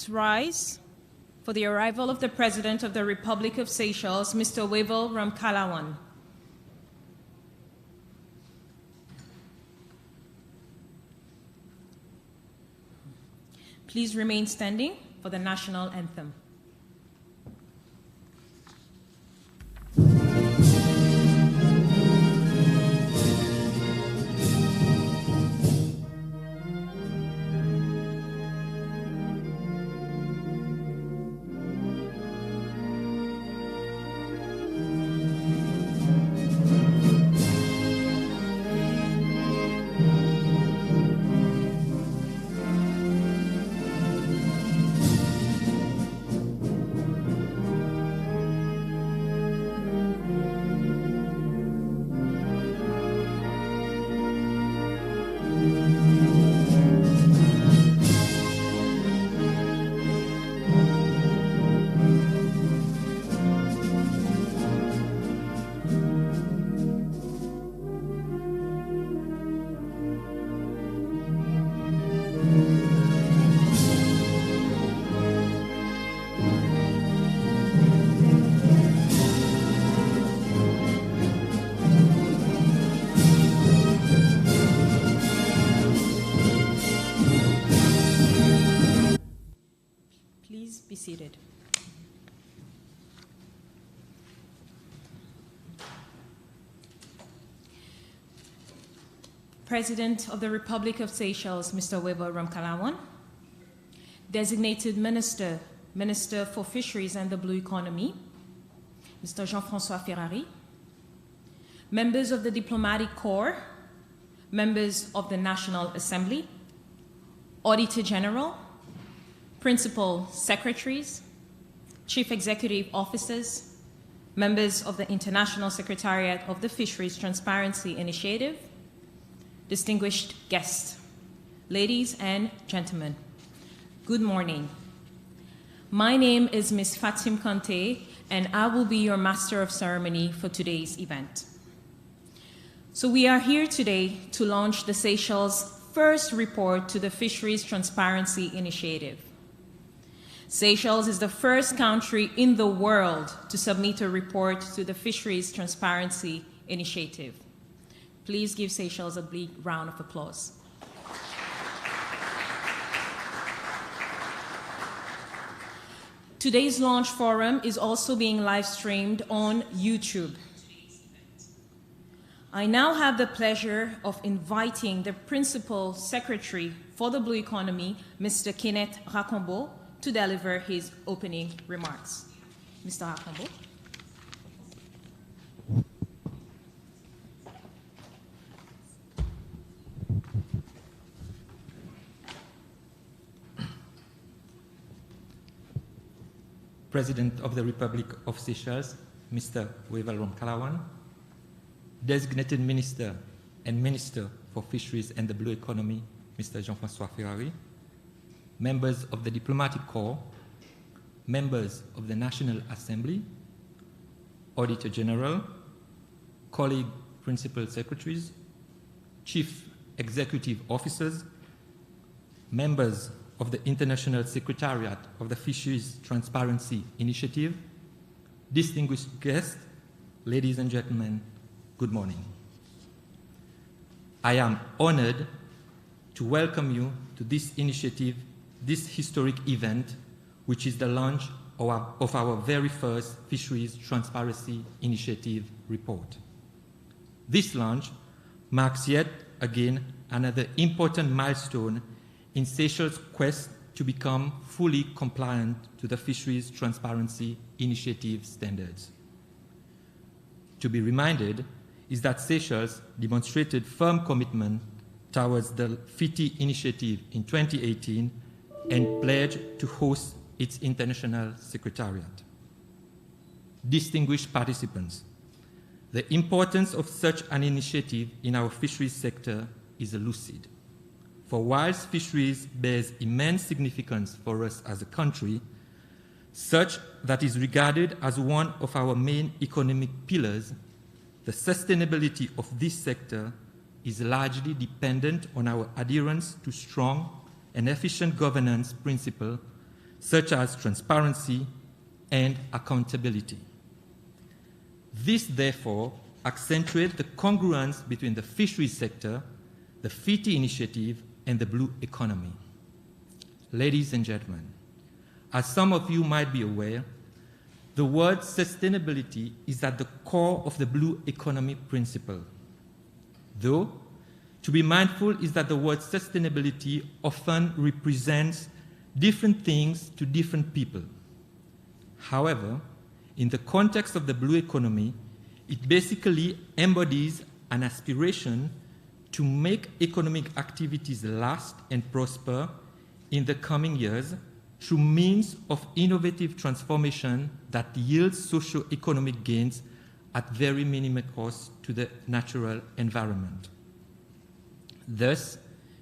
Please rise for the arrival of the President of the Republic of Seychelles, Mr. Wewel Ramkalawan. Please remain standing for the national anthem. Be seated. President of the Republic of Seychelles, Mr. Wewel Ramkalawan. Designated Minister, Minister for Fisheries and the Blue Economy, Mr. Jean-François Ferrari. Members of the Diplomatic Corps, members of the National Assembly, Auditor General, Principal Secretaries, Chief Executive Officers, members of the International Secretariat of the Fisheries Transparency Initiative, distinguished guests, ladies and gentlemen, good morning. My name is Ms. Fatim Kante, and I will be your Master of Ceremony for today's event. So we are here today to launch the Seychelles' first report to the Fisheries Transparency Initiative. Seychelles is the first country in the world to submit a report to the Fisheries Transparency Initiative. Please give Seychelles a big round of applause. Today's launch forum is also being live streamed on YouTube. I now have the pleasure of inviting the Principal Secretary for the Blue Economy, Mr. Kenneth Rakombo, to deliver his opening remarks. Mr. Rakombo. President of the Republic of Seychelles, Mr. Wewel Ramkalawan. Designated Minister and Minister for Fisheries and the Blue Economy, Mr. Jean-François Ferrari. Members of the Diplomatic Corps, members of the National Assembly, Auditor General, colleague Principal Secretaries, Chief Executive Officers, members of the International Secretariat of the Fisheries Transparency Initiative, distinguished guests, ladies and gentlemen, good morning. I am honored to welcome you to this initiative, this historic event, which is the launch of our very first Fisheries Transparency Initiative report. This launch marks yet again another important milestone in Seychelles' quest to become fully compliant to the Fisheries Transparency Initiative standards. To be reminded is that Seychelles demonstrated firm commitment towards the FiTI initiative in 2018 and pledged to host its international secretariat. Distinguished participants, the importance of such an initiative in our fisheries sector is lucid. For whilst fisheries bears immense significance for us as a country, such that is regarded as one of our main economic pillars, the sustainability of this sector is largely dependent on our adherence to strong and efficient governance principles such as transparency and accountability. This, therefore, accentuates the congruence between the fisheries sector, the FiTI initiative, and the blue economy. Ladies and gentlemen, as some of you might be aware, the word sustainability is at the core of the blue economy principle. Though, to be mindful is that the word sustainability often represents different things to different people. However, in the context of the blue economy, it basically embodies an aspiration to make economic activities last and prosper in the coming years through means of innovative transformation that yields socio-economic gains at very minimal cost to the natural environment. Thus,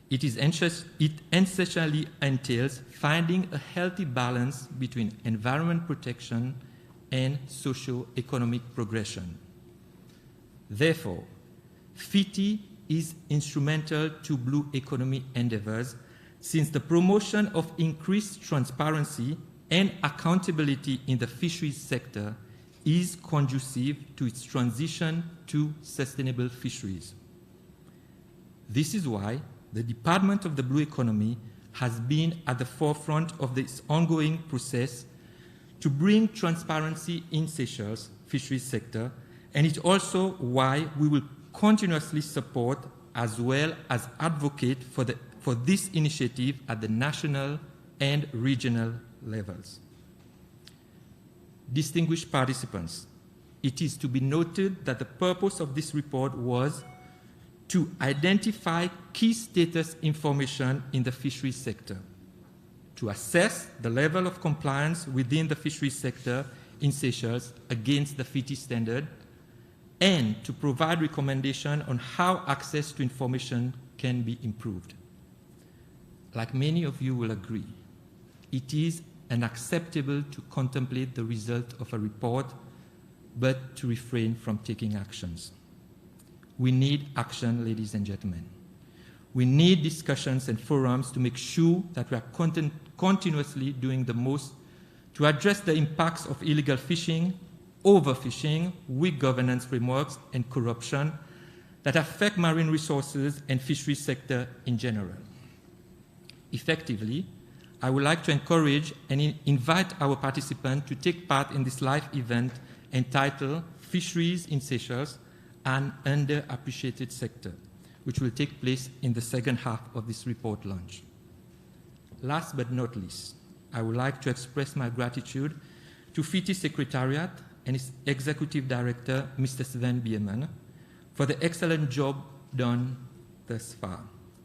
it essentially entails finding a healthy balance between environment protection and socio-economic progression. Therefore, FiTI is instrumental to blue economy endeavors, since the promotion of increased transparency and accountability in the fisheries sector is conducive to its transition to sustainable fisheries. This is why the Department of the Blue Economy has been at the forefront of this ongoing process to bring transparency in Seychelles' fisheries sector, and it's also why we will continuously support as well as advocate for this initiative at the national and regional levels. Distinguished participants, it is to be noted that the purpose of this report was to identify key status information in the fisheries sector, to assess the level of compliance within the fisheries sector in Seychelles against the FiTI standard, and to provide recommendation on how access to information can be improved. Like many of you will agree, it is unacceptable to contemplate the result of a report, but to refrain from taking actions. We need action, ladies and gentlemen. We need discussions and forums to make sure that we are continuously doing the most to address the impacts of illegal fishing, overfishing, weak governance frameworks, and corruption that affect marine resources and fisheries sector in general. Effectively, I would like to encourage and invite our participants to take part in this live event entitled Fisheries in Seychelles, an underappreciated sector, which will take place in the second half of this report launch. Last but not least, I would like to express my gratitude to FiTI Secretariat and its Executive Director, Mr. Sven Bierman, for the excellent job done thus far,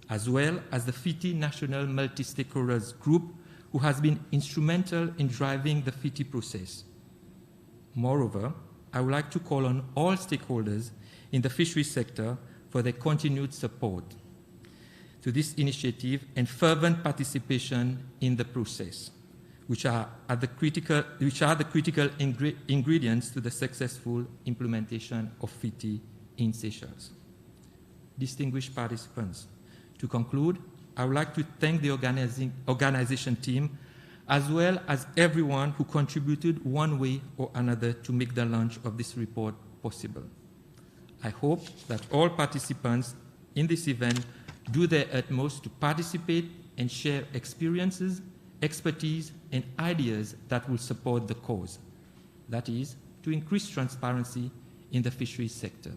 as well as the FiTI National Multi-Stakeholders Group, who has been instrumental in driving the FiTI process. Moreover, I would like to call on all stakeholders in the fisheries sector for their continued support to this initiative and fervent participation in the process, which are the critical ingredients to the successful implementation of FiTI in Seychelles. Distinguished participants, to conclude, I would like to thank the organization team, as well as everyone who contributed one way or another to make the launch of this report possible. I hope that all participants in this event do their utmost to participate and share experiences, expertise, and ideas that will support the cause. That is, to increase transparency in the fisheries sector.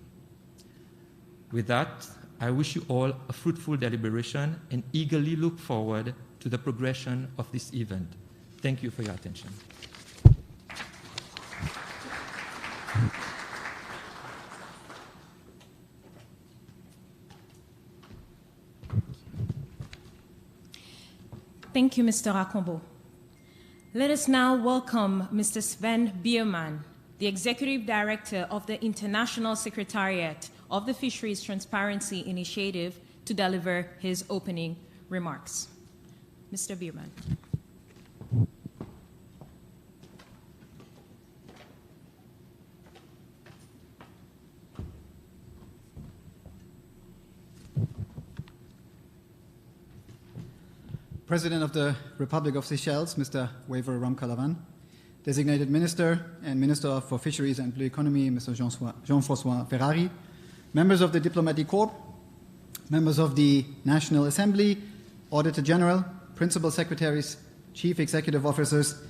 With that, I wish you all a fruitful deliberation and eagerly look forward to the progression of this event. Thank you for your attention. Thank you, Mr. Akombo. Let us now welcome Mr. Sven Bierman, the Executive Director of the International Secretariat of the Fisheries Transparency Initiative, to deliver his opening remarks. Mr. Bierman. President of the Republic of Seychelles, Mr. Wever Ramkalawan, Designated Minister and Minister for Fisheries and Blue Economy, Mr. Jean-François Ferrari, members of the Diplomatic Corps, members of the National Assembly, Auditor General, Principal Secretaries, Chief Executive Officers,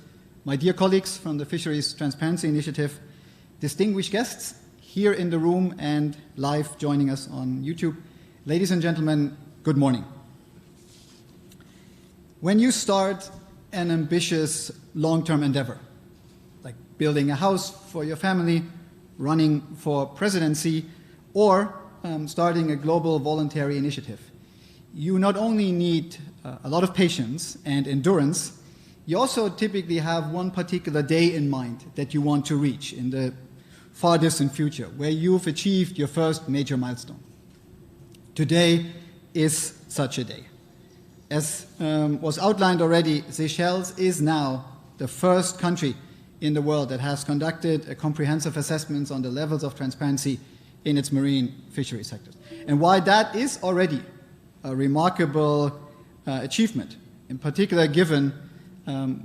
my dear colleagues from the Fisheries Transparency Initiative, distinguished guests here in the room and live joining us on YouTube. Ladies and gentlemen, good morning. When you start an ambitious long-term endeavor, like building a house for your family, running for presidency, or starting a global voluntary initiative, you not only need a lot of patience and endurance, you also typically have one particular day in mind that you want to reach in the far distant future, where you've achieved your first major milestone. Today is such a day. As was outlined already, Seychelles is now the first country in the world that has conducted a comprehensive assessment on the levels of transparency in its marine fishery sectors. And while that is already a remarkable achievement, in particular given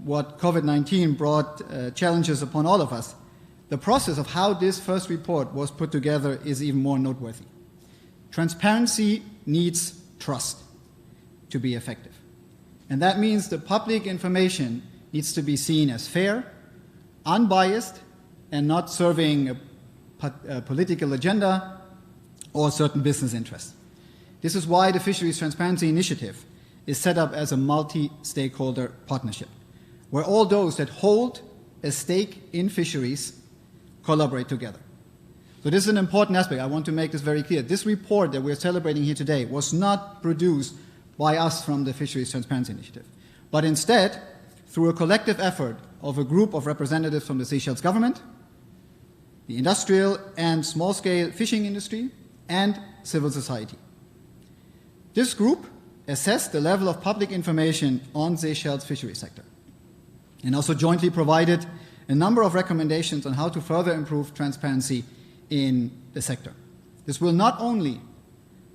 what COVID-19 brought challenges upon all of us, the process of how this first report was put together is even more noteworthy. Transparency needs trust to be effective. And that means the public information needs to be seen as fair, unbiased, and not serving a political agenda or certain business interests. This is why the Fisheries Transparency Initiative is set up as a multi-stakeholder partnership, where all those that hold a stake in fisheries collaborate together. So this is an important aspect. I want to make this very clear. This report that we're celebrating here today was not produced by us from the Fisheries Transparency Initiative, but instead through a collective effort of a group of representatives from the Seychelles government, the industrial and small-scale fishing industry, and civil society. This group assessed the level of public information on Seychelles' fishery sector and also jointly provided a number of recommendations on how to further improve transparency in the sector. This will not only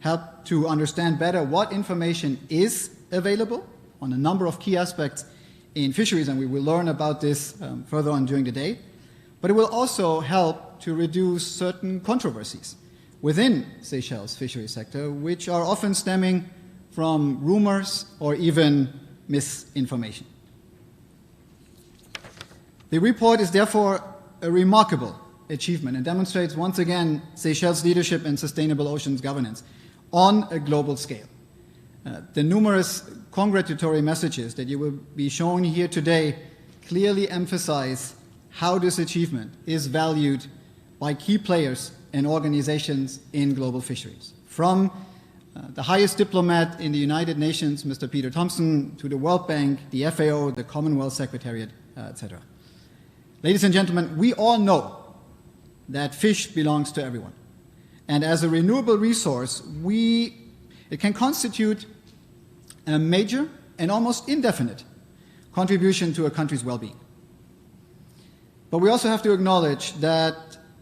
help to understand better what information is available on a number of key aspects in fisheries, and we will learn about this further on during the day, but it will also help to reduce certain controversies within Seychelles' fishery sector, which are often stemming from rumors or even misinformation. The report is therefore a remarkable achievement and demonstrates once again Seychelles' leadership in sustainable oceans governance on a global scale. The numerous congratulatory messages that you will be shown here today clearly emphasize how this achievement is valued by key players and organizations in global fisheries. From the highest diplomat in the United Nations, Mr. Peter Thompson, to the World Bank, the FAO, the Commonwealth Secretariat, etc. Ladies and gentlemen, we all know that fish belongs to everyone. And as a renewable resource, it can constitute a major and almost indefinite contribution to a country's well-being. But we also have to acknowledge that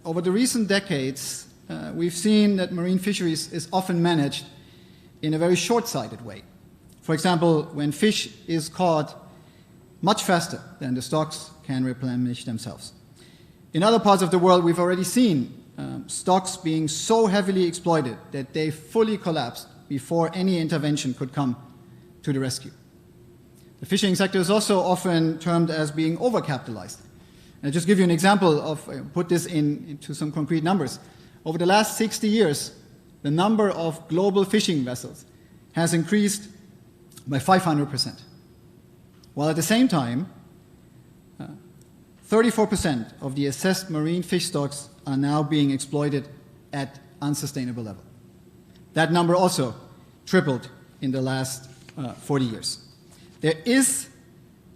over the recent decades, we've seen that marine fisheries is often managed in a very short-sighted way. For example, when fish is caught much faster than the stocks can replenish themselves. In other parts of the world, we've already seen stocks being so heavily exploited that they fully collapsed before any intervention could come to the rescue. The fishing sector is also often termed as being overcapitalized. And I'll just give you an example of, put this into some concrete numbers. Over the last 60 years, the number of global fishing vessels has increased by 500%. While at the same time, 34% of the assessed marine fish stocks are now being exploited at unsustainable level. That number also tripled in the last 40 years. There is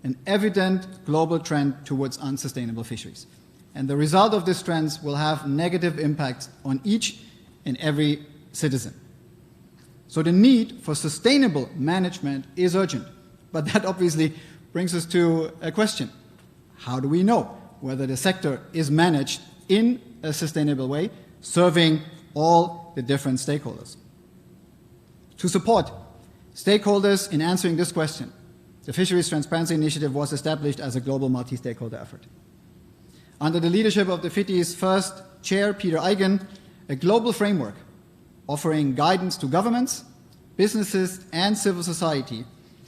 an evident global trend towards unsustainable fisheries. And the result of this trend will have negative impacts on each and every citizen. So the need for sustainable management is urgent. But that obviously brings us to a question. How do we know whether the sector is managed in a sustainable way, serving all the different stakeholders? To support stakeholders in answering this question, the Fisheries Transparency Initiative was established as a global multi-stakeholder effort. Under the leadership of the FiTI's first chair, Peter Eigen, a global framework offering guidance to governments, businesses, and civil society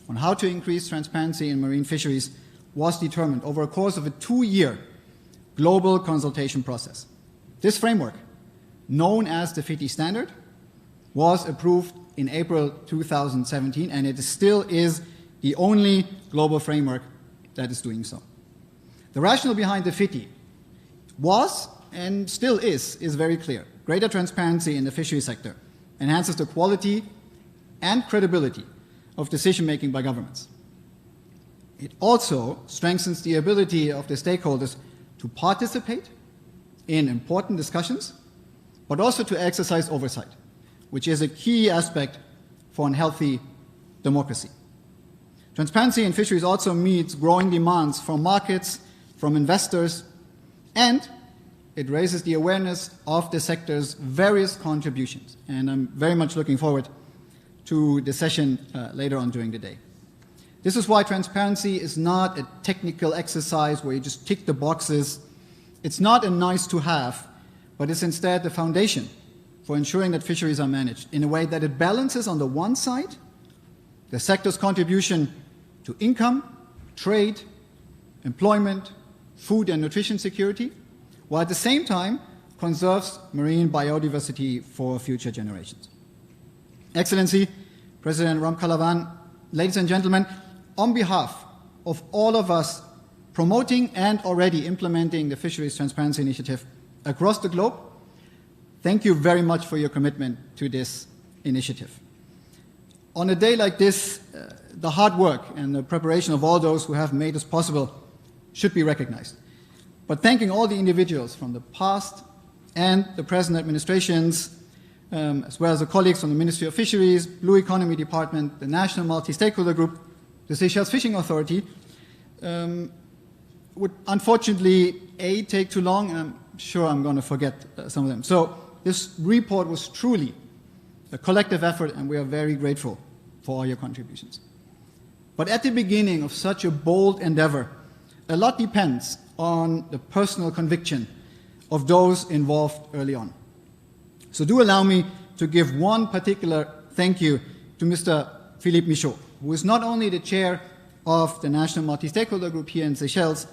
on how to increase transparency in marine fisheries was determined over a course of a 2-year global consultation process. This framework, known as the FiTI Standard, was approved in April 2017, and it still is the only global framework that is doing so. The rationale behind the FiTI was, and still is very clear. Greater transparency in the fishery sector enhances the quality and credibility of decision-making by governments. It also strengthens the ability of the stakeholders to participate in important discussions, but also to exercise oversight, which is a key aspect for a healthy democracy. Transparency in fisheries also meets growing demands from markets, from investors, and it raises the awareness of the sector's various contributions. And I'm very much looking forward to the session later on during the day. This is why transparency is not a technical exercise where you just tick the boxes. It's not a nice to have, but it's instead the foundation for ensuring that fisheries are managed in a way that it balances on the one side the sector's contribution to income, trade, employment, food and nutrition security, while at the same time conserves marine biodiversity for future generations. Excellency, President Ramkalawan, ladies and gentlemen, on behalf of all of us promoting and already implementing the Fisheries Transparency Initiative across the globe, thank you very much for your commitment to this initiative. On a day like this, the hard work and the preparation of all those who have made this possible should be recognized. But thanking all the individuals from the past and the present administrations, as well as the colleagues from the Ministry of Fisheries, Blue Economy Department, the National Multi-Stakeholder Group, the Seychelles Fishing Authority, would unfortunately, take too long, and I'm sure I'm going to forget some of them. So this report was truly a collective effort, and we are very grateful for all your contributions. But at the beginning of such a bold endeavor, a lot depends on the personal conviction of those involved early on. So do allow me to give one particular thank you to Mr. Philippe Michaud, who is not only the chair of the National Multi-Stakeholder Group here in Seychelles,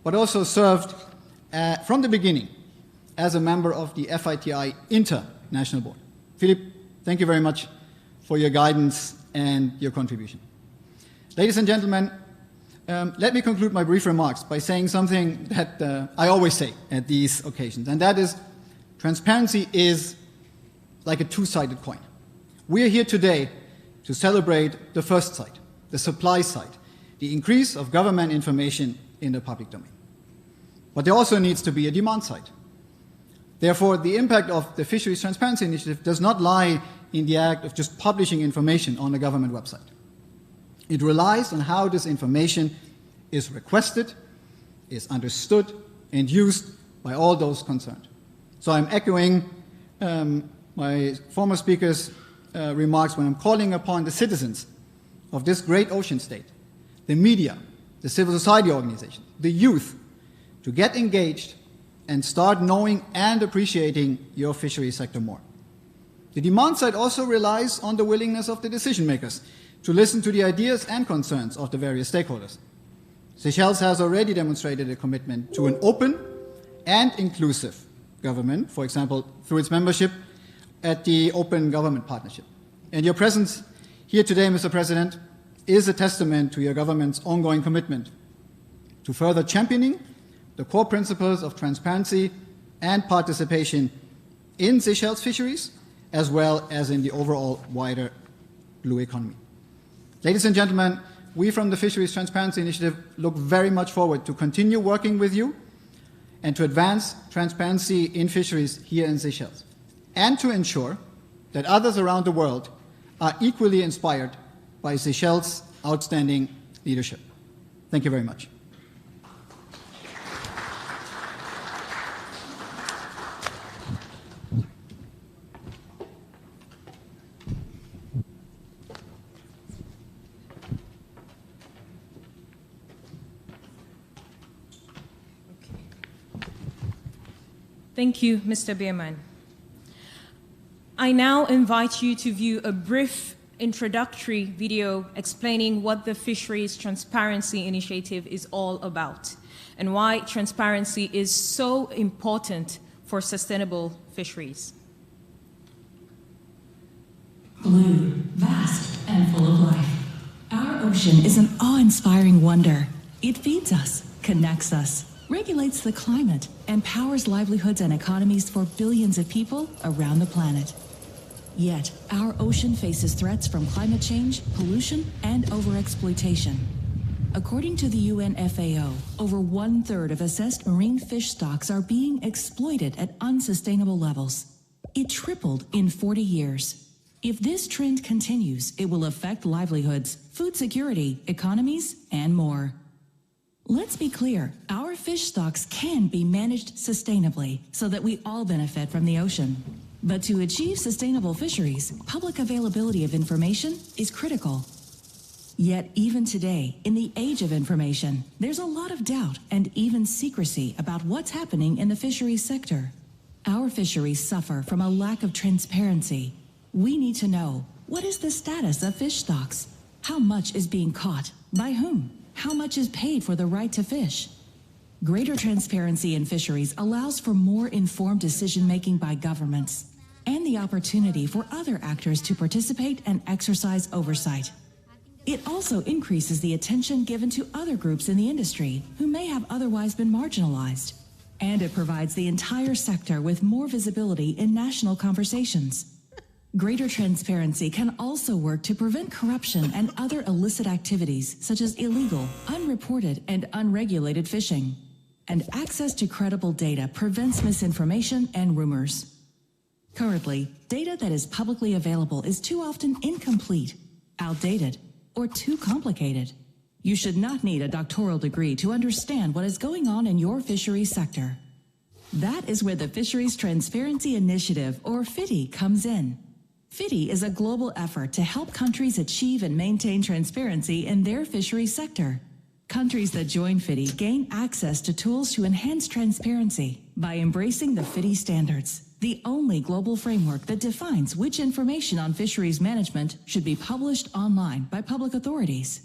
but also served from the beginning as a member of the FiTI International Board. Philippe, thank you very much for your guidance and your contribution. Ladies and gentlemen, let me conclude my brief remarks by saying something that I always say at these occasions, and that is transparency is like a two-sided coin. We are here today to celebrate the first side, the supply side, the increase of government information in the public domain. But there also needs to be a demand side. Therefore, the impact of the Fisheries Transparency Initiative does not lie in the act of just publishing information on a government website. It relies on how this information is requested, is understood, and used by all those concerned. So I'm echoing my former speaker's remarks when I'm calling upon the citizens of this great ocean state, the media, the civil society organizations, the youth, to get engaged and start knowing and appreciating your fisheries sector more. The demand side also relies on the willingness of the decision makers to listen to the ideas and concerns of the various stakeholders. Seychelles has already demonstrated a commitment to an open and inclusive government, for example, through its membership at the Open Government Partnership. And your presence here today, Mr. President, is a testament to your government's ongoing commitment to further championing the core principles of transparency and participation in Seychelles fisheries, as well as in the overall wider blue economy. Ladies and gentlemen, we from the Fisheries Transparency Initiative look very much forward to continue working with you and to advance transparency in fisheries here in Seychelles, and to ensure that others around the world are equally inspired by Seychelles' outstanding leadership. Thank you very much. Thank you, Mr. Bierman. I now invite you to view a brief introductory video explaining what the Fisheries Transparency Initiative is all about and why transparency is so important for sustainable fisheries. Blue, vast, and full of life. Our ocean is an awe-inspiring wonder. It feeds us, connects us, regulates the climate, and powers livelihoods and economies for billions of people around the planet. Yet, our ocean faces threats from climate change, pollution, and overexploitation. According to the UN FAO, over 1/3 of assessed marine fish stocks are being exploited at unsustainable levels. It tripled in 40 years. If this trend continues, it will affect livelihoods, food security, economies, and more. Let's be clear, our fish stocks can be managed sustainably so that we all benefit from the ocean. But to achieve sustainable fisheries, public availability of information is critical. Yet even today, in the age of information, there's a lot of doubt and even secrecy about what's happening in the fisheries sector. Our fisheries suffer from a lack of transparency. We need to know, what is the status of fish stocks? How much is being caught? By whom? How much is paid for the right to fish? Greater transparency in fisheries allows for more informed decision-making by governments and the opportunity for other actors to participate and exercise oversight. It also increases the attention given to other groups in the industry who may have otherwise been marginalized. And it provides the entire sector with more visibility in national conversations. Greater transparency can also work to prevent corruption and other illicit activities such as illegal, unreported, and unregulated fishing. And access to credible data prevents misinformation and rumors. Currently, data that is publicly available is too often incomplete, outdated, or too complicated. You should not need a doctoral degree to understand what is going on in your fisheries sector. That is where the Fisheries Transparency Initiative, or FiTI, comes in. FiTI is a global effort to help countries achieve and maintain transparency in their fisheries sector. Countries that join FiTI gain access to tools to enhance transparency by embracing the FiTI standards, the only global framework that defines which information on fisheries management should be published online by public authorities.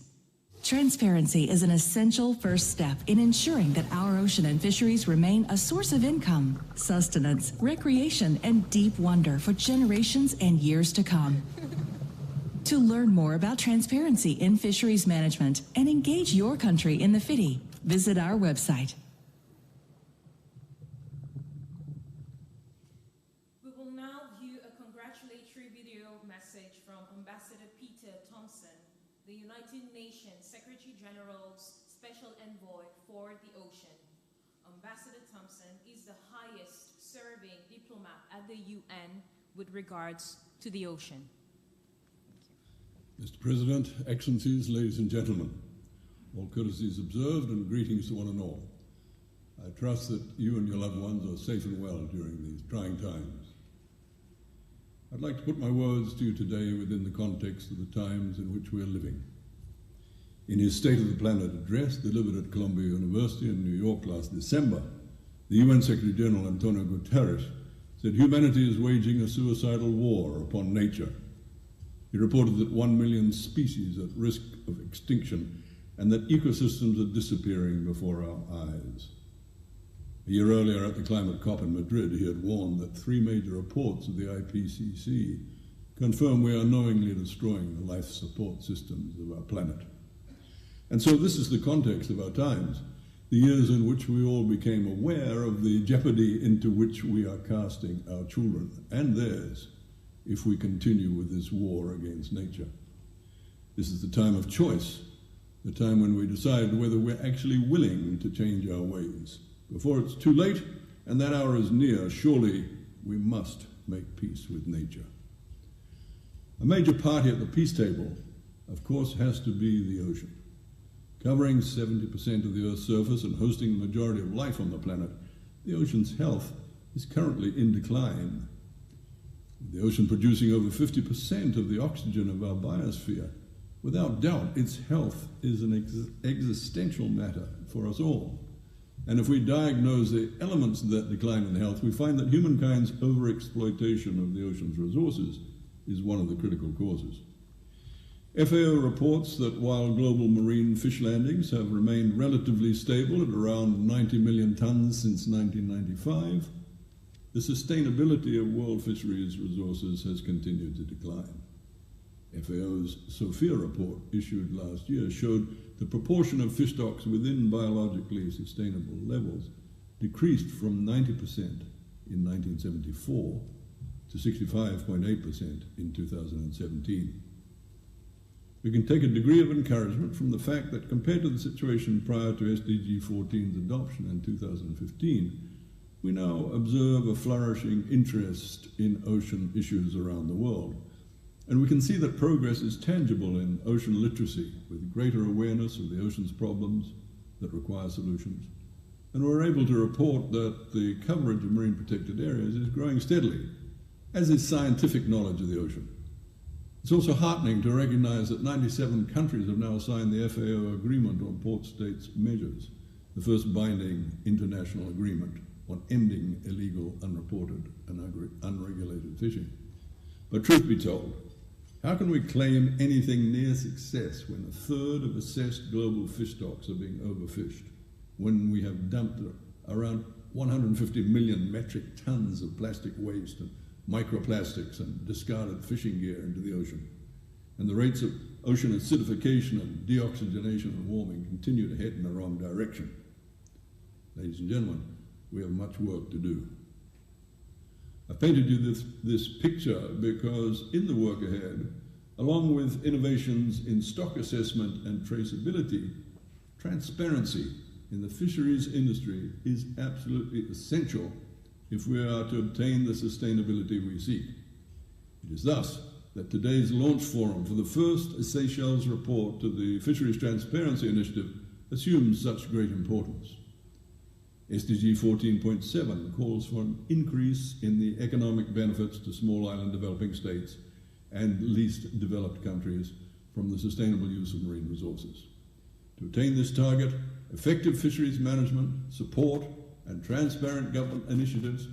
Transparency is an essential first step in ensuring that our ocean and fisheries remain a source of income, sustenance, recreation, and deep wonder for generations and years to come. To learn more about transparency in fisheries management and engage your country in the FiTI, visit our website. We will now view a congratulatory video message from Ambassador Peter Thompson, the United Nations Secretary General's Special Envoy for the Ocean. Ambassador Thompson is the highest serving diplomat at the UN with regards to the ocean. Mr. President, Excellencies, ladies and gentlemen, all courtesies observed and greetings to one and all. I trust that you and your loved ones are safe and well during these trying times. I'd like to put my words to you today within the context of the times in which we are living. In his State of the Planet address delivered at Columbia University in New York last December, the UN Secretary General Antonio Guterres said humanity is waging a suicidal war upon nature. He reported that 1 million species are at risk of extinction and that ecosystems are disappearing before our eyes. A year earlier at the climate COP in Madrid, he had warned that 3 major reports of the IPCC confirm we are knowingly destroying the life support systems of our planet. And so this is the context of our times, the years in which we all became aware of the jeopardy into which we are casting our children and theirs if we continue with this war against nature. This is the time of choice, the time when we decide whether we're actually willing to change our ways. Before it's too late and that hour is near, surely we must make peace with nature. A major party at the peace table, of course, has to be the ocean. Covering 70% of the Earth's surface and hosting the majority of life on the planet, the ocean's health is currently in decline. The ocean producing over 50% of the oxygen of our biosphere, without doubt its health is an existential matter for us all. And if we diagnose the elements of that decline in health, we find that humankind's overexploitation of the ocean's resources is one of the critical causes. FAO reports that while global marine fish landings have remained relatively stable at around 90 million tons since 1995, the sustainability of world fisheries resources has continued to decline. FAO's SOFIA report issued last year showed the proportion of fish stocks within biologically sustainable levels decreased from 90% in 1974 to 65.8% in 2017. We can take a degree of encouragement from the fact that compared to the situation prior to SDG 14's adoption in 2015, we now observe a flourishing interest in ocean issues around the world. And we can see that progress is tangible in ocean literacy, with greater awareness of the ocean's problems that require solutions. And we're able to report that the coverage of marine protected areas is growing steadily, as is scientific knowledge of the ocean. It's also heartening to recognize that 97 countries have now signed the FAO Agreement on Port States Measures, the first binding international agreement on ending illegal, unreported, and unregulated fishing. But truth be told, how can we claim anything near success when a third of assessed global fish stocks are being overfished, when we have dumped around 150 million metric tons of plastic waste and microplastics and discarded fishing gear into the ocean, and the rates of ocean acidification and deoxygenation and warming continue to head in the wrong direction? Ladies and gentlemen, we have much work to do. I've painted you this picture because in the work ahead, along with innovations in stock assessment and traceability, transparency in the fisheries industry is absolutely essential if we are to obtain the sustainability we seek. It is thus that today's launch forum for the first Seychelles report to the Fisheries Transparency Initiative assumes such great importance. SDG 14.7 calls for an increase in the economic benefits to small island developing states and least developed countries from the sustainable use of marine resources. To attain this target, effective fisheries management, support, and transparent government initiatives,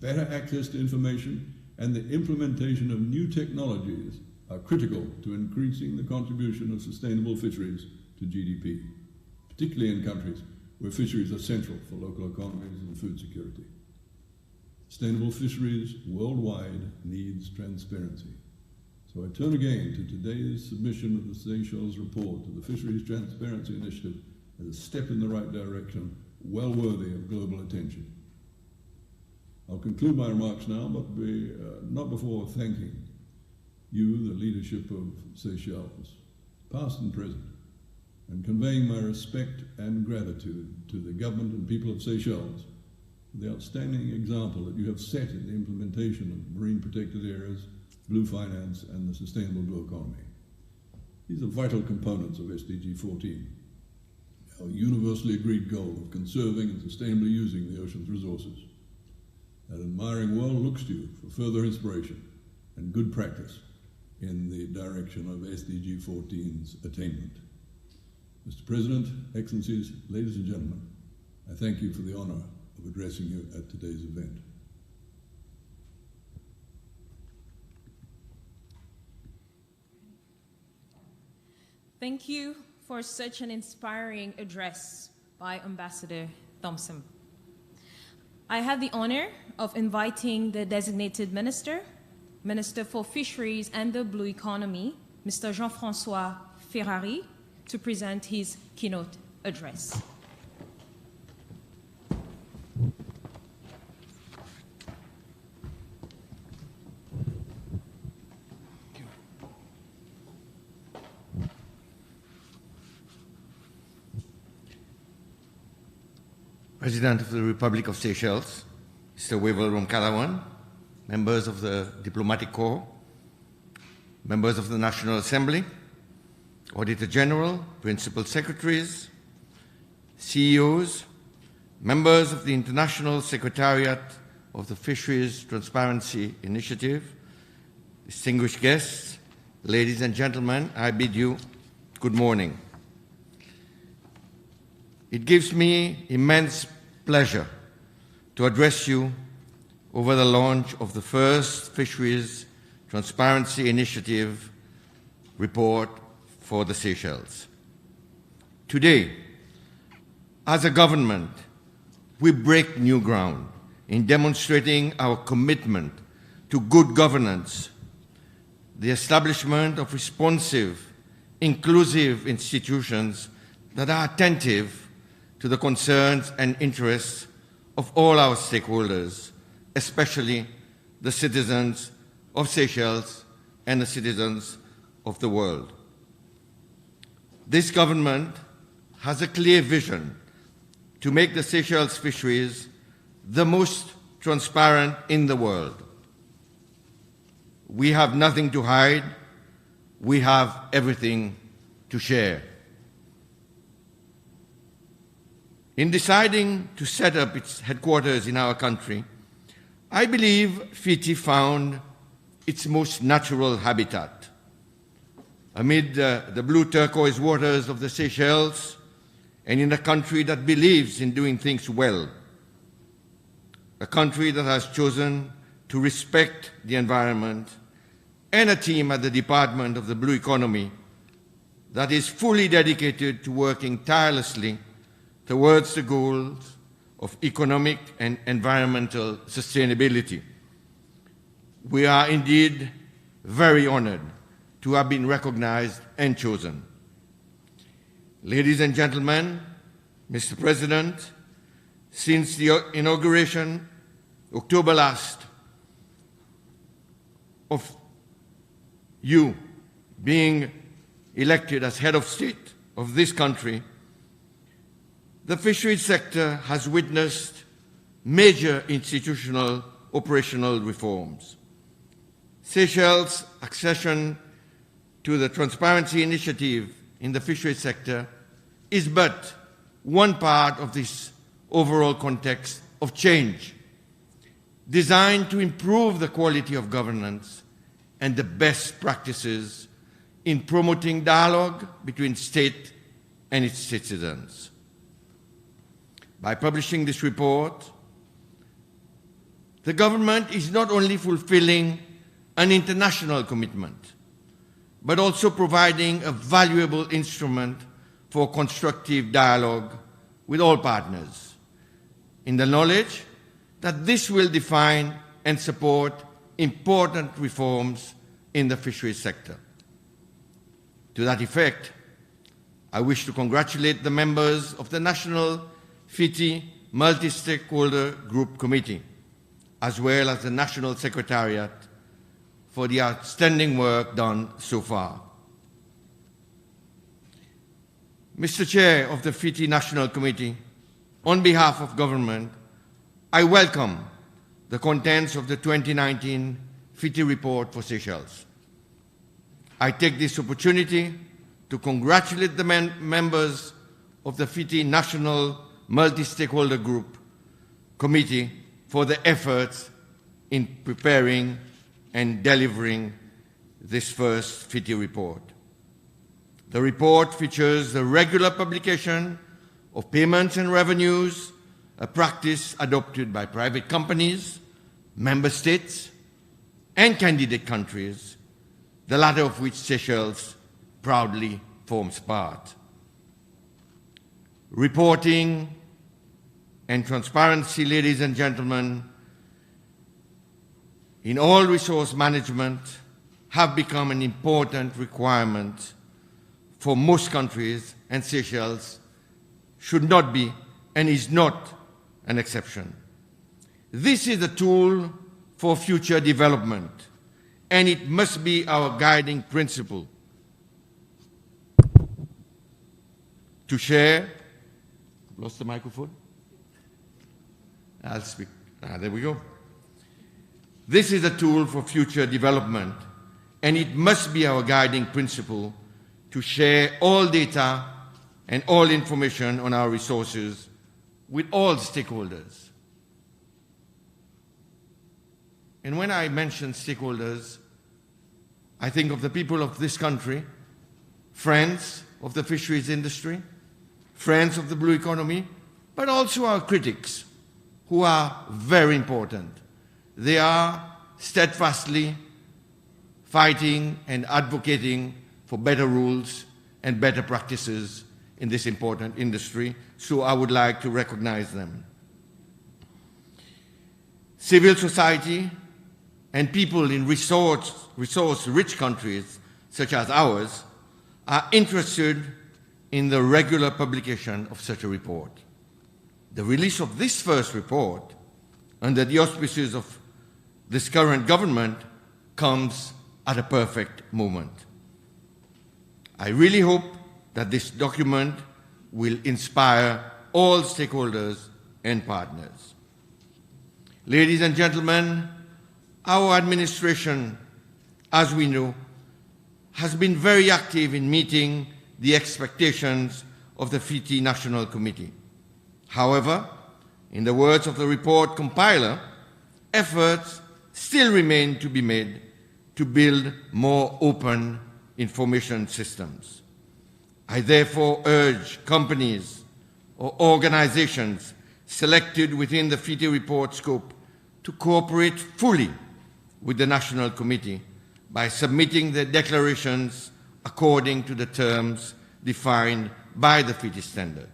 better access to information, and the implementation of new technologies are critical to increasing the contribution of sustainable fisheries to GDP, particularly in countries where fisheries are central for local economies and food security. Sustainable fisheries worldwide needs transparency. So I turn again to today's submission of the Seychelles report to the Fisheries Transparency Initiative as a step in the right direction, well worthy of global attention. I'll conclude my remarks now, but not before thanking you, the leadership of Seychelles, past and present, and conveying my respect and gratitude to the government and people of Seychelles for the outstanding example that you have set in the implementation of marine protected areas, blue finance, and the sustainable blue economy. These are vital components of SDG 14, our universally agreed goal of conserving and sustainably using the ocean's resources. That admiring world looks to you for further inspiration and good practice in the direction of SDG 14's attainment. Mr. President, Excellencies, ladies and gentlemen, I thank you for the honor of addressing you at today's event. Thank you for such an inspiring address by Ambassador Thompson. I had the honor of inviting the designated Minister for Fisheries and the Blue Economy, Mr. Jean-François Ferrari, to present his keynote address. President of the Republic of Seychelles, Mr. Wevel Romkalawan, members of the Diplomatic Corps, members of the National Assembly, Auditor General, Principal Secretaries, CEOs, members of the International Secretariat of the Fisheries Transparency Initiative, distinguished guests, ladies and gentlemen, I bid you good morning. it gives me immense pleasure to address you over the launch of the first Fisheries Transparency Initiative report for the Seychelles. Today, as a government, we break new ground in demonstrating our commitment to good governance, the establishment of responsive, inclusive institutions that are attentive to the concerns and interests of all our stakeholders, especially the citizens of Seychelles and the citizens of the world. This government has a clear vision to make the Seychelles fisheries the most transparent in the world. We have nothing to hide. We have everything to share. In deciding to set up its headquarters in our country, I believe FiTI found its most natural habitat. Amid the blue turquoise waters of the Seychelles, and in a country that believes in doing things well, a country that has chosen to respect the environment, and a team at the Department of the Blue Economy that is fully dedicated to working tirelessly towards the goals of economic and environmental sustainability. We are indeed very honored to have been recognized and chosen. Ladies and gentlemen, Mr. President, since the inauguration, October last, of you being elected as head of state of this country, the fisheries sector has witnessed major institutional operational reforms. Seychelles' accession to the Transparency Initiative in the fisheries sector is but one part of this overall context of change, designed to improve the quality of governance and the best practices in promoting dialogue between state and its citizens. By publishing this report, the government is not only fulfilling an international commitment, but also providing a valuable instrument for constructive dialogue with all partners, in the knowledge that this will define and support important reforms in the fisheries sector. To that effect, I wish to congratulate the members of the National FiTI Multi-Stakeholder Group Committee, as well as the National Secretariat, for the outstanding work done so far. Mr. Chair of the FiTI National Committee, on behalf of government, I welcome the contents of the 2019 FiTI report for Seychelles. I take this opportunity to congratulate the members of the FiTI National Multi-Stakeholder Group Committee for the efforts in preparing and delivering this first FiTI report. The report features the regular publication of payments and revenues, a practice adopted by private companies, member states, and candidate countries, the latter of which Seychelles proudly forms part. Reporting and transparency, ladies and gentlemen, in all resource management have become an important requirement for most countries, and Seychelles should not be and is not an exception. This is a tool for future development, and it must be our guiding principle to share. Lost the microphone? I'll speak. There we go. This is a tool for future development, and it must be our guiding principle to share all data and all information on our resources with all stakeholders. And when I mention stakeholders, I think of the people of this country, friends of the fisheries industry, friends of the blue economy, but also our critics, who are very important. They are steadfastly fighting and advocating for better rules and better practices in this important industry, so I would like to recognize them. Civil society and people in resource-rich countries, such as ours, are interested in the regular publication of such a report. The release of this first report, under the auspices of this current government, comes at a perfect moment. I really hope that this document will inspire all stakeholders and partners. Ladies and gentlemen, our administration, as we know, has been very active in meeting the expectations of the FiTI National Committee. However, in the words of the report compiler, efforts still remain to be made to build more open information systems. I therefore urge companies or organizations selected within the FiTI report scope to cooperate fully with the National Committee by submitting their declarations according to the terms defined by the FiTI standard.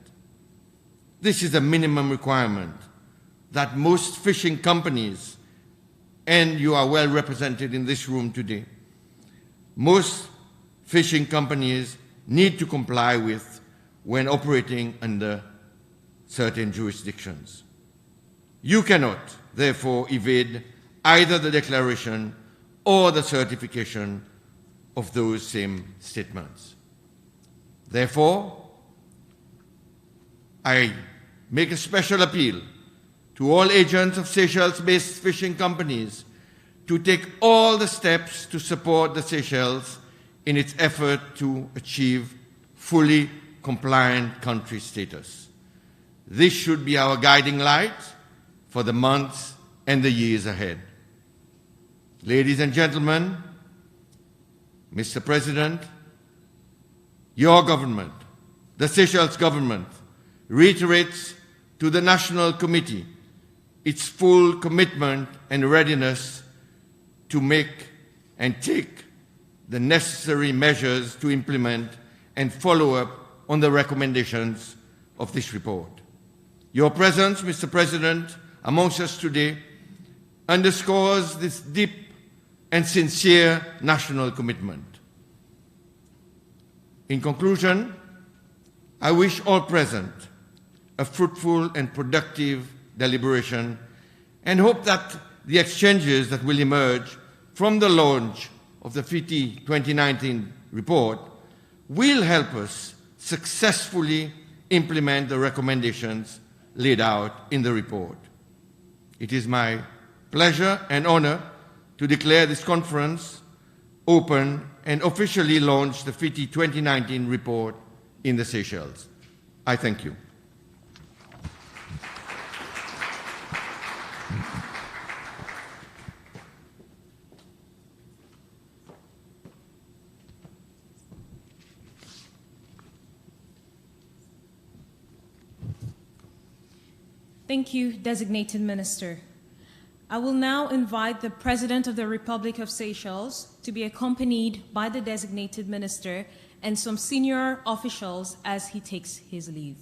This is a minimum requirement that most fishing companies, and you are well represented in this room today, most fishing companies need to comply with when operating under certain jurisdictions. You cannot, therefore, evade either the declaration or the certification of those same statements. Therefore, I make a special appeal to all agents of Seychelles-based fishing companies to take all the steps to support the Seychelles in its effort to achieve fully compliant country status. This should be our guiding light for the months and the years ahead. Ladies and gentlemen, Mr. President, your government, the Seychelles government, reiterates to the National Committee its full commitment and readiness to make and take the necessary measures to implement and follow up on the recommendations of this report. Your presence, Mr. President, amongst us today underscores this deep and sincere national commitment. In conclusion, I wish all present a fruitful and productive deliberation and hope that the exchanges that will emerge from the launch of the FiTI 2019 report will help us successfully implement the recommendations laid out in the report. It is my pleasure and honor to declare this conference open and officially launch the FiTI 2019 report in the Seychelles. I thank you. Thank you, Designated Minister. I will now invite the President of the Republic of Seychelles to be accompanied by the Designated Minister and some senior officials as he takes his leave.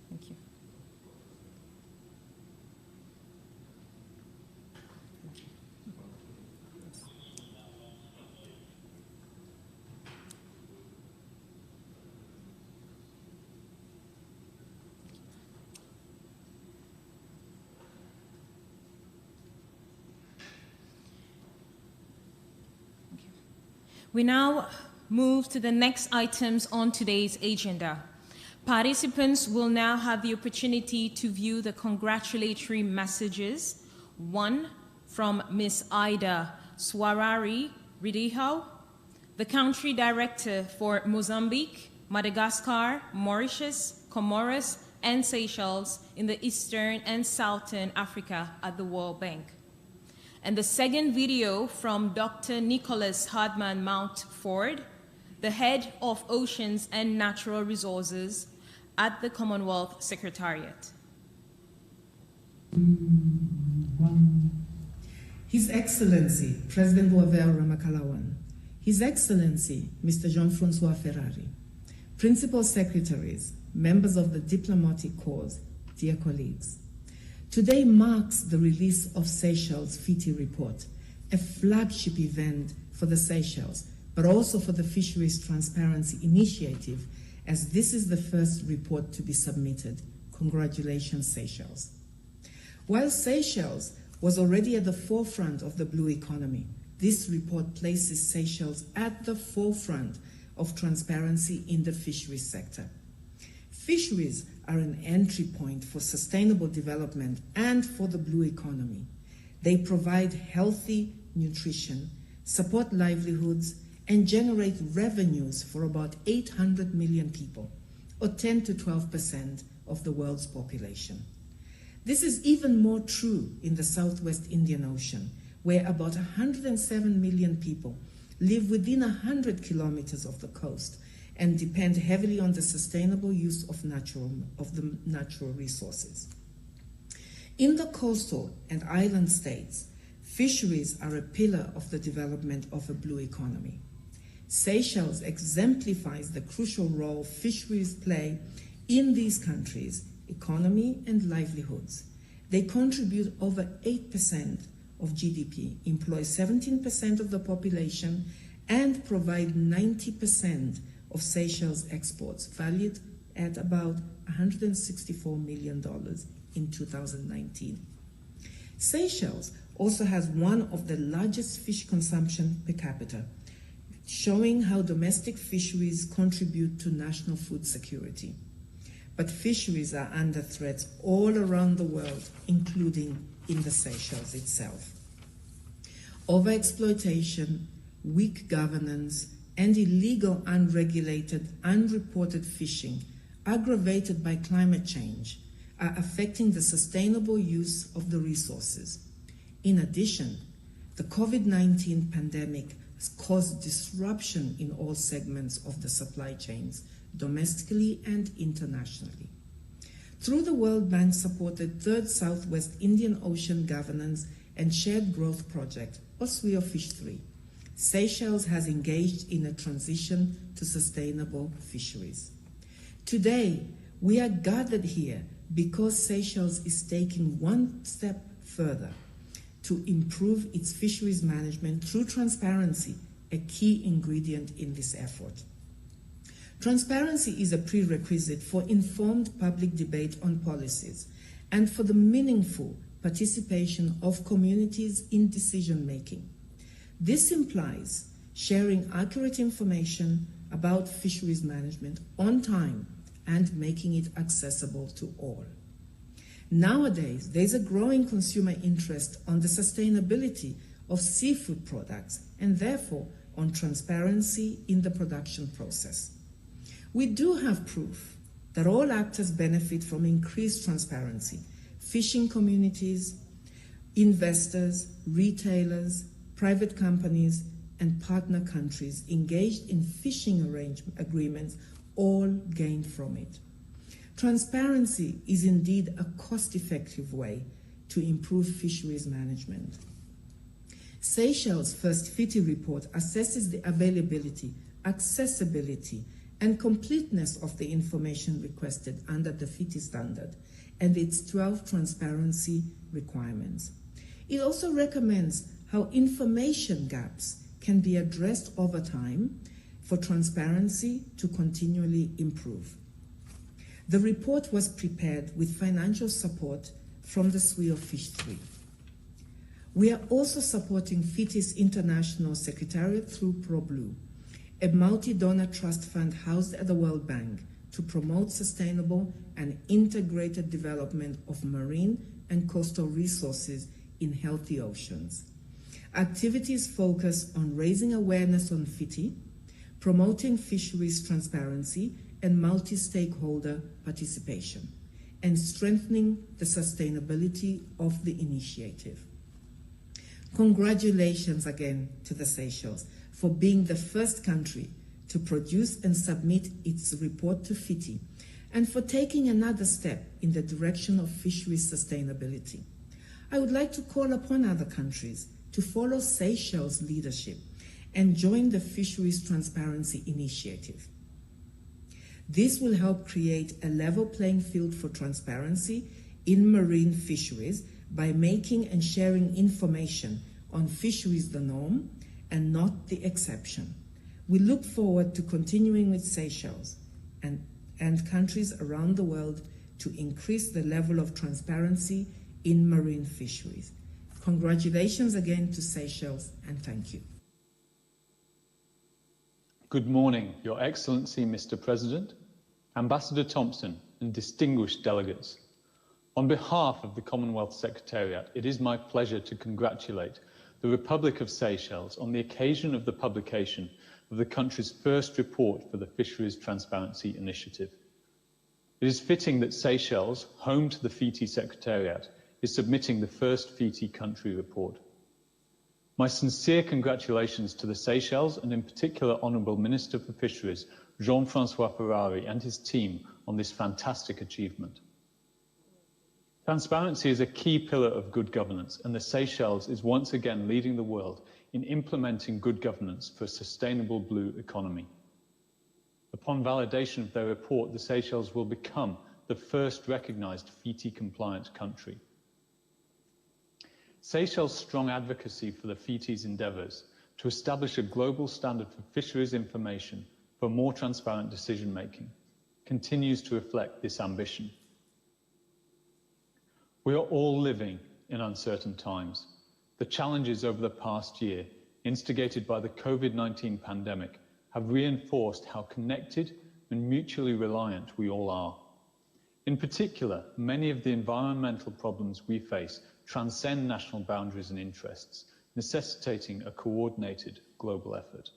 Thank you. We now move to the next items on today's agenda. Participants will now have the opportunity to view the congratulatory messages, one from Ms. Ida Swarari Ridiho the country director for Mozambique, Madagascar, Mauritius, Comoros, and Seychelles in the Eastern and Southern Africa at the World Bank. And the second video from Dr. Nicholas Hardman Mountford, the head of Oceans and Natural Resources at the Commonwealth Secretariat. His Excellency, President Wavell Ramakalawan, His Excellency, Mr. Jean-Francois Ferrari, Principal Secretaries, members of the Diplomatic Corps, dear colleagues. Today marks the release of Seychelles' FiTI report, a flagship event for the Seychelles, but also for the Fisheries Transparency Initiative, as this is the first report to be submitted. Congratulations, Seychelles. While Seychelles was already at the forefront of the blue economy, this report places Seychelles at the forefront of transparency in the fisheries sector. Fisheries are an entry point for sustainable development and for the blue economy. They provide healthy nutrition, support livelihoods, and generate revenues for about 800 million people, or 10 to 12% of the world's population. This is even more true in the Southwest Indian Ocean, where about 107 million people live within 100 kilometers of the coast and depend heavily on the sustainable use of the natural resources. In the coastal and island states, fisheries are a pillar of the development of a blue economy. Seychelles exemplifies the crucial role fisheries play in these countries' economy and livelihoods. They contribute over 8% of GDP, employ 17% of the population, and provide 90% of Seychelles' exports, valued at about $164 million in 2019. Seychelles also has one of the largest fish consumption per capita, showing how domestic fisheries contribute to national food security. But fisheries are under threat all around the world, including in the Seychelles itself. Overexploitation, weak governance, and illegal, unregulated, unreported fishing, aggravated by climate change, are affecting the sustainable use of the resources. In addition, the COVID-19 pandemic has caused disruption in all segments of the supply chains, domestically and internationally. Through the World Bank-supported Third Southwest Indian Ocean Governance and Shared Growth Project, or SWIOFISH3, Seychelles has engaged in a transition to sustainable fisheries. Today, we are gathered here because Seychelles is taking one step further to improve its fisheries management through transparency, a key ingredient in this effort. Transparency is a prerequisite for informed public debate on policies and for the meaningful participation of communities in decision-making. This implies sharing accurate information about fisheries management on time and making it accessible to all. Nowadays, there's a growing consumer interest on the sustainability of seafood products and therefore on transparency in the production process. We do have proof that all actors benefit from increased transparency: fishing communities, investors, retailers, private companies, and partner countries engaged in fishing agreements all gain from it. Transparency is indeed a cost-effective way to improve fisheries management. Seychelles' first FiTI report assesses the availability, accessibility, and completeness of the information requested under the FiTI standard and its 12 transparency requirements. It also recommends how information gaps can be addressed over time for transparency to continually improve. The report was prepared with financial support from the SWIOFISH3. We are also supporting FiTI's International Secretariat through ProBlue, a multi-donor trust fund housed at the World Bank to promote sustainable and integrated development of marine and coastal resources in healthy oceans. Activities focus on raising awareness on FiTI, promoting fisheries transparency and multi-stakeholder participation, and strengthening the sustainability of the initiative. Congratulations again to the Seychelles for being the first country to produce and submit its report to FiTI, and for taking another step in the direction of fisheries sustainability. I would like to call upon other countries to follow Seychelles' leadership and join the Fisheries Transparency Initiative. This will help create a level playing field for transparency in marine fisheries by making and sharing information on fisheries the norm and not the exception. We look forward to continuing with Seychelles and countries around the world to increase the level of transparency in marine fisheries. Congratulations again to Seychelles, and thank you. Good morning, Your Excellency, Mr. President, Ambassador Thompson, and distinguished delegates. On behalf of the Commonwealth Secretariat, it is my pleasure to congratulate the Republic of Seychelles on the occasion of the publication of the country's first report for the Fisheries Transparency Initiative. It is fitting that Seychelles, home to the FiTI Secretariat, is submitting the first FiTI country report. My sincere congratulations to the Seychelles, and in particular Honourable Minister for Fisheries, Jean-Francois Ferrari, and his team on this fantastic achievement. Transparency is a key pillar of good governance, and the Seychelles is once again leading the world in implementing good governance for a sustainable blue economy. Upon validation of their report, the Seychelles will become the first recognised FiTI-compliant country. Seychelles' strong advocacy for the FiTI's endeavours to establish a global standard for fisheries information for more transparent decision-making continues to reflect this ambition. We are all living in uncertain times. The challenges over the past year, instigated by the COVID-19 pandemic, have reinforced how connected and mutually reliant we all are. In particular, many of the environmental problems we face transcend national boundaries and interests, necessitating a coordinated global effort.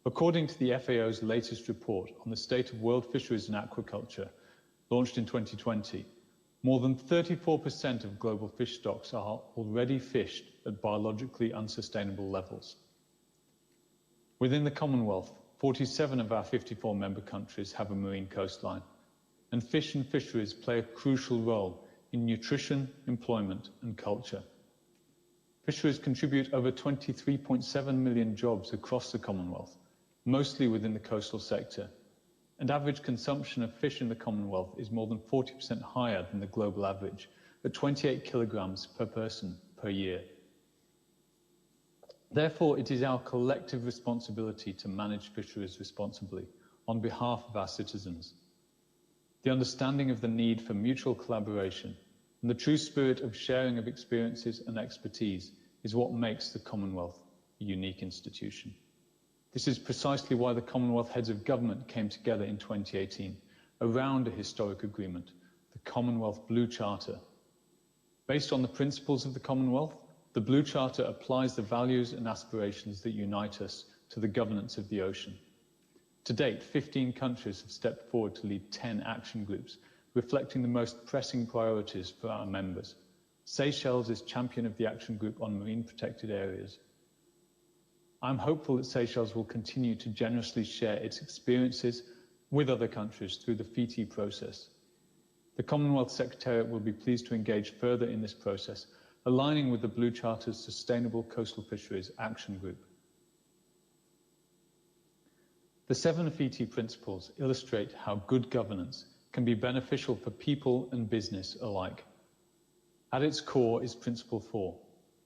According to the FAO's latest report on the state of world fisheries and aquaculture, launched in 2020, more than 34% of global fish stocks are already fished at biologically unsustainable levels. Within the Commonwealth, 47 of our 54 member countries have a marine coastline, and fish and fisheries play a crucial role in nutrition, employment, and culture. Fisheries contribute over 23.7 million jobs across the Commonwealth, mostly within the coastal sector, and average consumption of fish in the Commonwealth is more than 40% higher than the global average, at 28 kilograms per person per year. Therefore, it is our collective responsibility to manage fisheries responsibly on behalf of our citizens. The understanding of the need for mutual collaboration and the true spirit of sharing of experiences and expertise is what makes the Commonwealth a unique institution. This is precisely why the Commonwealth Heads of Government came together in 2018 around a historic agreement, the Commonwealth Blue Charter. Based on the principles of the Commonwealth, the Blue Charter applies the values and aspirations that unite us to the governance of the ocean. To date, 15 countries have stepped forward to lead 10 action groups, reflecting the most pressing priorities for our members. Seychelles is champion of the action group on marine protected areas. I'm hopeful that Seychelles will continue to generously share its experiences with other countries through the FiTI process. The Commonwealth Secretariat will be pleased to engage further in this process, aligning with the Blue Charter's Sustainable Coastal Fisheries Action Group. The 7 FiTI principles illustrate how good governance can be beneficial for people and business alike. At its core is Principle 4.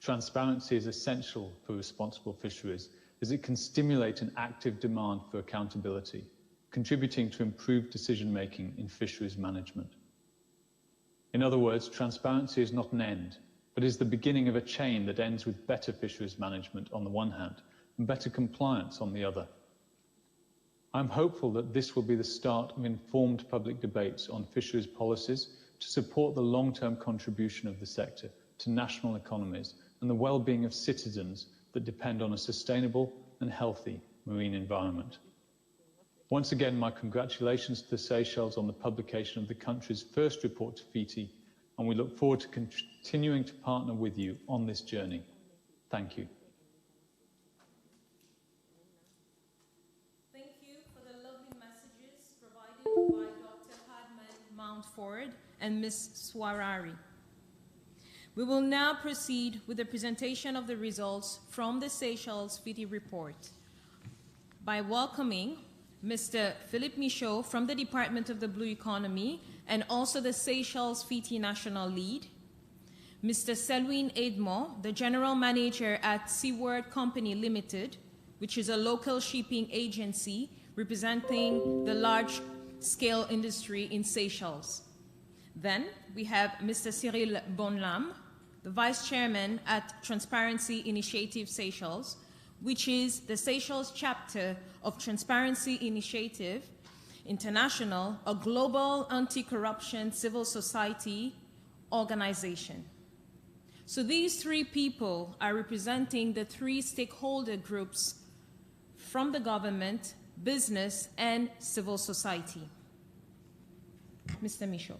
Transparency is essential for responsible fisheries, as it can stimulate an active demand for accountability, contributing to improved decision-making in fisheries management. In other words, transparency is not an end, but is the beginning of a chain that ends with better fisheries management on the one hand and better compliance on the other. I'm hopeful that this will be the start of informed public debates on fisheries policies to support the long-term contribution of the sector to national economies and the well-being of citizens that depend on a sustainable and healthy marine environment. Once again, my congratulations to the Seychelles on the publication of the country's first report to FiTI, and we look forward to continuing to partner with you on this journey. Thank you. Thank you for the lovely messages provided by Dr. Padman Mountford and Ms. Swarari. We will now proceed with the presentation of the results from the Seychelles FiTI report by welcoming Mr. Philippe Michaud from the Department of the Blue Economy and also the Seychelles FiTI National Lead, Mr. Selwyn Edmond, the General Manager at Seaward Company Limited, which is a local shipping agency representing the large-scale industry in Seychelles. Then we have Mr. Cyril Bonlam, the Vice Chairman at Transparency Initiative Seychelles, which is the Seychelles chapter of Transparency Initiative International, a global anti-corruption civil society organization. So these three people are representing the three stakeholder groups from the government, business, and civil society. Mr. Michaud.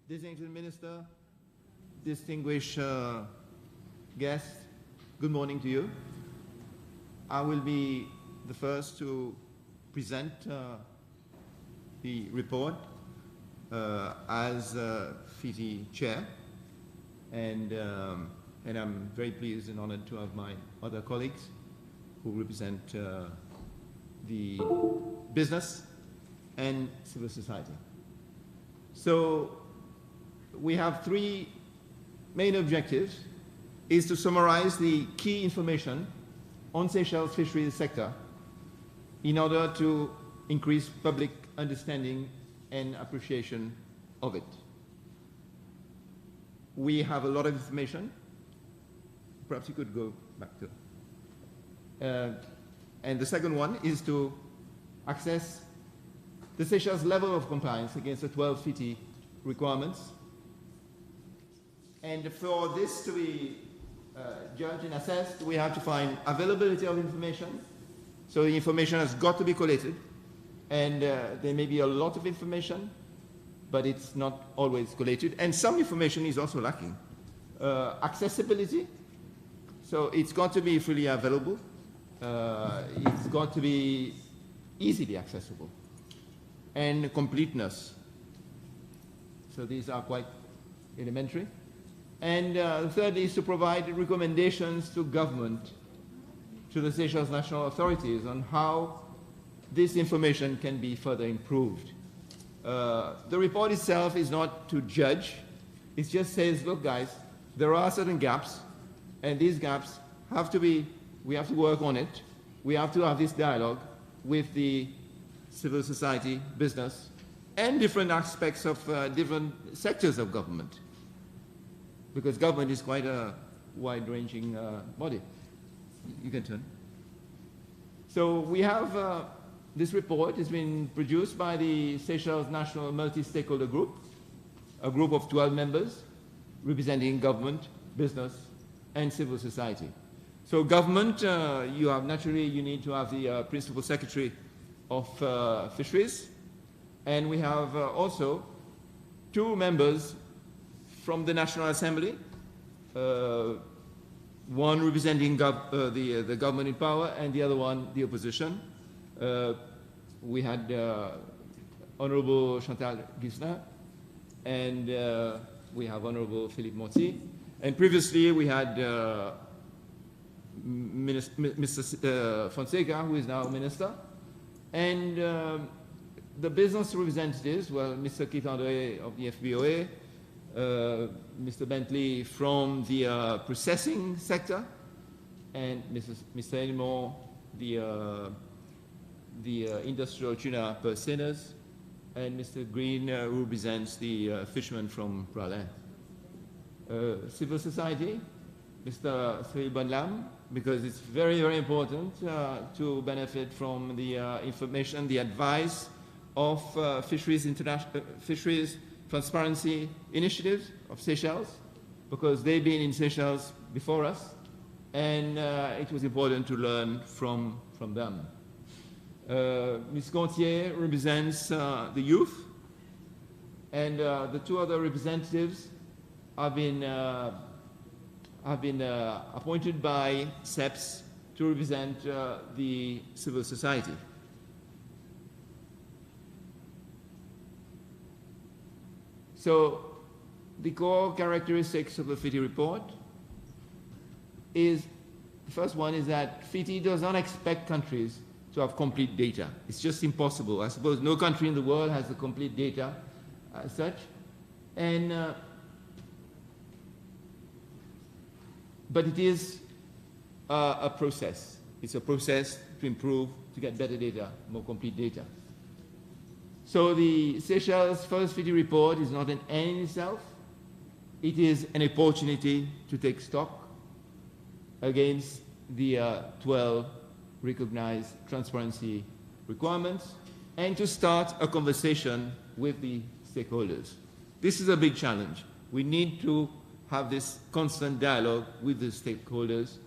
Distinguished Minister, distinguished guests, good morning to you. I will be the first to present the report as FiTI Chair, and I'm very pleased and honored to have my other colleagues who represent the business and civil society. So we have three main objectives: is to summarize the key information on Seychelles fisheries sector in order to increase public understanding and appreciation of it. We have a lot of information, perhaps you could go back to. And the second one is to access the Seychelles level of compliance against the 12 FiTI requirements. And for this to be judged and assessed, we have to find availability of information. So the information has got to be collated, and there may be a lot of information, but it's not always collated, and some information is also lacking. Accessibility, so it's got to be freely available. It's got to be easily accessible. And completeness. So these are quite elementary. And thirdly is to provide recommendations to government, to the Seychelles national authorities on how this information can be further improved. The report itself is not to judge. It just says, look guys, there are certain gaps, and these gaps have to be, we have to work on it. We have to have this dialogue with the civil society, business, and different aspects of different sectors of government. Because government is quite a wide-ranging body. You can turn. So we have this report has been produced by the Seychelles National Multi-Stakeholder Group, a group of 12 members representing government, business, and civil society. So government, you need to have the principal secretary of fisheries, and we have also 2 members from the National Assembly, one representing the government in power and the other one the opposition. We had Honorable Chantal Gisner, and we have Honorable Philippe Monti, and previously we had Mr. Fonseca, who is now Minister, and the business representatives, well, Mr. Keith Andre of the FBOA, Mr. Bentley from the processing sector, and Mr. Elmore, the industrial tuna purseners, and Mr. Green, who represents the fishermen from Pralin. Civil society, Mr. Cyril Bonlam, because it's very, very important to benefit from the information, the advice of Fisheries Transparency Initiative of Seychelles, because they've been in Seychelles before us, and it was important to learn from them. Ms. Gontier represents the youth, and the 2 other representatives have been appointed by SEPS to represent the civil society. So the core characteristics of the FiTI report is, the first one is that FiTI does not expect countries to have complete data. It's just impossible. I suppose no country in the world has the complete data as such. And but it is a process. It's a process to improve, to get better data, more complete data. So the Seychelles first FiTI report is not an end in itself. It is an opportunity to take stock against the 12 recognized transparency requirements and to start a conversation with the stakeholders. This is a big challenge. We need to have this constant dialogue with the stakeholders,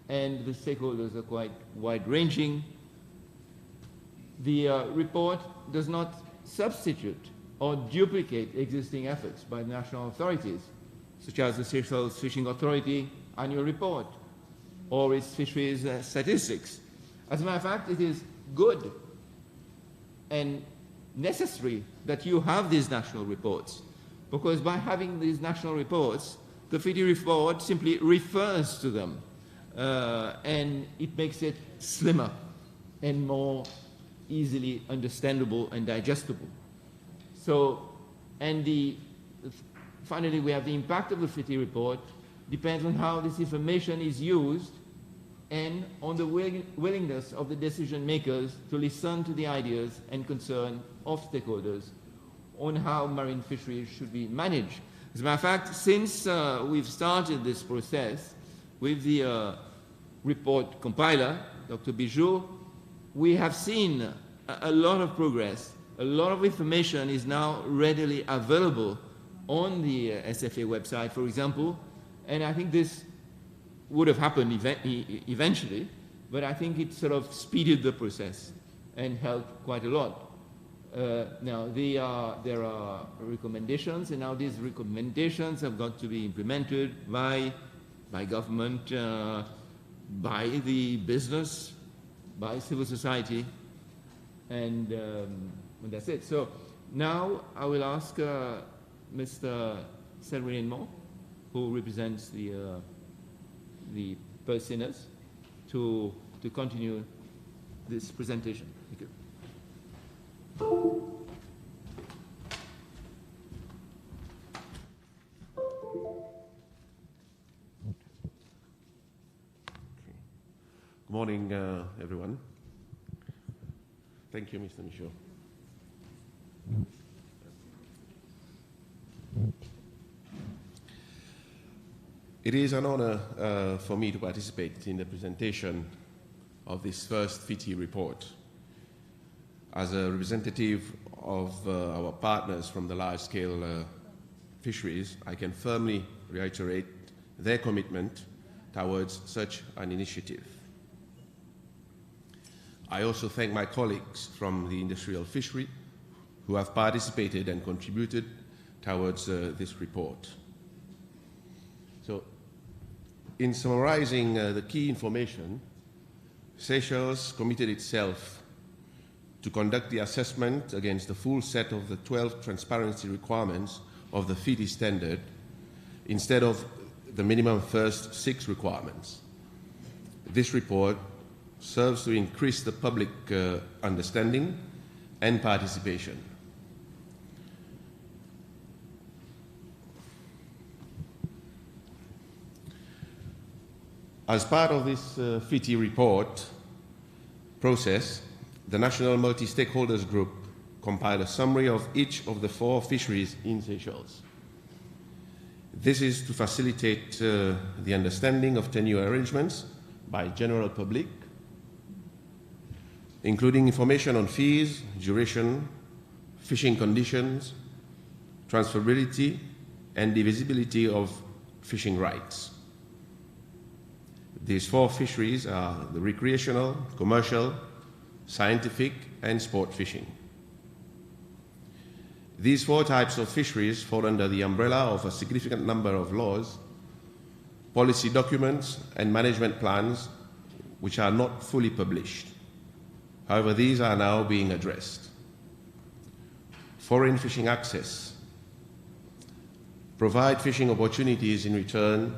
and the stakeholders are quite wide-ranging. The report does not substitute or duplicate existing efforts by national authorities, such as the Seychelles Fishing Authority annual report or its fisheries statistics. As a matter of fact, it is good and necessary that you have these national reports, because by having these national reports, the FiTI report simply refers to them, and it makes it slimmer and more easily understandable and digestible. So, and finally, we have the impact of the FiTI report depends on how this information is used and on the willingness of the decision makers to listen to the ideas and concern of stakeholders on how marine fisheries should be managed. As a matter of fact, since we've started this process, with the report compiler, Dr. Bijou, we have seen a lot of progress. A lot of information is now readily available on the SFA website, for example, and I think this would have happened eventually, but I think it sort of speeded the process and helped quite a lot. Now, there are recommendations, and now these recommendations have got to be implemented by government, by the business, by civil society, and that's it. So now I will ask Mr. Selwyn-Edmond, who represents the purse sinners, to continue this presentation. Thank you. Good morning, everyone. Thank you, Mr. Michaud. It is an honor for me to participate in the presentation of this first FiTI report. As a representative of our partners from the large-scale fisheries, I can firmly reiterate their commitment towards such an initiative. I also thank my colleagues from the industrial fishery who have participated and contributed towards this report. So, in summarizing the key information, Seychelles committed itself to conduct the assessment against the full set of the 12 transparency requirements of the FiTI standard instead of the minimum first 6 requirements. This report serves to increase the public understanding and participation. As part of this FiTI report process, the National Multi-Stakeholders Group compiled a summary of each of the 4 fisheries in Seychelles. This is to facilitate the understanding of tenure arrangements by general public, including information on fees, duration, fishing conditions, transferability, and divisibility of fishing rights. These 4 fisheries are the recreational, commercial, scientific, and sport fishing. These 4 types of fisheries fall under the umbrella of a significant number of laws, policy documents, and management plans which are not fully published. However, these are now being addressed. Foreign fishing access. Provide fishing opportunities in return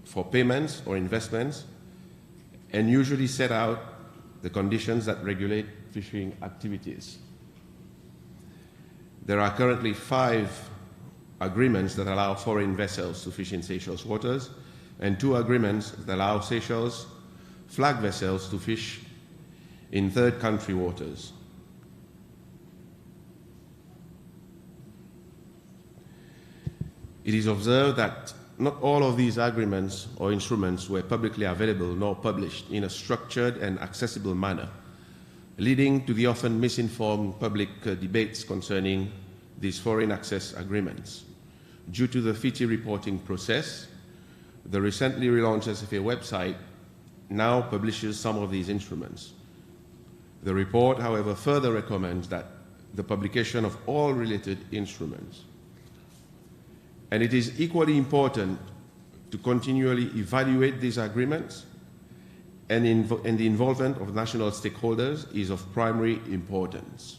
for payments or investments, and usually set out the conditions that regulate fishing activities. There are currently 5 agreements that allow foreign vessels to fish in Seychelles waters, and 2 agreements that allow Seychelles flag vessels to fish in third country waters. It is observed that not all of these agreements or instruments were publicly available nor published in a structured and accessible manner, leading to the often misinformed public debates concerning these foreign access agreements. Due to the FiTI reporting process, the recently relaunched SFA website now publishes some of these instruments. The report, however, further recommends that the publication of all related instruments. And it is equally important to continually evaluate these agreements, and the involvement of national stakeholders is of primary importance.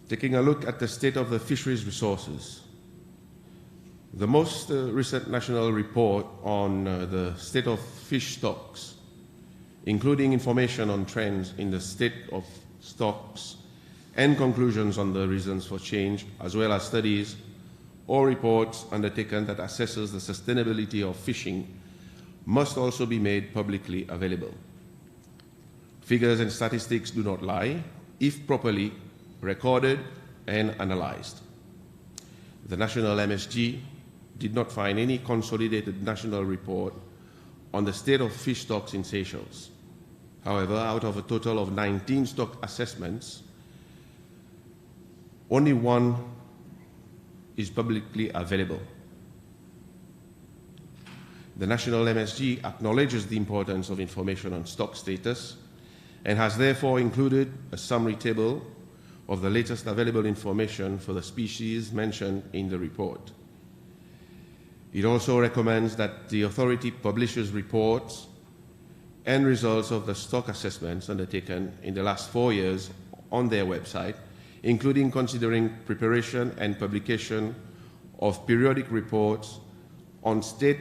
Taking a look at the state of the fisheries resources, the most recent national report on the state of fish stocks, including information on trends in the state of stocks and conclusions on the reasons for change, as well as studies or reports undertaken that assesses the sustainability of fishing, must also be made publicly available. Figures and statistics do not lie if properly recorded, and analyzed. The national MSG did not find any consolidated national report on the state of fish stocks in Seychelles. However, out of a total of 19 stock assessments, only one is publicly available. The national MSG acknowledges the importance of information on stock status and has therefore included a summary table of the latest available information for the species mentioned in the report. It also recommends that the authority publishes reports and results of the stock assessments undertaken in the last 4 years on their website, including considering preparation and publication of periodic reports on state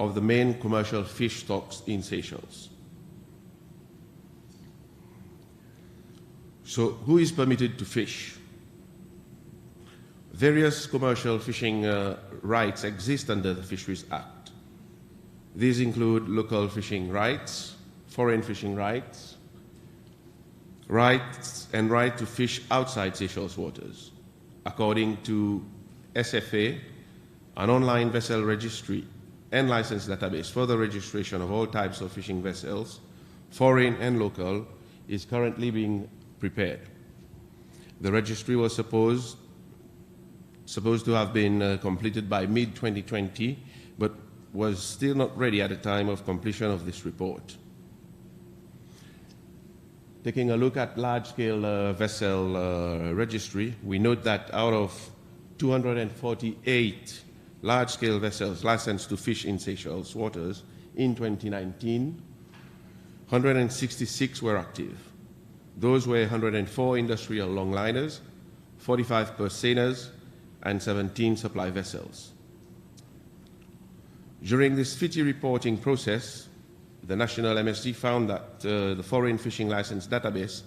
of the main commercial fish stocks in Seychelles. So, who is permitted to fish? Various commercial fishing rights exist under the Fisheries Act. These include local fishing rights, foreign fishing rights, and right to fish outside Seychelles waters. According to SFA, an online vessel registry and license database for the registration of all types of fishing vessels, foreign and local, is currently being prepared. The registry was supposed to have been completed by mid-2020, but was still not ready at the time of completion of this report. Taking a look at large-scale vessel registry, we note that out of 248 large-scale vessels licensed to fish in Seychelles waters in 2019, 166 were active. Those were 104 industrial longliners, 45 purseaners, and 17 supply vessels. During this FiTI reporting process, the national MSG found that the foreign fishing license database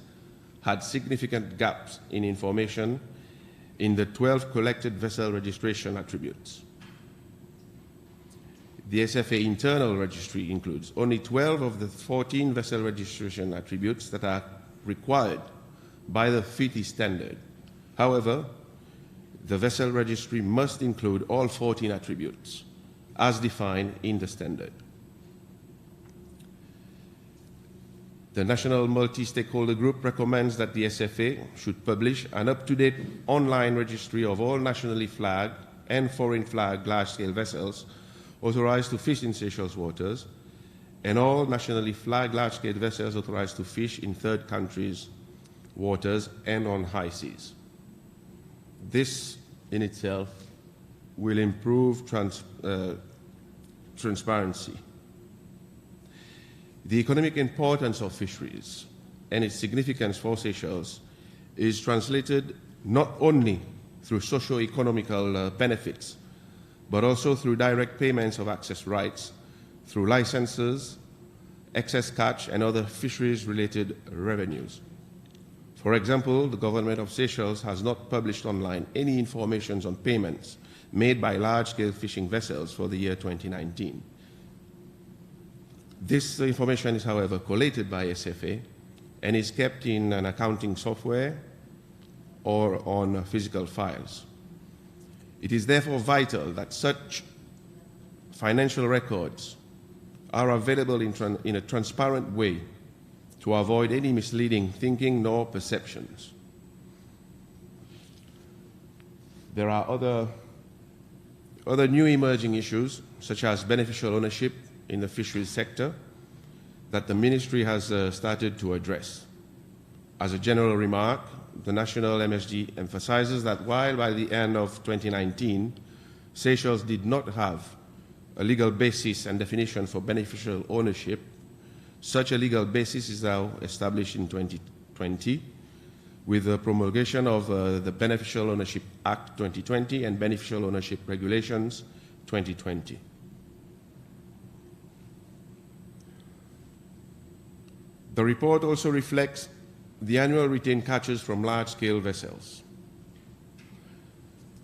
had significant gaps in information in the 12 collected vessel registration attributes. The SFA internal registry includes only 12 of the 14 vessel registration attributes that are required by the FiTI standard. However, the vessel registry must include all 14 attributes as defined in the standard. The National Multi-Stakeholder Group recommends that the SFA should publish an up-to-date online registry of all nationally flagged and foreign flagged large-scale vessels authorized to fish in Seychelles waters, and all nationally flagged large-scale vessels authorized to fish in third countries' waters and on high seas. This in itself will improve transparency. The economic importance of fisheries and its significance for Seychelles is translated not only through socio-economical benefits, but also through direct payments of access rights, through licenses, excess catch, and other fisheries-related revenues. For example, the government of Seychelles has not published online any information on payments made by large-scale fishing vessels for the year 2019. This information is, however, collated by SFA and is kept in an accounting software or on physical files. It is therefore vital that such financial records are available in a transparent way to avoid any misleading thinking nor perceptions. There are other new emerging issues, such as beneficial ownership in the fisheries sector, that the ministry has started to address. As a general remark, the national MSG emphasizes that while by the end of 2019, Seychelles did not have a legal basis and definition for beneficial ownership, such a legal basis is now established in 2020 with the promulgation of the Beneficial Ownership Act 2020 and Beneficial Ownership Regulations 2020. The report also reflects the annual retained catches from large-scale vessels.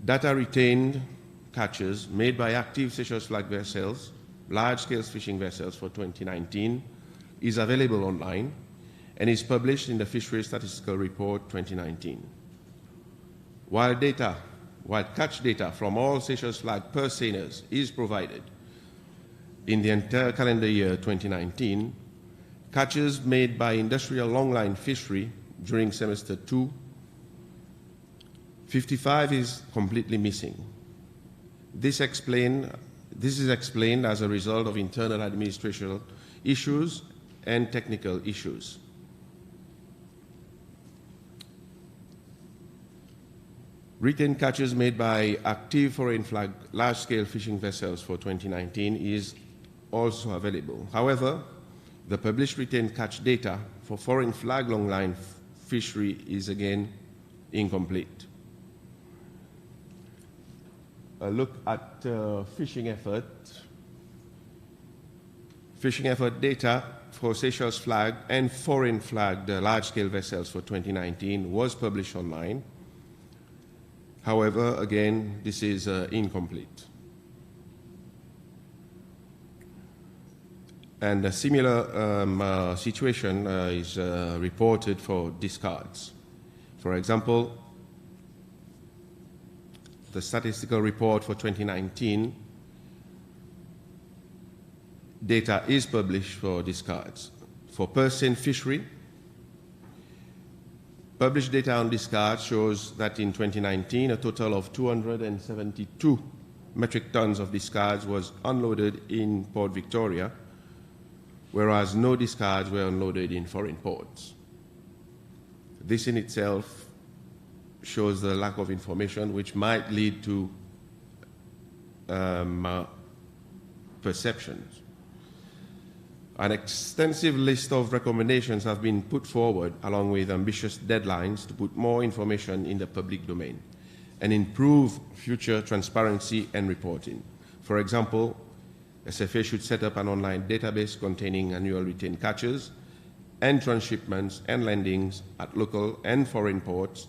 Data retained catches made by active Seychelles flag vessels, large-scale fishing vessels for 2019, is available online and is published in the Fisheries Statistical Report 2019. While catch data from all Seychelles flag per seiners is provided in the entire calendar year 2019, catches made by industrial longline fishery during semester 2, 55 is completely missing. This is explained as a result of internal administrative issues and technical issues. Retained catches made by active foreign flag large-scale fishing vessels for 2019 is also available. However, the published retained catch data for foreign flag longline fishery is again incomplete. A look at fishing effort. Fishing effort data for Seychelles flag and foreign flagged large-scale vessels for 2019 was published online. However, again, this is incomplete. And a similar situation is reported for discards. For example, the statistical report for 2019 data is published for discards. For purse seine fishery, published data on discards shows that in 2019, a total of 272 metric tons of discards was unloaded in Port Victoria, whereas no discards were unloaded in foreign ports. This in itself shows the lack of information, which might lead to perceptions. An extensive list of recommendations have been put forward, along with ambitious deadlines to put more information in the public domain and improve future transparency and reporting. For example, SFA should set up an online database containing annual retained catches and transshipments and landings at local and foreign ports,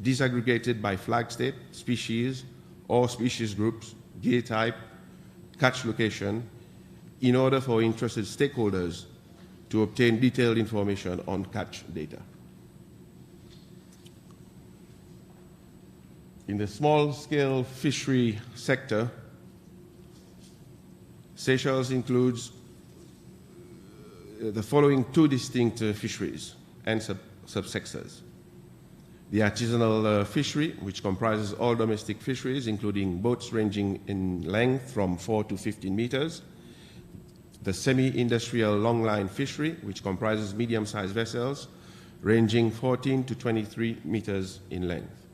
disaggregated by flag state, species, or species groups, gear type, catch location, in order for interested stakeholders to obtain detailed information on catch data. In the small-scale fishery sector, Seychelles includes the following two distinct fisheries and subsectors. The artisanal fishery, which comprises all domestic fisheries, including boats ranging in length from 4 to 15 meters. The semi-industrial longline fishery, which comprises medium-sized vessels ranging 14 to 23 meters in length.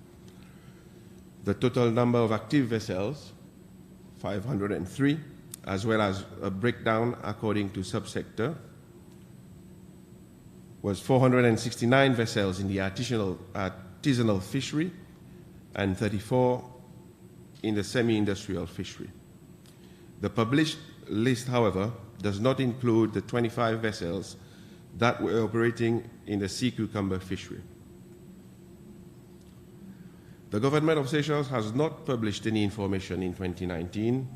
The total number of active vessels, 503, as well as a breakdown according to subsector, was 469 vessels in the artisanal fishery and 34 in the semi-industrial fishery. The published list, however, does not include the 25 vessels that were operating in the sea cucumber fishery. The government of Seychelles has not published any information in 2019,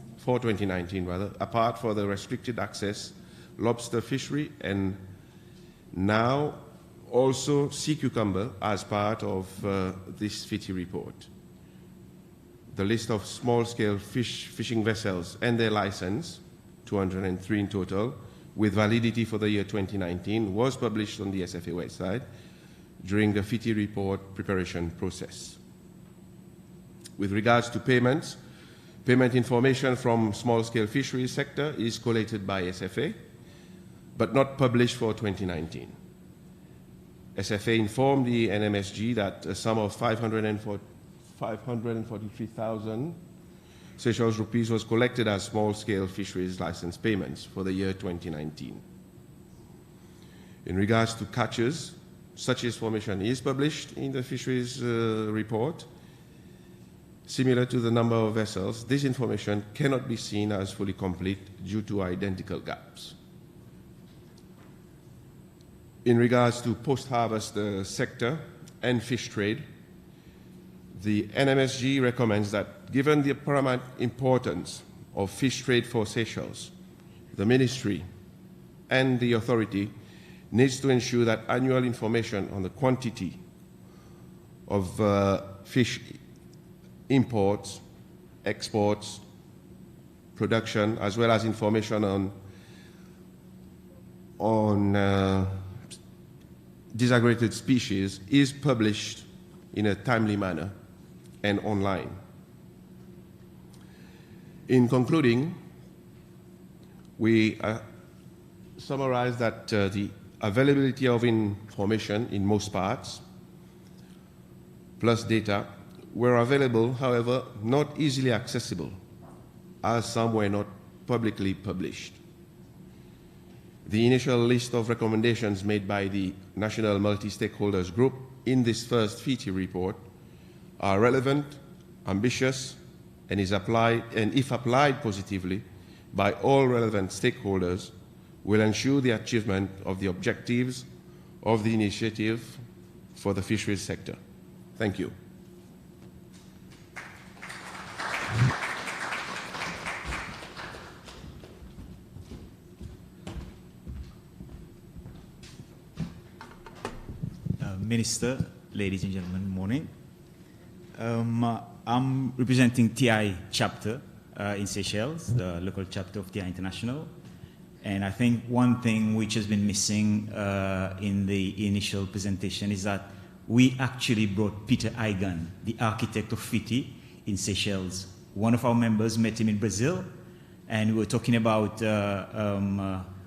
apart from the restricted access lobster fishery and now also sea cucumber as part of this FiTI report. The list of small-scale fishing vessels and their license, 203 in total, with validity for the year 2019, was published on the SFA website during the FiTI report preparation process. With regards to payments, payment information from small-scale fisheries sector is collated by SFA, but not published for 2019. SFA informed the NMSG that a sum of 543,000 Seychelles rupees was collected as small-scale fisheries license payments for the year 2019. In regards to catches, such information is published in the fisheries report. Similar to the number of vessels, this information cannot be seen as fully complete due to identical gaps. In regards to post-harvest sector and fish trade, the NMSG recommends that, given the paramount importance of fish trade for Seychelles, the Ministry and the authority needs to ensure that annual information on the quantity of fish imports, exports, production, as well as information on disaggregated species is published in a timely manner and online. In concluding, we summarize that the availability of information in most parts, plus data, were available, however, not easily accessible, as some were not publicly published. The initial list of recommendations made by the National Multi-Stakeholders Group in this first FiTI report are relevant, ambitious, and if applied positively by all relevant stakeholders, will ensure the achievement of the objectives of the initiative for the fisheries sector. Thank you. Minister, ladies and gentlemen, good morning. I'm representing TI chapter in Seychelles, the local chapter of TI International. And I think one thing which has been missing in the initial presentation is that we actually brought Peter Eigan, the architect of FiTI, in Seychelles. One of our members met him in Brazil, and we were talking about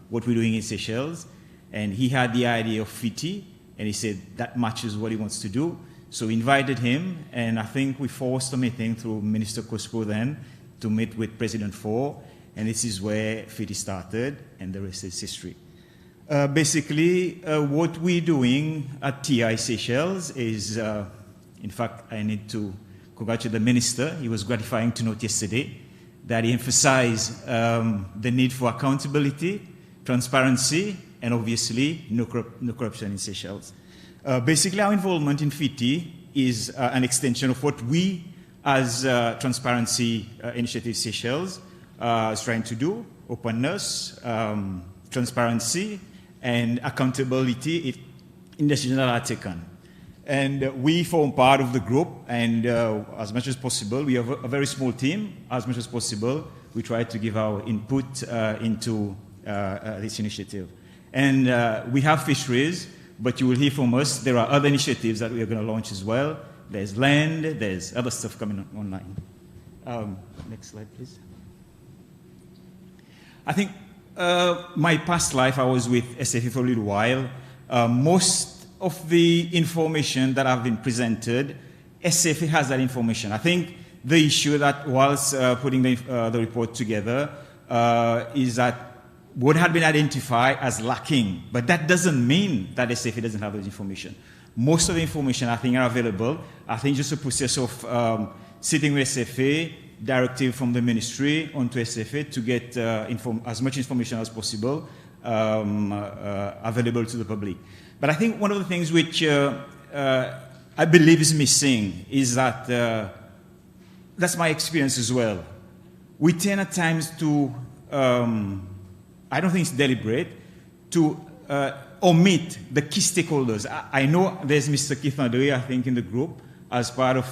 what we're doing in Seychelles. And he had the idea of FiTI, and he said that matches what he wants to do. So we invited him, and I think we forced a meeting through Minister Cosco then to meet with President Faure, and this is where FiTI started, and the rest is history. Basically, what we're doing at TI Seychelles is, in fact, I need to congratulate the Minister. It was gratifying to note yesterday that he emphasized the need for accountability, transparency, and obviously no corruption in Seychelles. Basically, our involvement in FiTI is an extension of what we, as Transparency Initiative Seychelles, is trying to do: openness, transparency, and accountability in decisions that are taken. And we form part of the group, and as much as possible, we have a very small team. As much as possible, we try to give our input into this initiative. And we have fisheries, but you will hear from us, there are other initiatives that we are going to launch as well. There's land, there's other stuff coming online. Next slide, please. I think my past life, I was with SFA for a little while. Most of the information that have been presented, SFA has that information. I think the issue that whilst putting the report together is that what had been identified as lacking, but that doesn't mean that SFA doesn't have those information. Most of the information, I think, are available. I think just a process of sitting with SFA, directive from the ministry onto SFA to get as much information as possible available to the public. But I think one of the things which I believe is missing is that, that's my experience as well. We tend at times to, I don't think it's deliberate, to omit the key stakeholders. I know there's Mr. Keith Nadoe, I think, in the group as part of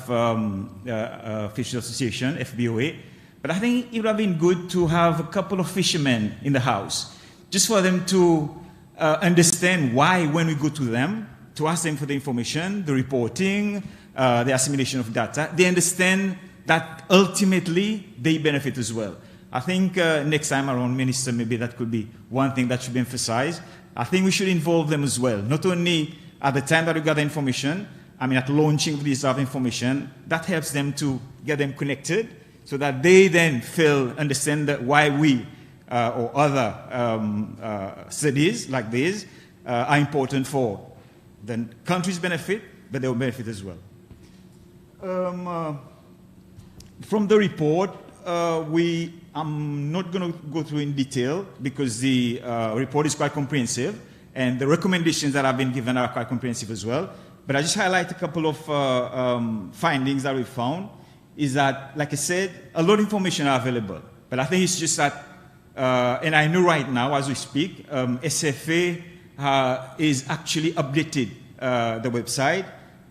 Fisheries Association, FBOA. But I think it would have been good to have a couple of fishermen in the house, just for them to understand why, when we go to them, to ask them for the information, the reporting, the assimilation of data, they understand that ultimately they benefit as well. I think next time around, Minister, maybe that could be one thing that should be emphasized. I think we should involve them as well, not only at the time that we gather information, I mean at launching of this information, that helps them to get them connected so that they then understand that why we or other studies like this are important for the country's benefit, but they will benefit as well. From the report, I'm not going to go through in detail because the report is quite comprehensive and the recommendations that have been given are quite comprehensive as well. But I just highlight a couple of findings that we found is that, like I said, a lot of information are available. But I think it's just that, and I know right now as we speak, SFA is actually updated the website,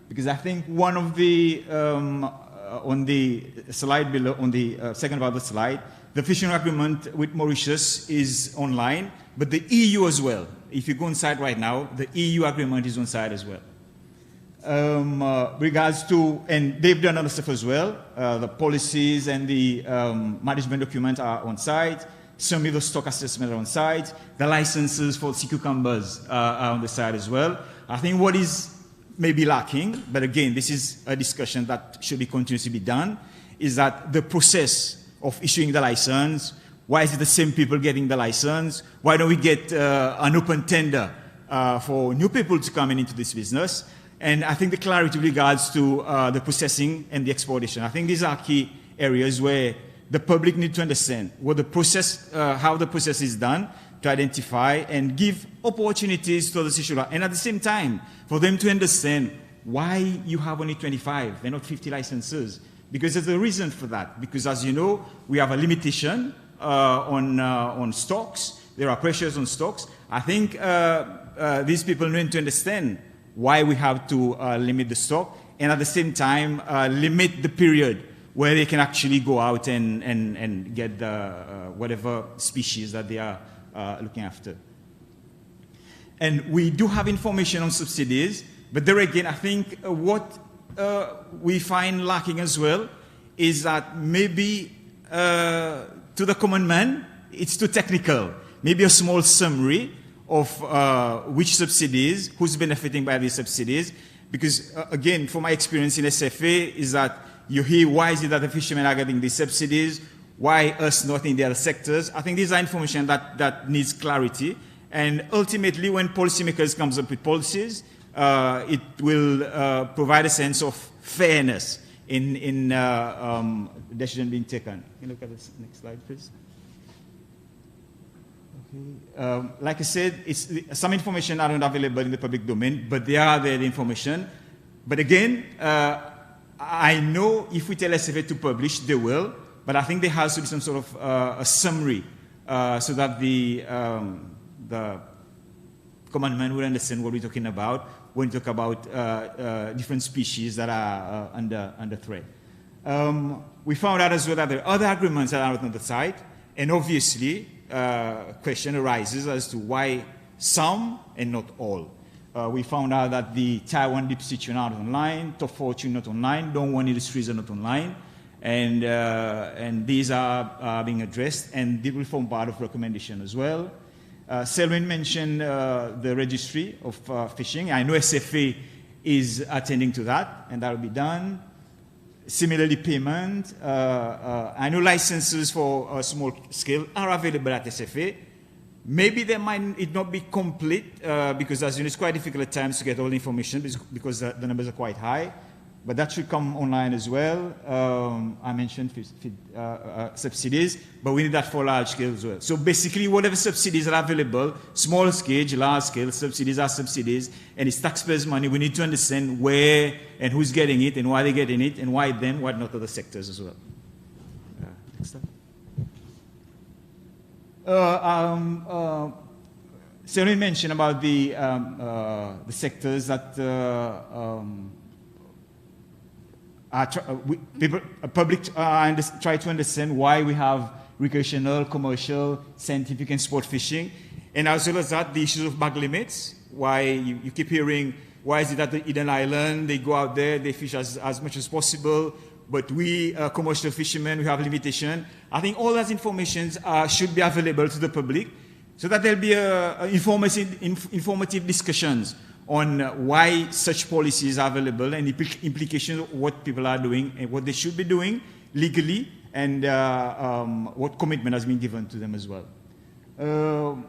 because I think one of the, on the slide below, on the second part of the slide, the fishing agreement with Mauritius is online, but the EU as well. If you go inside right now, the EU agreement is on site as well. Regards to, and they've done other stuff as well, the policies and the management documents are on site, some of the stock assessment are on site, the licenses for sea cucumbers are on the site as well. I think what is maybe lacking, but again, this is a discussion that should be continuously be done, is that the process of issuing the license, why is it the same people getting the license? Why don't we get an open tender for new people to come into this business? And I think the clarity with regards to the processing and the exportation. I think these are key areas where the public need to understand what the process, how the process is done, to identify and give opportunities to the seashore. And at the same time, for them to understand why you have only 25 and not 50 licenses. Because there's a reason for that. Because as you know, we have a limitation on stocks. There are pressures on stocks. I think these people need to understand why we have to limit the stock, and at the same time limit the period where they can actually go out and get the, whatever species that they are looking after. And we do have information on subsidies, but there again, I think what we find lacking as well is that maybe to the common man, it's too technical. Maybe a small summary of which subsidies, who's benefiting by these subsidies. Because again, from my experience in SFA, is that you hear why is it that the fishermen are getting these subsidies, why us not in the other sectors. I think these are information that needs clarity. And ultimately, when policymakers comes up with policies, it will provide a sense of fairness in decision being taken. Can you look at this next slide, please? Okay. Like I said, some information are not available in the public domain, but they are there, the information. But again, I know if we tell SFA to publish, they will, but I think there has to be some sort of a summary so that the common man will understand what we're talking about when we talk about different species that are under threat. We found out as well that there are other agreements that are not on the site, and obviously question arises as to why some and not all. We found out that the Taiwan deep sea tuna are not online, Top Fortune not online, Don't Want Industries are not online, and these are being addressed, and they will form part of recommendation as well. Selwyn mentioned the registry of fishing. I know SFA is attending to that, and that will be done. Similarly, payment. I know licenses for small scale are available at SFA. Maybe they might not be complete because, as you know, it's quite difficult at times to get all the information because the numbers are quite high. But that should come online as well. I mentioned subsidies, but we need that for large scale as well. So basically, whatever subsidies are available, small scale, large scale, subsidies are subsidies, and it's taxpayers' money. We need to understand where and who's getting it, and why they're getting it, and why them, why not other sectors as well. Next slide. Sarah mentioned about the sectors that public try to understand why we have recreational, commercial, scientific, and sport fishing. And as well as that, the issues of bag limits, why you keep hearing, why is it that the Eden Island, they go out there, they fish as much as possible, but we, commercial fishermen, we have limitation. I think all that information should be available to the public so that there'll be informative discussions on why such policies are available and implications of what people are doing and what they should be doing legally, and what commitment has been given to them as well.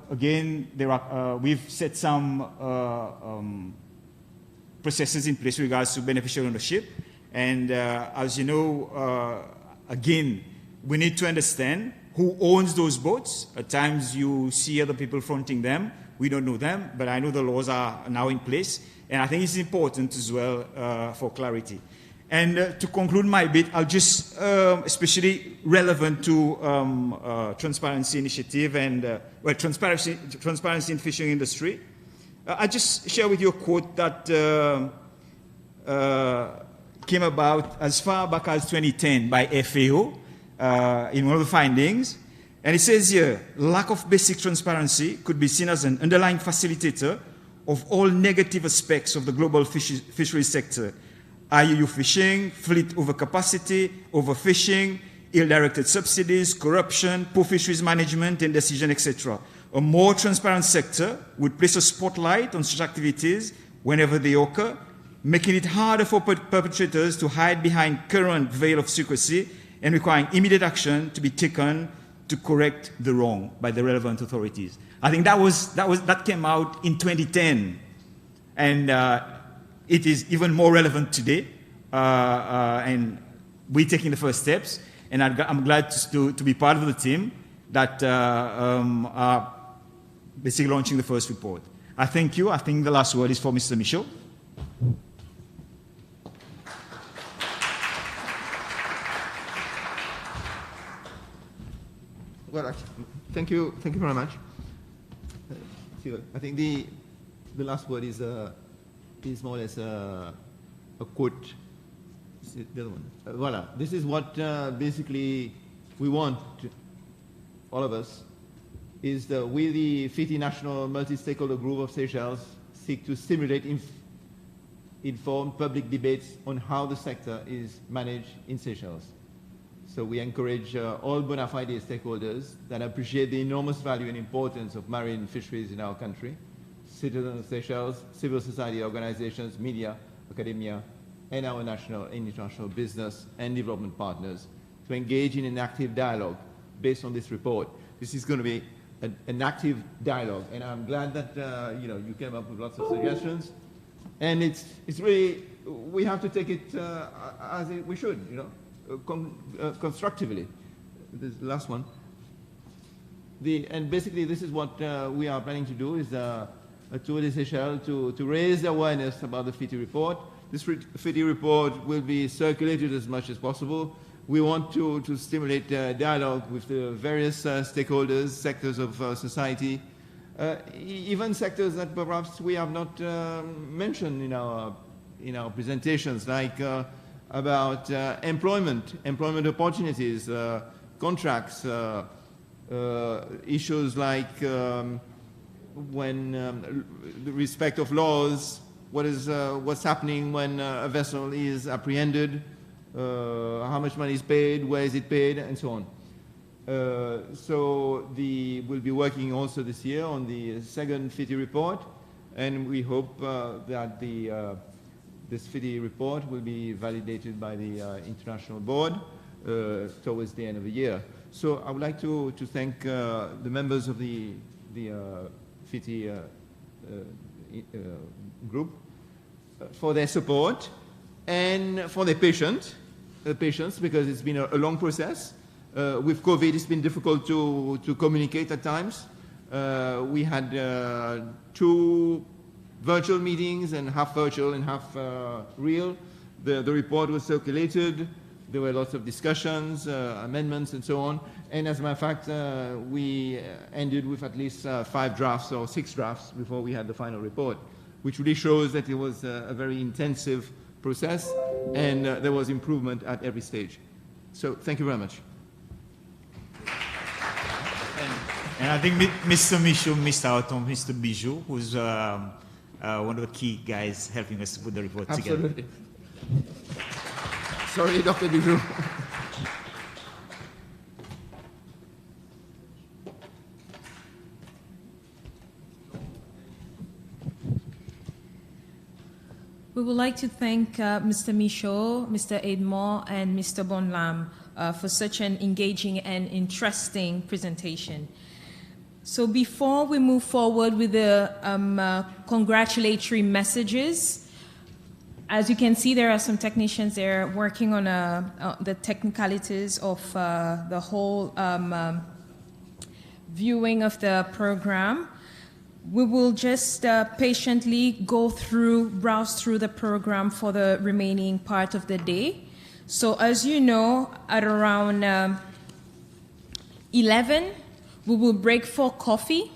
Again, we've set some processes in place with regards to beneficial ownership. And as you know, again, we need to understand who owns those boats. At times you see other people fronting them. We don't know them, but I know the laws are now in place. And I think it's important as well for clarity. And to conclude my bit, I'll just, especially relevant to Transparency Initiative and, transparency in fishing industry. I just share with you a quote that came about as far back as 2010 by FAO in one of the findings. And it says here, lack of basic transparency could be seen as an underlying facilitator of all negative aspects of the global fisheries sector. IUU fishing, fleet overcapacity, overfishing, ill-directed subsidies, corruption, poor fisheries management and decision, etc. A more transparent sector would place a spotlight on such activities whenever they occur, making it harder for perpetrators to hide behind current veil of secrecy and requiring immediate action to be taken to correct the wrong by the relevant authorities. I think that came out in 2010, and it is even more relevant today. And we're taking the first steps, and I'm glad to be part of the team that are basically launching the first report. I thank you. I think the last word is for Mr. Michaud. Well, thank you very much. I think the last word is more or less a quote. The other one. Voilà. This is what basically we want, all of us, is we, the FiTI National Multi-Stakeholder Group of Seychelles, seek to stimulate informed public debates on how the sector is managed in Seychelles. So we encourage all bona fide stakeholders that appreciate the enormous value and importance of marine fisheries in our country, citizens of Seychelles, civil society organizations, media, academia, and our national and international business and development partners to engage in an active dialogue based on this report. This is going to be an active dialogue, and I'm glad that you came up with lots of suggestions. And it's really, we have to take it as we should, constructively. This last one. And basically, this is what we are planning to do: is a tour de Seychelles to raise the awareness about the FiTI report. This FiTI report will be circulated as much as possible. We want to stimulate dialogue with the various stakeholders, sectors of society, even sectors that perhaps we have not mentioned in our presentations, like about employment opportunities, contracts, issues like when the respect of laws, what's happening when a vessel is apprehended, how much money is paid, where is it paid, and so on. So we'll be working also this year on the second FiTI report, and we hope that this FiTI report will be validated by the International Board towards the end of the year. So I would like to thank the members of the FiTI group for their support and for their patience, because it's been a long process. With COVID, it's been difficult to communicate at times. We had 2 virtual meetings, and half virtual and half real. The report was circulated. There were lots of discussions, amendments, and so on. And as a matter of fact, we ended with at least 5 drafts or 6 drafts before we had the final report, which really shows that it was a very intensive process, and there was improvement at every stage. So thank you very much. And I think Mr. Michaud missed out on Mr. Bijou, who's one of the key guys helping us to put the report together. Absolutely. Sorry, Dr. Bijou. We would like to thank Mr. Michaud, Mr. Edmond, and Mr. Bonlam for such an engaging and interesting presentation. So before we move forward with the congratulatory messages, as you can see, there are some technicians there working on the technicalities of the whole viewing of the program. We will just patiently browse through the program for the remaining part of the day. So as you know, at around 11, we will break for coffee.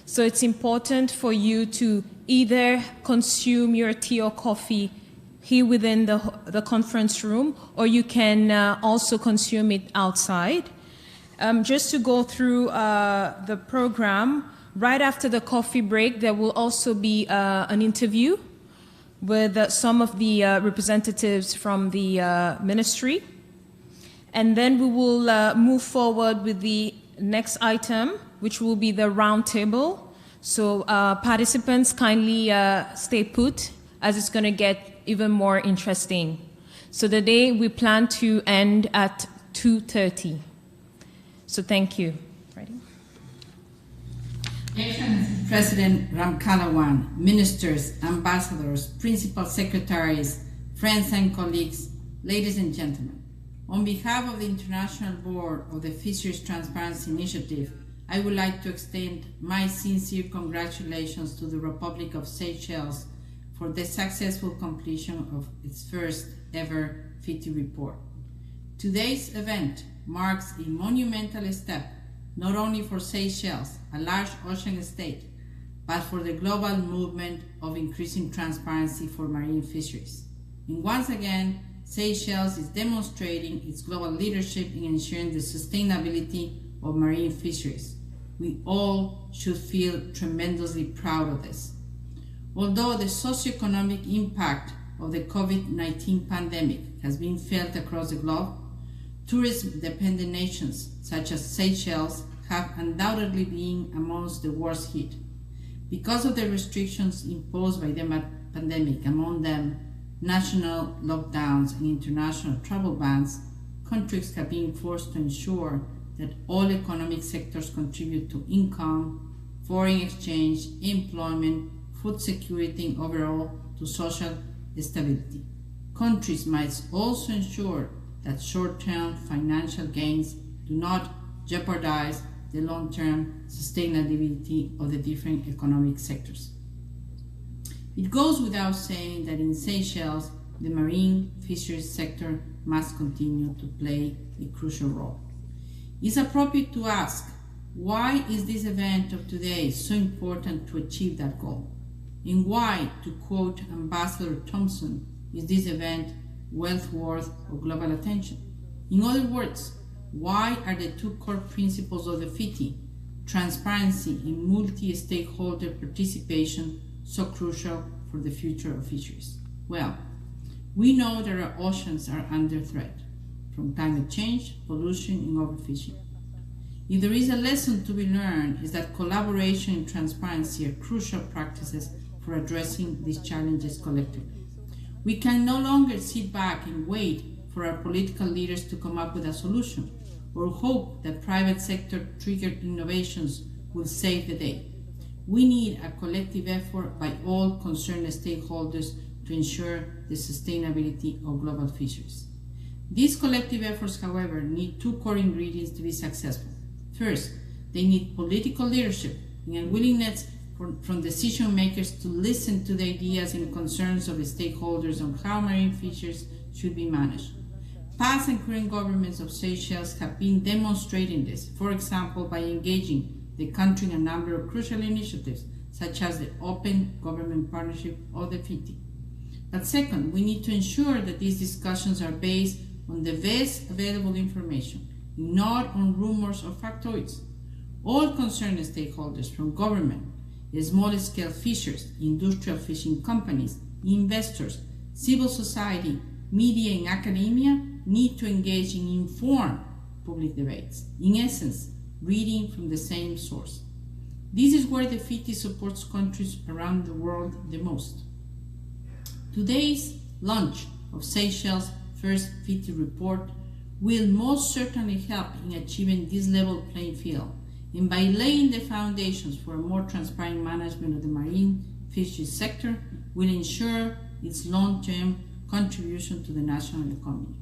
So it's important for you to either consume your tea or coffee here within the conference room, or you can also consume it outside. Just to go through the program, right after the coffee break, there will also be an interview with some of the representatives from the ministry. And then we will move forward with the next item, which will be the roundtable. So participants, kindly stay put, as it's going to get even more interesting. So the day we plan to end at 2:30. So thank you. Ready? Excellency President Ramkalawan, ministers, ambassadors, principal secretaries, friends and colleagues, ladies and gentlemen, on behalf of the International Board of the Fisheries Transparency Initiative, I would like to extend my sincere congratulations to the Republic of Seychelles for the successful completion of its first ever FiTI report. Today's event marks a monumental step not only for Seychelles, a large ocean state, but for the global movement of increasing transparency for marine fisheries. And once again, Seychelles is demonstrating its global leadership in ensuring the sustainability of marine fisheries. We all should feel tremendously proud of this. Although the socioeconomic impact of the COVID-19 pandemic has been felt across the globe, tourism-dependent nations such as Seychelles have undoubtedly been amongst the worst hit. Because of the restrictions imposed by the pandemic, among them national lockdowns and international travel bans, countries have been forced to ensure that all economic sectors contribute to income, foreign exchange, employment, food security, and overall to social stability. Countries must also ensure that short-term financial gains do not jeopardize the long-term sustainability of the different economic sectors. It goes without saying that in Seychelles, the marine fisheries sector must continue to play a crucial role. It's appropriate to ask, why is this event of today so important to achieve that goal? And why, to quote Ambassador Thompson, is this event well worth of global attention? In other words, why are the two core principles of the FiTI, transparency and multi-stakeholder participation, so crucial for the future of fisheries? Well, we know that our oceans are under threat from climate change, pollution, and overfishing. If there is a lesson to be learned, is that collaboration and transparency are crucial practices for addressing these challenges collectively. We can no longer sit back and wait for our political leaders to come up with a solution or hope that private sector triggered innovations will save the day. We need a collective effort by all concerned stakeholders to ensure the sustainability of global fisheries. These collective efforts, however, need two core ingredients to be successful. First, they need political leadership and a willingness from decision makers to listen to the ideas and concerns of the stakeholders on how marine fisheries should be managed. Past and current governments of Seychelles have been demonstrating this, for example, by engaging the country in a number of crucial initiatives, such as the Open Government Partnership or the FiTI. But second, we need to ensure that these discussions are based on the best available information, not on rumors or factoids. All concerned stakeholders, from government, small-scale fishers, industrial fishing companies, investors, civil society, media, and academia need to engage in informed public debates. In essence, reading from the same source. This is where the FiTI supports countries around the world the most. Today's launch of Seychelles' first FiTI report will most certainly help in achieving this level playing field, and by laying the foundations for a more transparent management of the marine fisheries sector will ensure its long-term contribution to the national economy.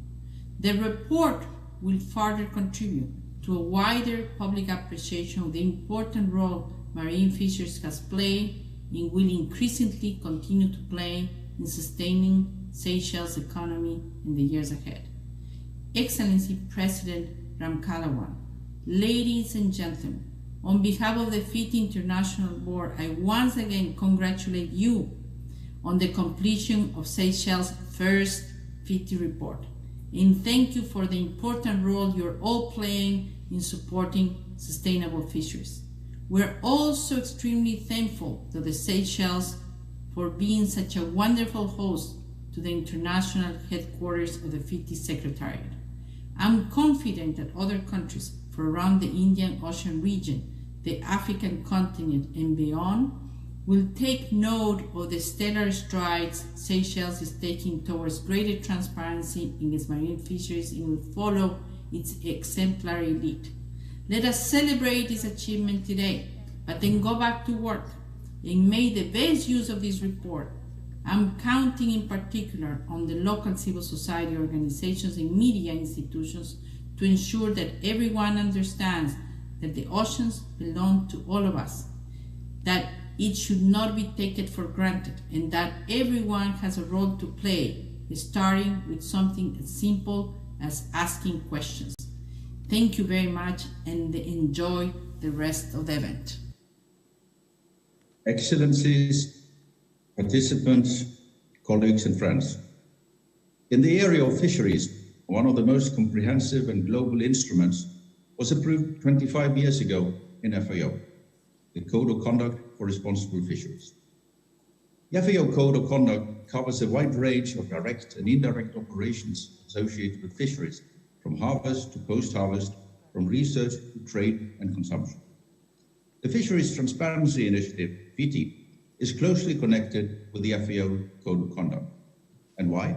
The report will further contribute to a wider public appreciation of the important role marine fisheries has played and will increasingly continue to play in sustaining Seychelles' economy in the years ahead. Excellency President Ramkalawan, ladies and gentlemen, On behalf of the FiTI International Board, I once again congratulate you on the completion of Seychelles' first FiTI report, and thank you for the important role you're all playing in supporting sustainable fisheries. We're also extremely thankful to the Seychelles for being such a wonderful host to the international headquarters of the FiTI Secretariat. I'm confident that other countries from around the Indian Ocean region, the African continent and beyond will take note of the stellar strides Seychelles is taking towards greater transparency in its marine fisheries and will follow its exemplary lead. Let us celebrate this achievement today, but then go back to work and make the best use of this report. I'm counting in particular on the local civil society organizations and media institutions to ensure that everyone understands that the oceans belong to all of us, that it should not be taken for granted, and that everyone has a role to play, starting with something as simple as asking questions. Thank you very much and enjoy the rest of the event. Excellencies, participants, colleagues and friends. In the area of fisheries, one of the most comprehensive and global instruments was approved 25 years ago in FAO, the Code of Conduct for Responsible Fisheries. The FAO Code of Conduct covers a wide range of direct and indirect operations associated with fisheries, from harvest to post-harvest, from research to trade and consumption. The Fisheries Transparency Initiative, FiTI, is closely connected with the FAO Code of Conduct. And why?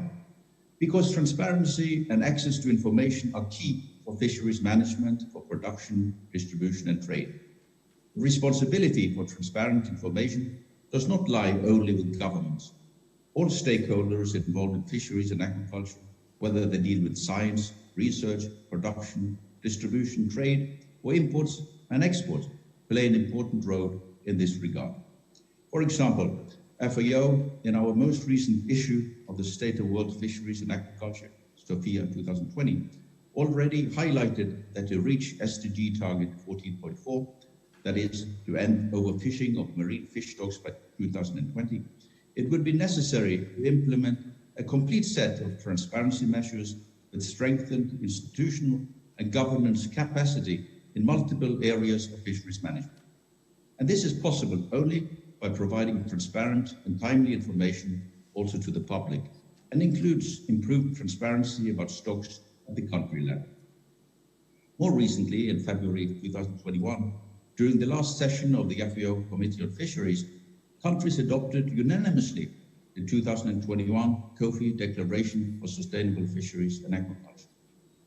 Because transparency and access to information are key for fisheries management, for production, distribution and trade. The responsibility for transparent information does not lie only with governments. All stakeholders involved in fisheries and aquaculture, whether they deal with science, research, production, distribution, trade, or imports and exports, play an important role in this regard. For example, FAO, in our most recent issue of the State of World Fisheries and Aquaculture, STOFIA 2020, already highlighted that to reach SDG target 14.4, that is, to end overfishing of marine fish stocks by 2020, it would be necessary to implement a complete set of transparency measures with strengthened institutional and governance capacity in multiple areas of fisheries management. And this is possible only by providing transparent and timely information also to the public, and includes improved transparency about stocks at the country level. More recently, in February 2021, during the last session of the FAO Committee on Fisheries, countries adopted unanimously the 2021 COFI Declaration for Sustainable Fisheries and Aquaculture.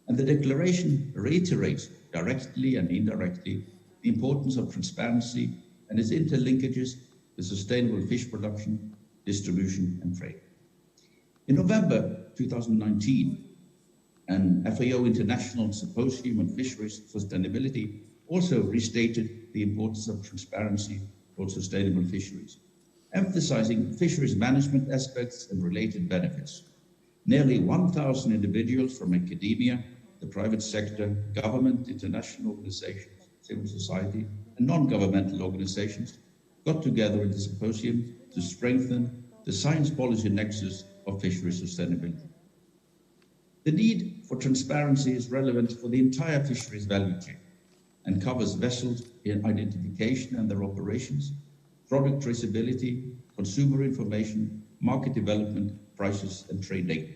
And the declaration reiterates directly and indirectly the importance of transparency and its interlinkages with sustainable fish production, distribution and trade. In November 2019, an FAO International Symposium on Fisheries Sustainability also restated the importance of transparency for sustainable fisheries, emphasizing fisheries management aspects and related benefits. Nearly 1,000 individuals from academia, the private sector, government, international organizations, civil society, and non-governmental organizations got together at the symposium to strengthen the science policy nexus of fisheries sustainability. The need for transparency is relevant for the entire fisheries value chain and covers vessels in identification and their operations, product traceability, consumer information, market development, prices, and trade data.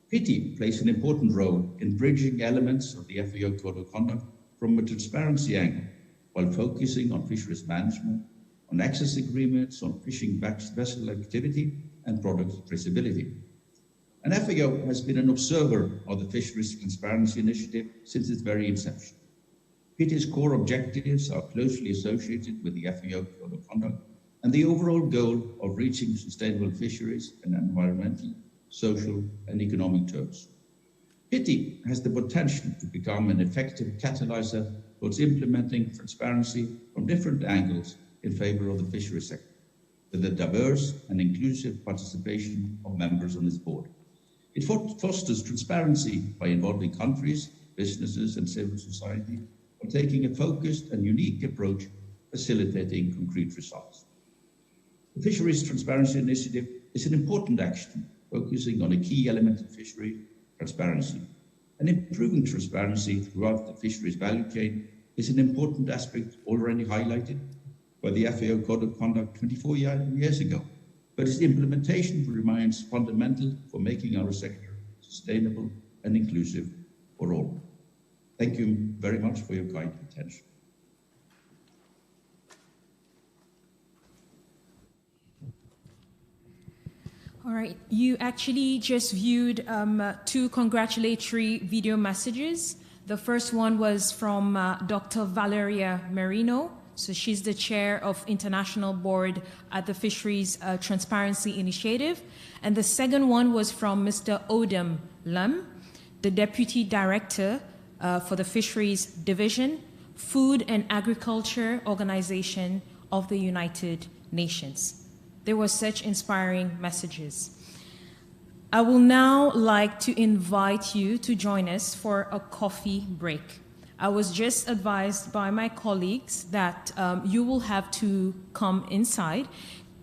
FiTI plays an important role in bridging elements of the FAO Code of Conduct from a transparency angle, while focusing on fisheries management, on access agreements, on fishing vessel activity, and product traceability. And FAO has been an observer of the Fisheries Transparency Initiative since its very inception. FiTI's core objectives are closely associated with the FAO Code of Conduct and the overall goal of reaching sustainable fisheries in environmental, social, and economic terms. FiTI has the potential to become an effective catalyzer towards implementing transparency from different angles in favor of the fisheries sector, with a diverse and inclusive participation of members on its board. It fosters transparency by involving countries, businesses, and civil society, on taking a focused and unique approach, facilitating concrete results. The Fisheries Transparency Initiative is an important action focusing on a key element of fishery transparency. And improving transparency throughout the fisheries value chain is an important aspect already highlighted by the FAO Code of Conduct 24 years ago. But its implementation remains fundamental for making our sector sustainable and inclusive for all. Thank you very much for your kind attention. All right, you actually just viewed two congratulatory video messages. The first one was from Dr. Valeria Merino. So she's the chair of International Board at the Fisheries Transparency Initiative. And the second one was from Mr. Odem Lem, the Deputy Director for the Fisheries Division, Food and Agriculture Organization of the United Nations. There were such inspiring messages. I will now like to invite you to join us for a coffee break. I was just advised by my colleagues that you will have to come inside,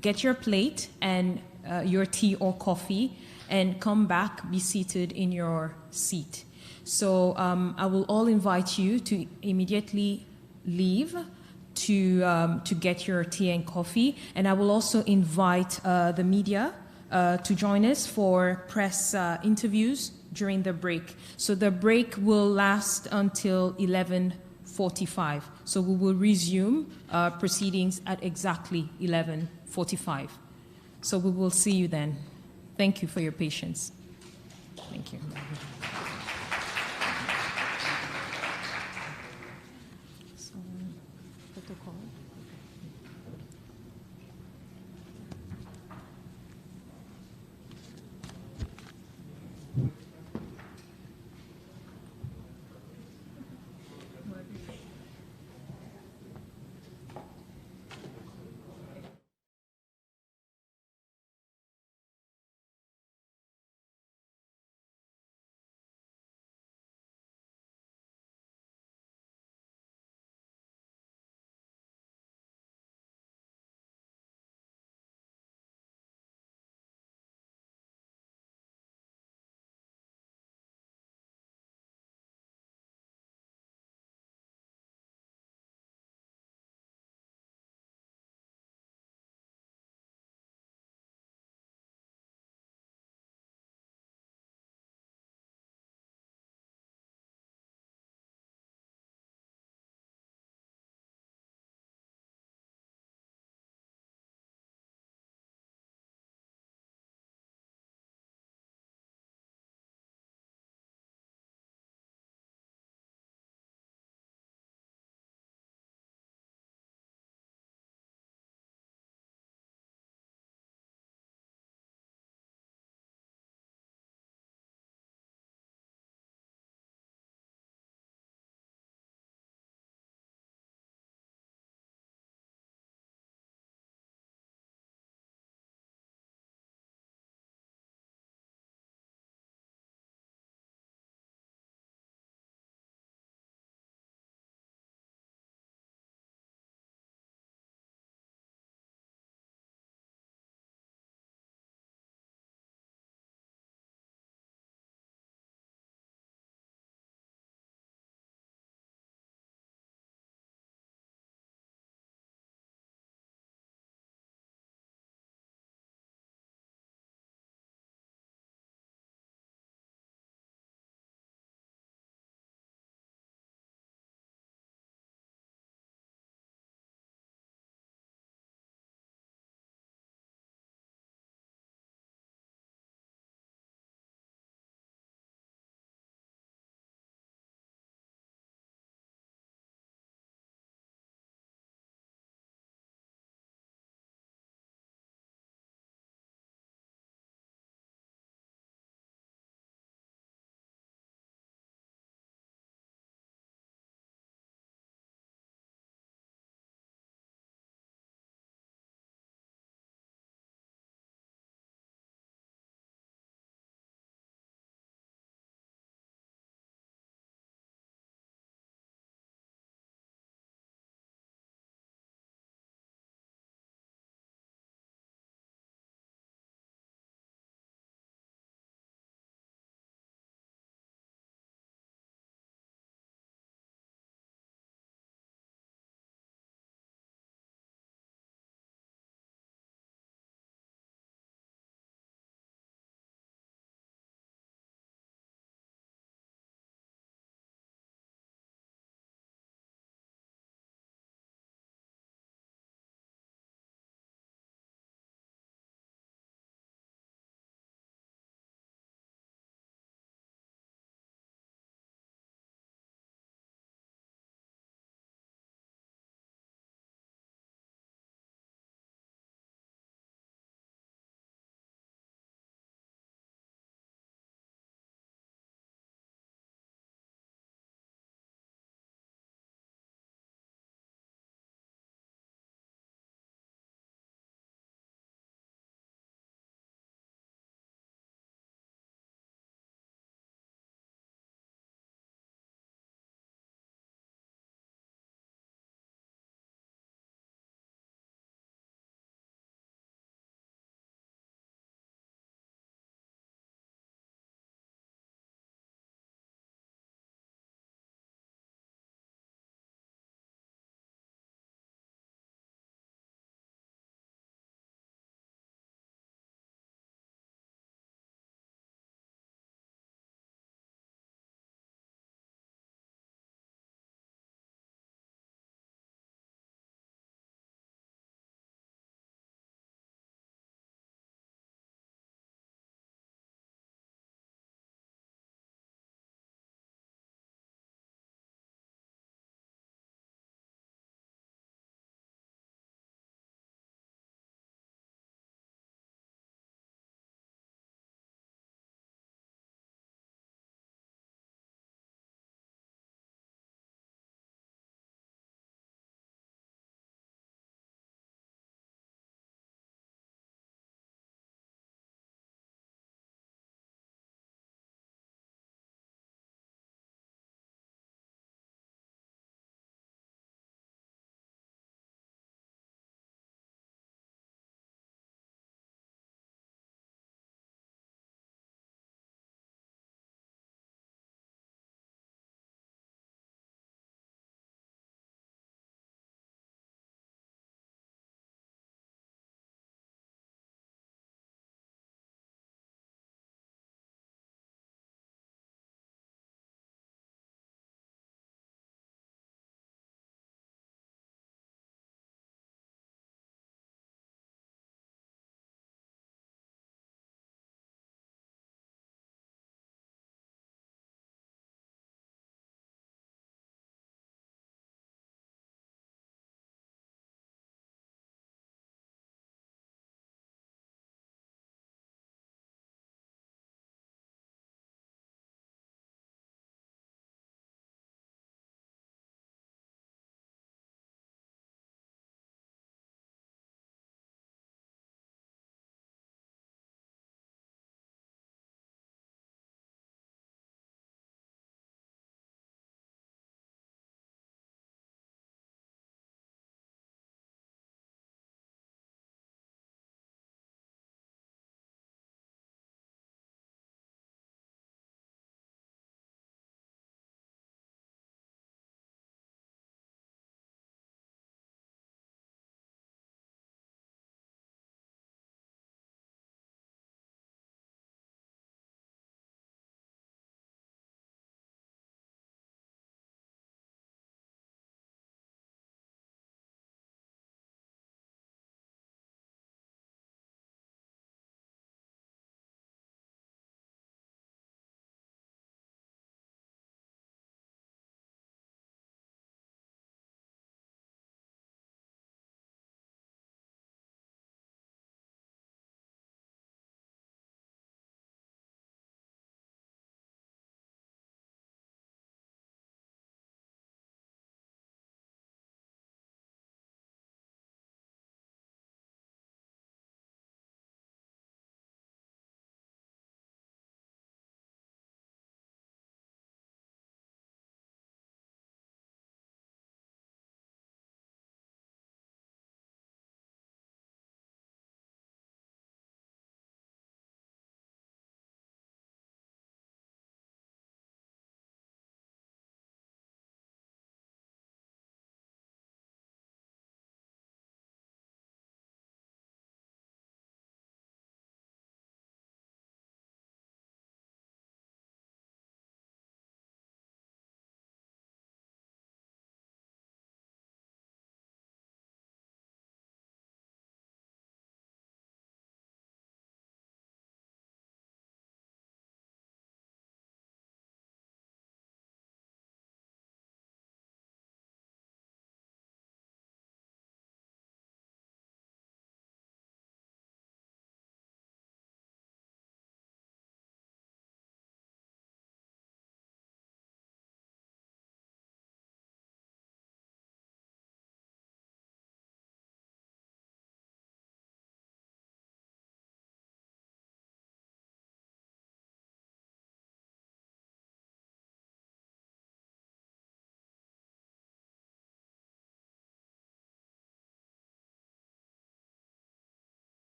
get your plate and your tea or coffee, and come back, be seated in your seat. So I will all invite you to immediately leave to get your tea and coffee. And I will also invite the media to join us for press interviews during the break. So the break will last until 11:45. So we will resume proceedings at exactly 11:45. So we will see you then. Thank you for your patience. Thank you.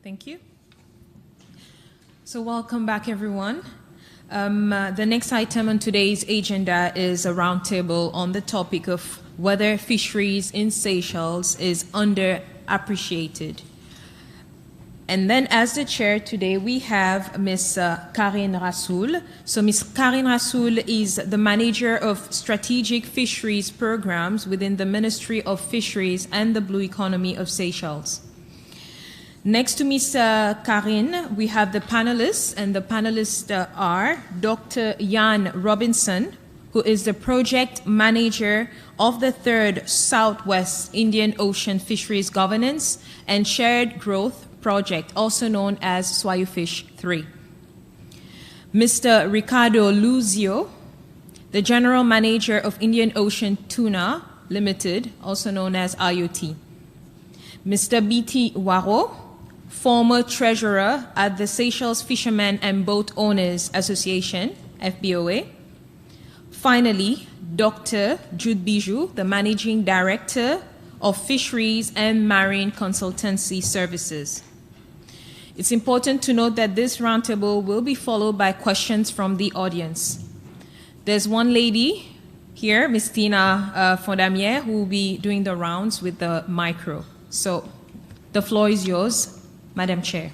Thank you. So welcome back, everyone. The next item on today's agenda is a roundtable on the topic of whether fisheries in Seychelles is underappreciated. And then as the chair today, we have Ms. Karine Rassoul. So Ms. Karine Rassoul is the manager of strategic fisheries programs within the Ministry of Fisheries and the Blue Economy of Seychelles. Next to Ms. Karine, we have the panelists, and the panelists are Dr. Jan Robinson, who is the project manager of the 3rd Southwest Indian Ocean Fisheries Governance and Shared Growth Project, also known as SWAYUFISH 3. Mr. Ricardo Luzio, the general manager of Indian Ocean Tuna Limited, also known as IOT. Mr. B.T. Waro, former treasurer at the Seychelles Fishermen and Boat Owners Association, FBOA. Finally, Dr. Jude Bijou, the managing director of Fisheries and Marine Consultancy Services. It's important to note that this roundtable will be followed by questions from the audience. There's one lady here, Ms. Tina Fondamier, who will be doing the rounds with the micro. So the floor is yours, Madam Chair.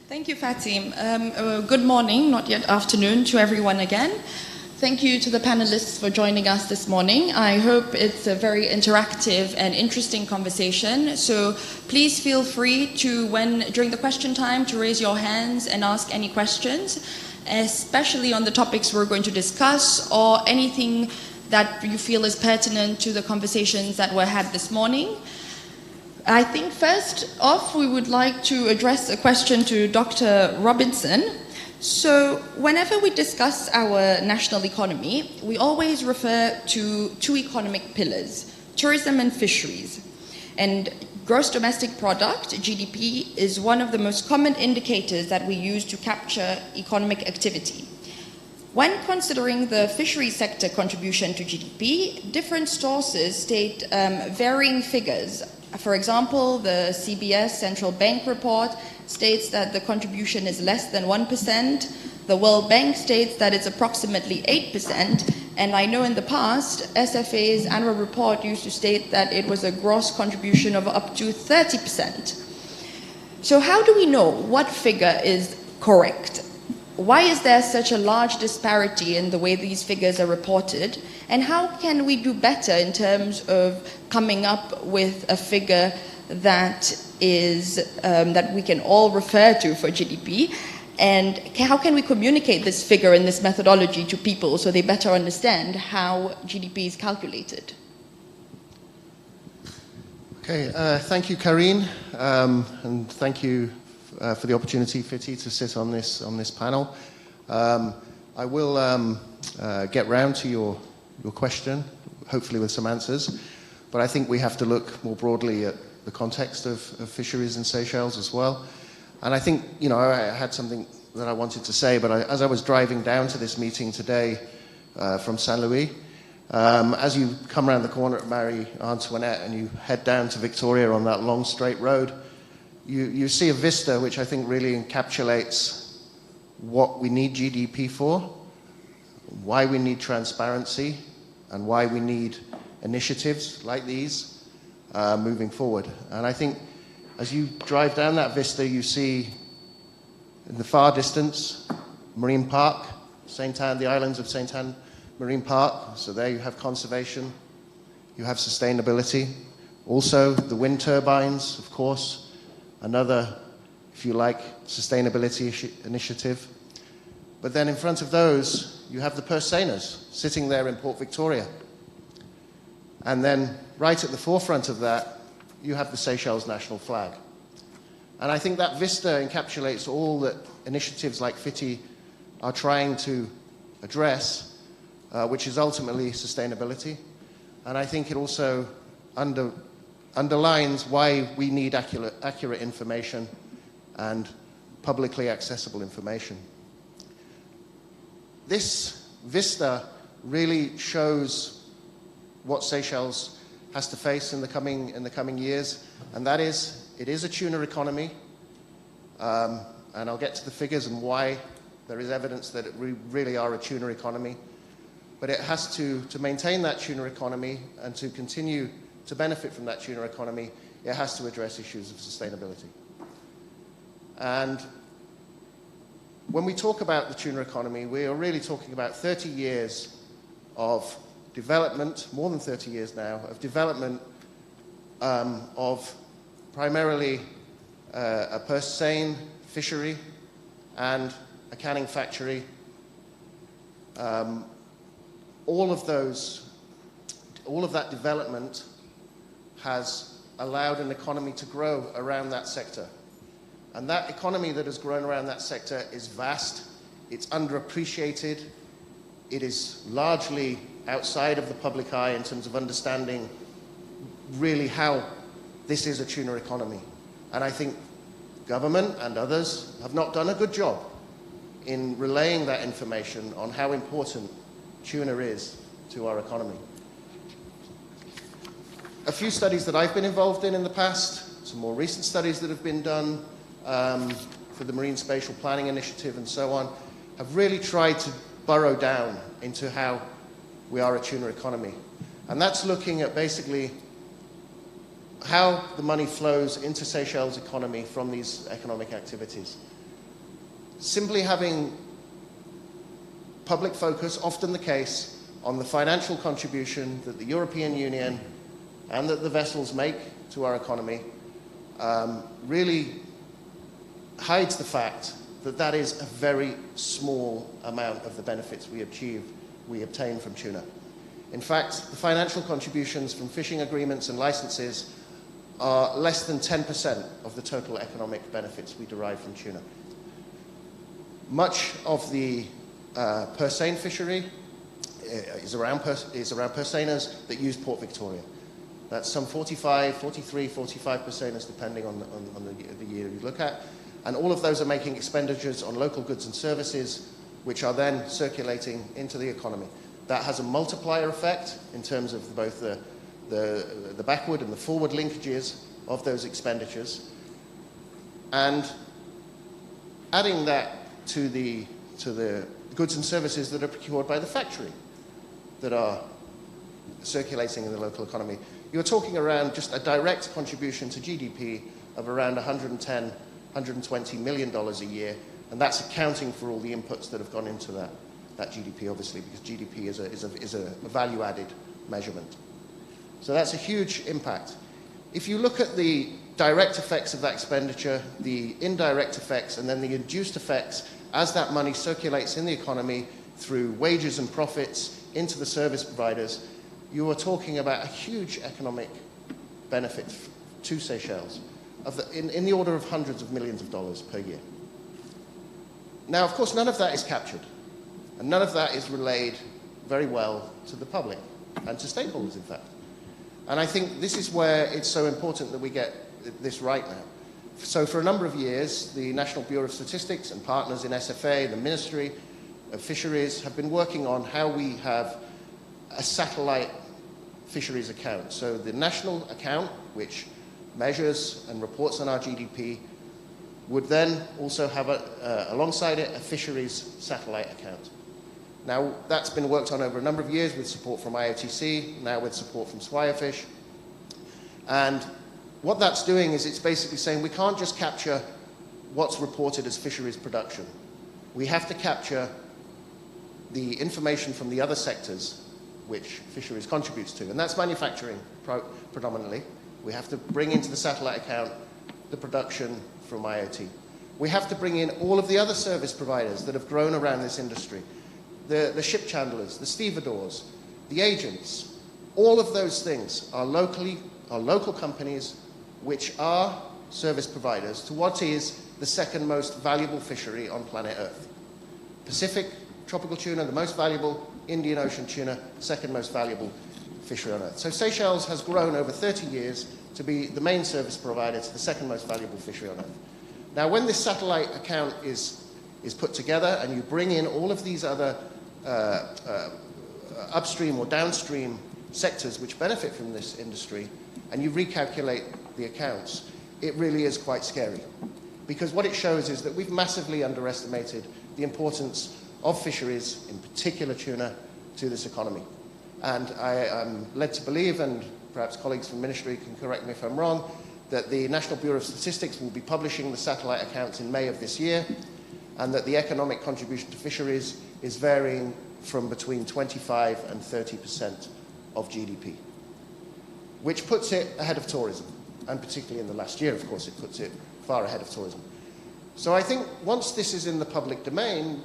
Thank you, FiTI. Good morning, not yet afternoon, to everyone again. Thank you to the panelists for joining us this morning. I hope it's a very interactive and interesting conversation. So please feel free to, during the question time, to raise your hands and ask any questions, especially on the topics we're going to discuss or anything that you feel is pertinent to the conversations that were had this morning. I think first off, we would like to address a question to Dr. Robinson. So whenever we discuss our national economy, we always refer to two economic pillars, tourism and fisheries. And gross domestic product, GDP, is one of the most common indicators that we use to capture economic activity. When considering the fisheries sector contribution to GDP, different sources state varying figures. For example, the CBS Central Bank report states that the contribution is less than 1%. The World Bank states that it's approximately 8%. And I know in the past, SFA's annual report used to state that it was a gross contribution of up to 30%. So how do we know what figure is correct? Why is there such a large disparity in the way these figures are reported? And how can we do better in terms of coming up with a figure that is that we can all refer to for GDP? And how can we communicate this figure and this methodology to people so they better understand how GDP is calculated? Okay, thank you, Karine, and thank you for the opportunity, FiTI, to sit on this panel. I will get round to your question, hopefully with some answers, but I think we have to look more broadly at the context of fisheries in Seychelles as well. And I think, you know, I had something that I wanted to say, but as I was driving down to this meeting today from Saint Louis, as you come around the corner at Marie Antoinette and you head down to Victoria on that long straight road, you see a vista which I think really encapsulates what we need GDP for, why we need transparency, and why we need initiatives like these moving forward. And I think as you drive down that vista, you see in the far distance Marine Park, the islands of Saint Anne Marine Park. So there you have conservation, you have sustainability. Also the wind turbines, of course, another, if you like, sustainability initiative. But then in front of those, you have the purse seiners sitting there in Port Victoria. And then right at the forefront of that, you have the Seychelles national flag. And I think that vista encapsulates all that initiatives like FiTI are trying to address, which is ultimately sustainability. And I think it also underlines why we need accurate information and publicly accessible information. This vista really shows what Seychelles has to face in the coming years, and that is, it is a tuna economy, and I'll get to the figures and why there is evidence that we really are a tuna economy. But it has to maintain that tuna economy and to continue to benefit from that tuna economy, it has to address issues of sustainability. And when we talk about the tuna economy, we are really talking about 30 years of development, more than 30 years now, of development of primarily a purse seine fishery and a canning factory. All of that development has allowed an economy to grow around that sector. And that economy that has grown around that sector is vast, it's underappreciated, it is largely outside of the public eye in terms of understanding really how this is a tuna economy. And I think government and others have not done a good job in relaying that information on how important tuna is to our economy. A few studies that I've been involved in the past, some more recent studies that have been done for the Marine Spatial Planning Initiative and so on, have really tried to burrow down into how we are a tuna economy. And that's looking at basically how the money flows into Seychelles' economy from these economic activities. Simply having public focus, often the case, on the financial contribution that the European Union and that the vessels make to our economy really hides the fact that that is a very small amount of the benefits we obtain from tuna. In fact, the financial contributions from fishing agreements and licenses are less than 10% of the total economic benefits we derive from tuna. Much of the purse seine fishery is around purse seiners that use Port Victoria. That's some 45 purse seiners, depending on the year you look at. And all of those are making expenditures on local goods and services, which are then circulating into the economy. That has a multiplier effect in terms of both the backward and the forward linkages of those expenditures. And adding that to the goods and services that are procured by the factory that are circulating in the local economy, you're talking around just a direct contribution to GDP of around $110, $120 million a year, and that's accounting for all the inputs that have gone into that GDP, obviously, because GDP is a value-added measurement. So that's a huge impact. If you look at the direct effects of that expenditure, the indirect effects, and then the induced effects as that money circulates in the economy through wages and profits into the service providers, you are talking about a huge economic benefit to Seychelles in the order of hundreds of millions of dollars per year. Now, of course, none of that is captured, and none of that is relayed very well to the public and to stakeholders, in fact. And I think this is where it's so important that we get this right now. So for a number of years, the National Bureau of Statistics and partners in SFA, the Ministry of Fisheries, have been working on how we have a satellite fisheries account. So the national account, which measures and reports on our GDP, would then also have alongside it a fisheries satellite account. Now, that's been worked on over a number of years with support from IOTC, now with support from Swirefish. And what that's doing is it's basically saying we can't just capture what's reported as fisheries production. We have to capture the information from the other sectors which fisheries contributes to, and that's manufacturing predominantly. We have to bring into the satellite account the production from IoT. We have to bring in all of the other service providers that have grown around this industry. The ship chandlers, the stevedores, the agents, all of those things are local companies which are service providers to what is the second most valuable fishery on planet Earth. Pacific tropical tuna, the most valuable, Indian Ocean tuna, second most valuable fishery on Earth. So Seychelles has grown over 30 years to be the main service provider to the second most valuable fishery on Earth. Now, when this satellite account is put together and you bring in all of these other upstream or downstream sectors which benefit from this industry, and you recalculate the accounts, it really is quite scary. Because what it shows is that we've massively underestimated the importance of fisheries, in particular tuna, to this economy. And I am led to believe, and perhaps colleagues from Ministry can correct me if I'm wrong, that the National Bureau of Statistics will be publishing the satellite accounts in May of this year, and that the economic contribution to fisheries is varying from between 25 and 30% of GDP, which puts it ahead of tourism. And particularly in the last year, of course, it puts it far ahead of tourism. So I think once this is in the public domain,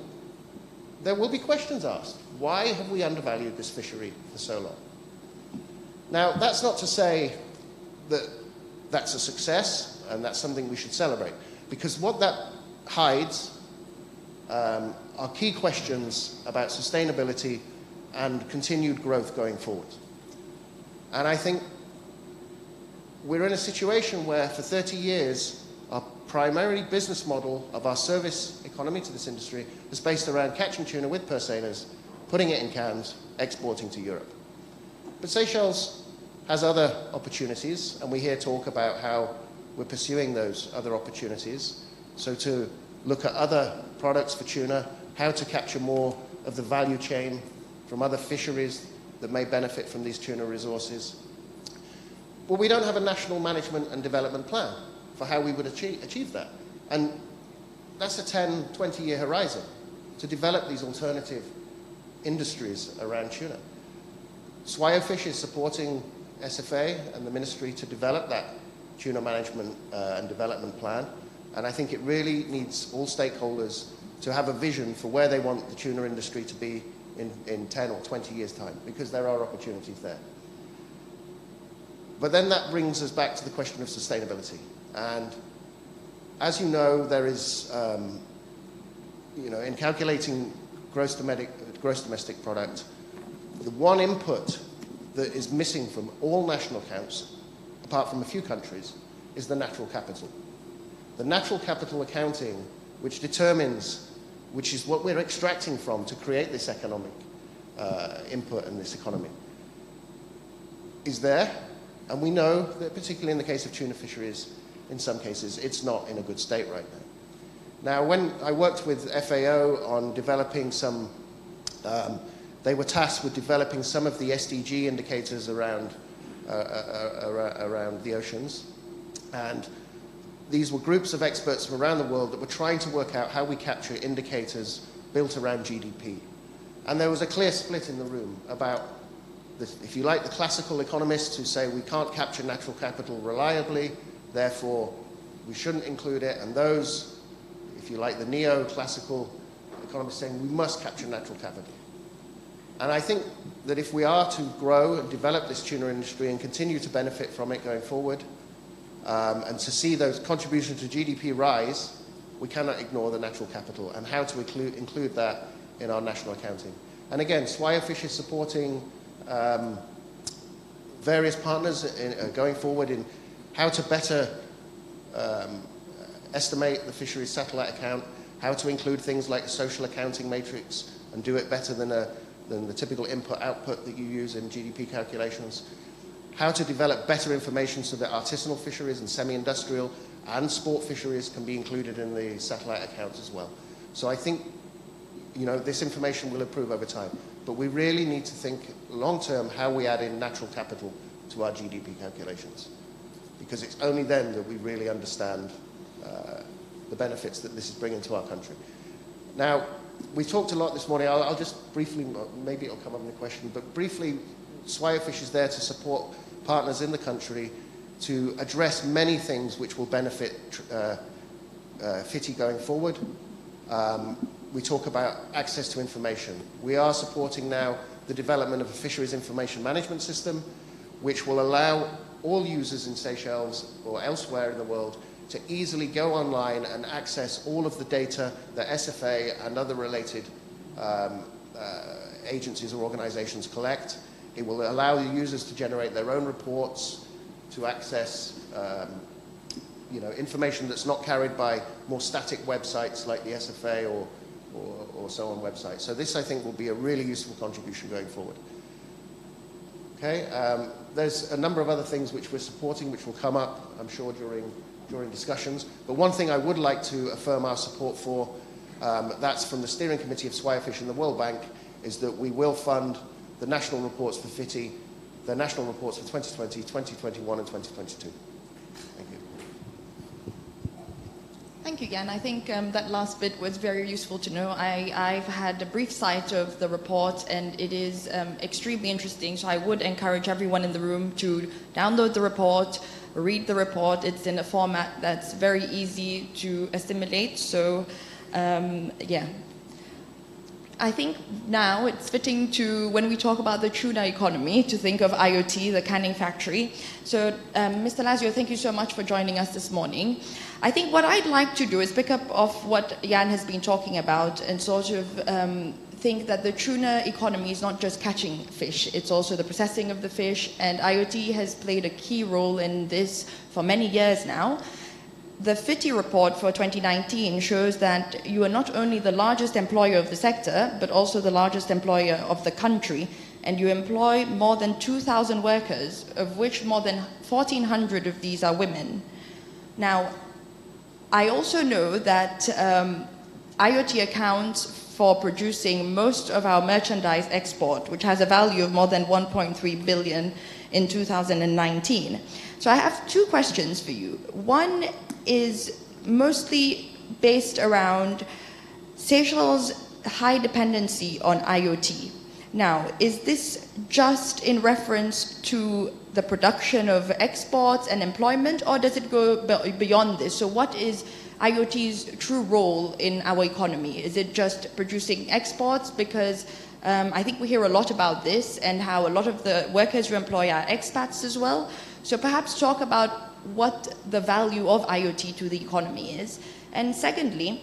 there will be questions asked. Why have we undervalued this fishery for so long? Now, that's not to say that that's a success and that's something we should celebrate, because what that hides are key questions about sustainability and continued growth going forward. And I think we're in a situation where for 30 years, our primary business model of our service economy to this industry is based around catching tuna with purse seiners, putting it in cans, exporting to Europe. But Seychelles has other opportunities, and we hear talk about how we're pursuing those other opportunities. So to look at other products for tuna, how to capture more of the value chain from other fisheries that may benefit from these tuna resources. But we don't have a national management and development plan for how we would achieve that. And that's a 10, 20-year horizon to develop these alternative industries around tuna. Swiofish is supporting SFA and the Ministry to develop that tuna management and development plan. And I think it really needs all stakeholders to have a vision for where they want the tuna industry to be in 10 or 20 years' time, because there are opportunities there. But then that brings us back to the question of sustainability. And as you know, there is, in calculating gross domestic product, the one input that is missing from all national accounts, apart from a few countries, is the natural capital. The natural capital accounting, which determines, which is what we're extracting from to create this economic input in this economy, is there. And we know that, particularly in the case of tuna fisheries, in some cases, it's not in a good state right now. Now, when I worked with FAO on developing some, they were tasked with developing some of the SDG indicators around the oceans. And these were groups of experts from around the world that were trying to work out how we capture indicators built around GDP. And there was a clear split in the room about, if you like, the classical economists who say we can't capture natural capital reliably, therefore we shouldn't include it, and those, if you like, the neo-classical economists saying we must capture natural capital. And I think that if we are to grow and develop this tuna industry and continue to benefit from it going forward, and to see those contributions to GDP rise, we cannot ignore the natural capital and how to include that in our national accounting. And again, Swiofish is supporting various partners going forward in how to better estimate the fisheries satellite account, how to include things like a social accounting matrix and do it better than the typical input-output that you use in GDP calculations, how to develop better information so that artisanal fisheries and semi-industrial and sport fisheries can be included in the satellite accounts as well. So I think, this information will improve over time. But we really need to think long-term how we add in natural capital to our GDP calculations, because it's only then that we really understand the benefits that this is bringing to our country. Now, we talked a lot this morning. I'll just briefly, maybe it'll come up in a question, but briefly, Swiofish is there to support partners in the country to address many things which will benefit FiTI going forward. We talk about access to information. We are supporting now the development of a fisheries information management system, which will allow all users in Seychelles or elsewhere in the world to easily go online and access all of the data that SFA and other related agencies or organizations collect. It will allow the users to generate their own reports, to access information that's not carried by more static websites like the SFA or so on websites. So this, I think, will be a really useful contribution going forward. Okay, there's a number of other things which we're supporting, which will come up, I'm sure, during discussions. But one thing I would like to affirm our support for, that's from the Steering Committee of Swordfish and the World Bank, is that we will fund the national reports for FiTI, the national reports for 2020, 2021 and 2022. Thank you. Thank you, Jan. I think that last bit was very useful to know. I've had a brief sight of the report and it is extremely interesting, so I would encourage everyone in the room to download the report, read the report. It's in a format that's very easy to assimilate, so yeah. I think now it's fitting to, when we talk about the tuna economy, to think of IoT, the canning factory. So, Mr. Lazio, thank you so much for joining us this morning. I think what I'd like to do is pick up off what Jan has been talking about and sort of think that the tuna economy is not just catching fish, it's also the processing of the fish, and IoT has played a key role in this for many years now. The FiTI report for 2019 shows that you are not only the largest employer of the sector, but also the largest employer of the country, and you employ more than 2,000 workers, of which more than 1,400 of these are women. Now, I also know that IoT accounts for producing most of our merchandise export, which has a value of more than 1.3 billion in 2019. So I have two questions for you. One is mostly based around Seychelles' high dependency on IoT. Now, is this just in reference to the production of exports and employment, or does it go beyond this? So what is IoT's true role in our economy? Is it just producing exports? Because I think we hear a lot about this and how a lot of the workers you employ are expats as well. So perhaps talk about what the value of IoT to the economy is. And secondly,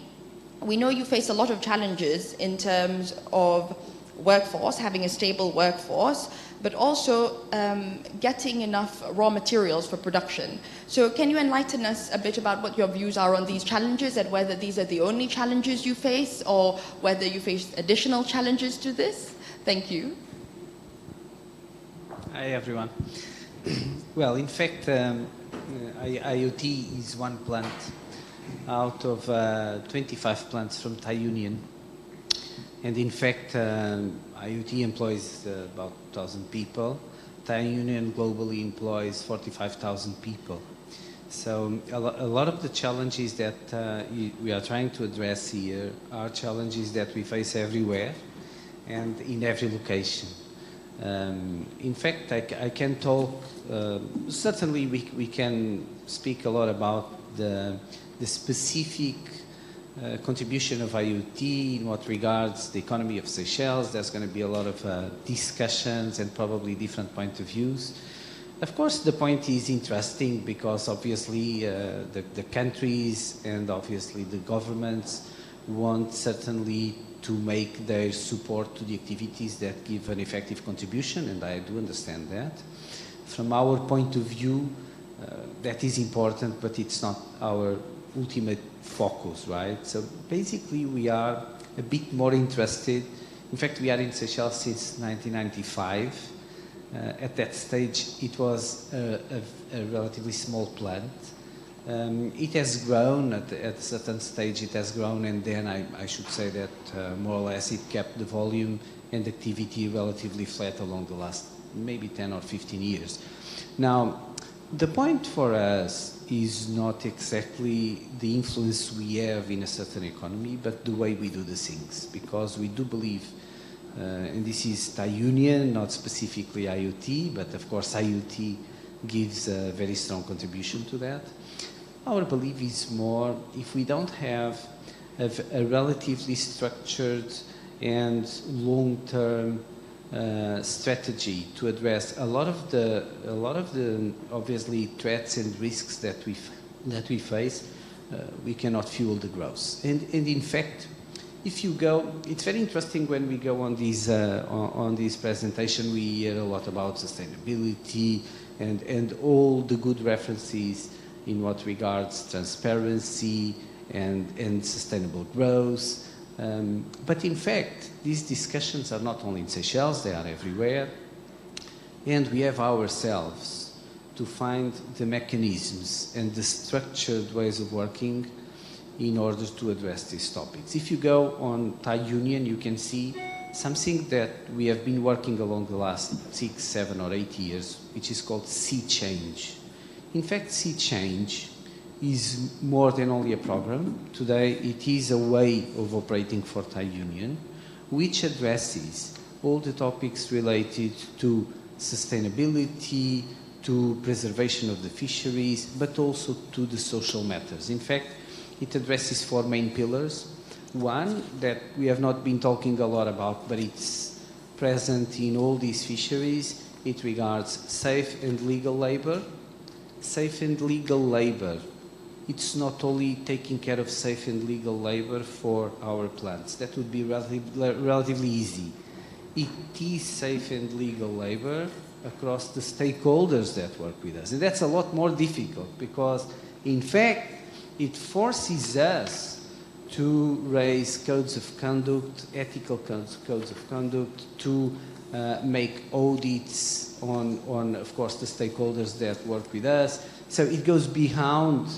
we know you face a lot of challenges in terms of workforce, having a stable workforce, but also getting enough raw materials for production. So can you enlighten us a bit about what your views are on these challenges and whether these are the only challenges you face or whether you face additional challenges to this? Thank you. Hi, everyone. Well, in fact, IoT is one plant out of 25 plants from Thai Union. And in fact, IoT employs about 1,000 people. Thai Union globally employs 45,000 people. So a lot of the challenges that we are trying to address here are challenges that we face everywhere and in every location. In fact, I can talk, certainly we can speak a lot about the specific contribution of IoT in what regards the economy of Seychelles. There's going to be a lot of discussions and probably different point of views. Of course, the point is interesting because obviously the countries and obviously the governments want certainly to make their support to the activities that give an effective contribution, and I do understand that. From our point of view, that is important, but it's not our ultimate focus, right? So basically we are a bit more interested. In fact, we are in Seychelles since 1995. At that stage, it was a relatively small plant. It has grown at a certain stage, it has grown, and then I should say that more or less it kept the volume and activity relatively flat along the last maybe 10 or 15 years. Now, the point for us is not exactly the influence we have in a certain economy, but the way we do the things, because we do believe, and this is Thai Union, not specifically IoT, but of course IoT gives a very strong contribution to that. Our belief is more, if we don't have a relatively structured and long-term strategy to address a lot of the obviously threats and risks that we face, we cannot fuel the growth. And in fact, if you go, it's very interesting when we go on this presentation, we hear a lot about sustainability and all the good references in what regards transparency and sustainable growth. But in fact, these discussions are not only in Seychelles, they are everywhere. and we have ourselves to find the mechanisms and the structured ways of working in order to address these topics. If you go on Thai Union, you can see something that we have been working along the last 6, 7, or 8 years, which is called Sea Change. In fact, Sea Change is more than only a program. Today, it is a way of operating for Thai Union, which addresses all the topics related to sustainability, to preservation of the fisheries, but also to the social matters. In fact, it addresses 4 main pillars. One that we have not been talking a lot about, but it's present in all these fisheries. It regards safe and legal labor. Safe and legal labor. It's not only taking care of safe and legal labor for our plants. That would be relatively easy. It is safe and legal labor across the stakeholders that work with us. And that's a lot more difficult because, in fact, it forces us to raise codes of conduct, ethical codes of conduct, to make audits on, of course, the stakeholders that work with us. So it goes beyond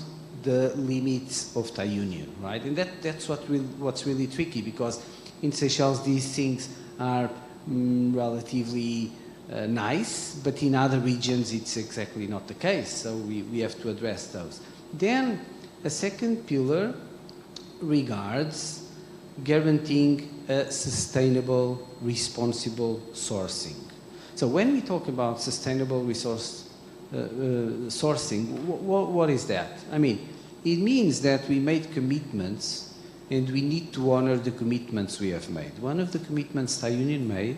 the limits of Thai Union, right? And that's what's really tricky, because in Seychelles these things are relatively nice, but in other regions it's exactly not the case. So we have to address those. Then a second pillar regards guaranteeing a sustainable, responsible sourcing. So when we talk about sustainable resource sourcing, what is that? I mean, it means that we made commitments and we need to honor the commitments we have made. One of the commitments Thai Union made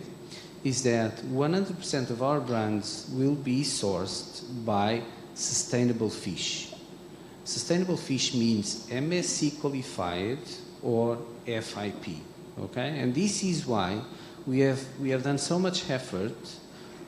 is that 100% of our brands will be sourced by sustainable fish. Sustainable fish means MSC qualified or FIP, okay? And this is why we have done so much effort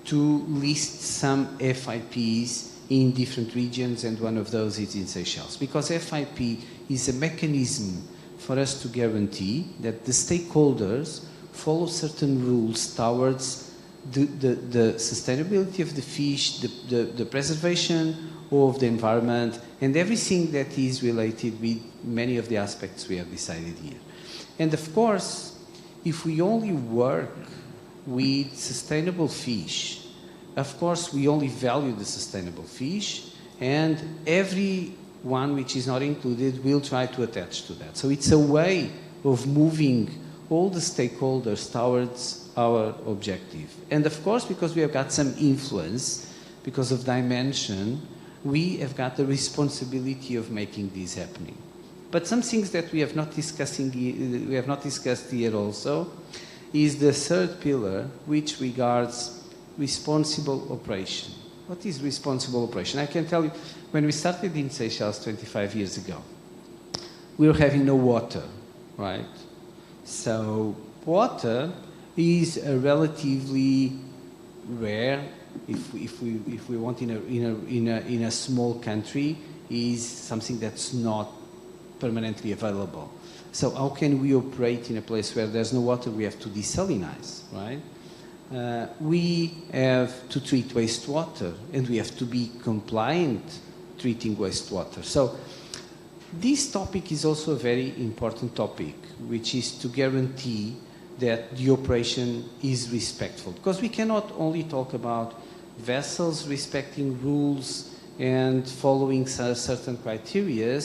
to list some FIPs in different regions, and one of those is in Seychelles, because FIP is a mechanism for us to guarantee that the stakeholders follow certain rules towards the sustainability of the fish, the preservation of the environment, and everything that is related with many of the aspects we have decided here. And of course, if we only work with sustainable fish, of course we only value the sustainable fish, and every one which is not included will try to attach to that. So it's a way of moving all the stakeholders towards our objective. And of course, because we have got some influence, because of dimension, we have got the responsibility of making this happening. But some things that we have not discussed here also is the third pillar, which regards responsible operation. What is responsible operation? I can tell you, when we started in Seychelles 25 years ago, we were having no water, right? So water is a relatively rare, if we want in a small country, is something that's not permanently available. So how can we operate in a place where there's no water? We have to desalinize, right? We have to treat wastewater, and we have to be compliant treating wastewater. So this topic is also a very important topic, which is to guarantee that the operation is respectful. Because we cannot only talk about vessels respecting rules and following certain criteria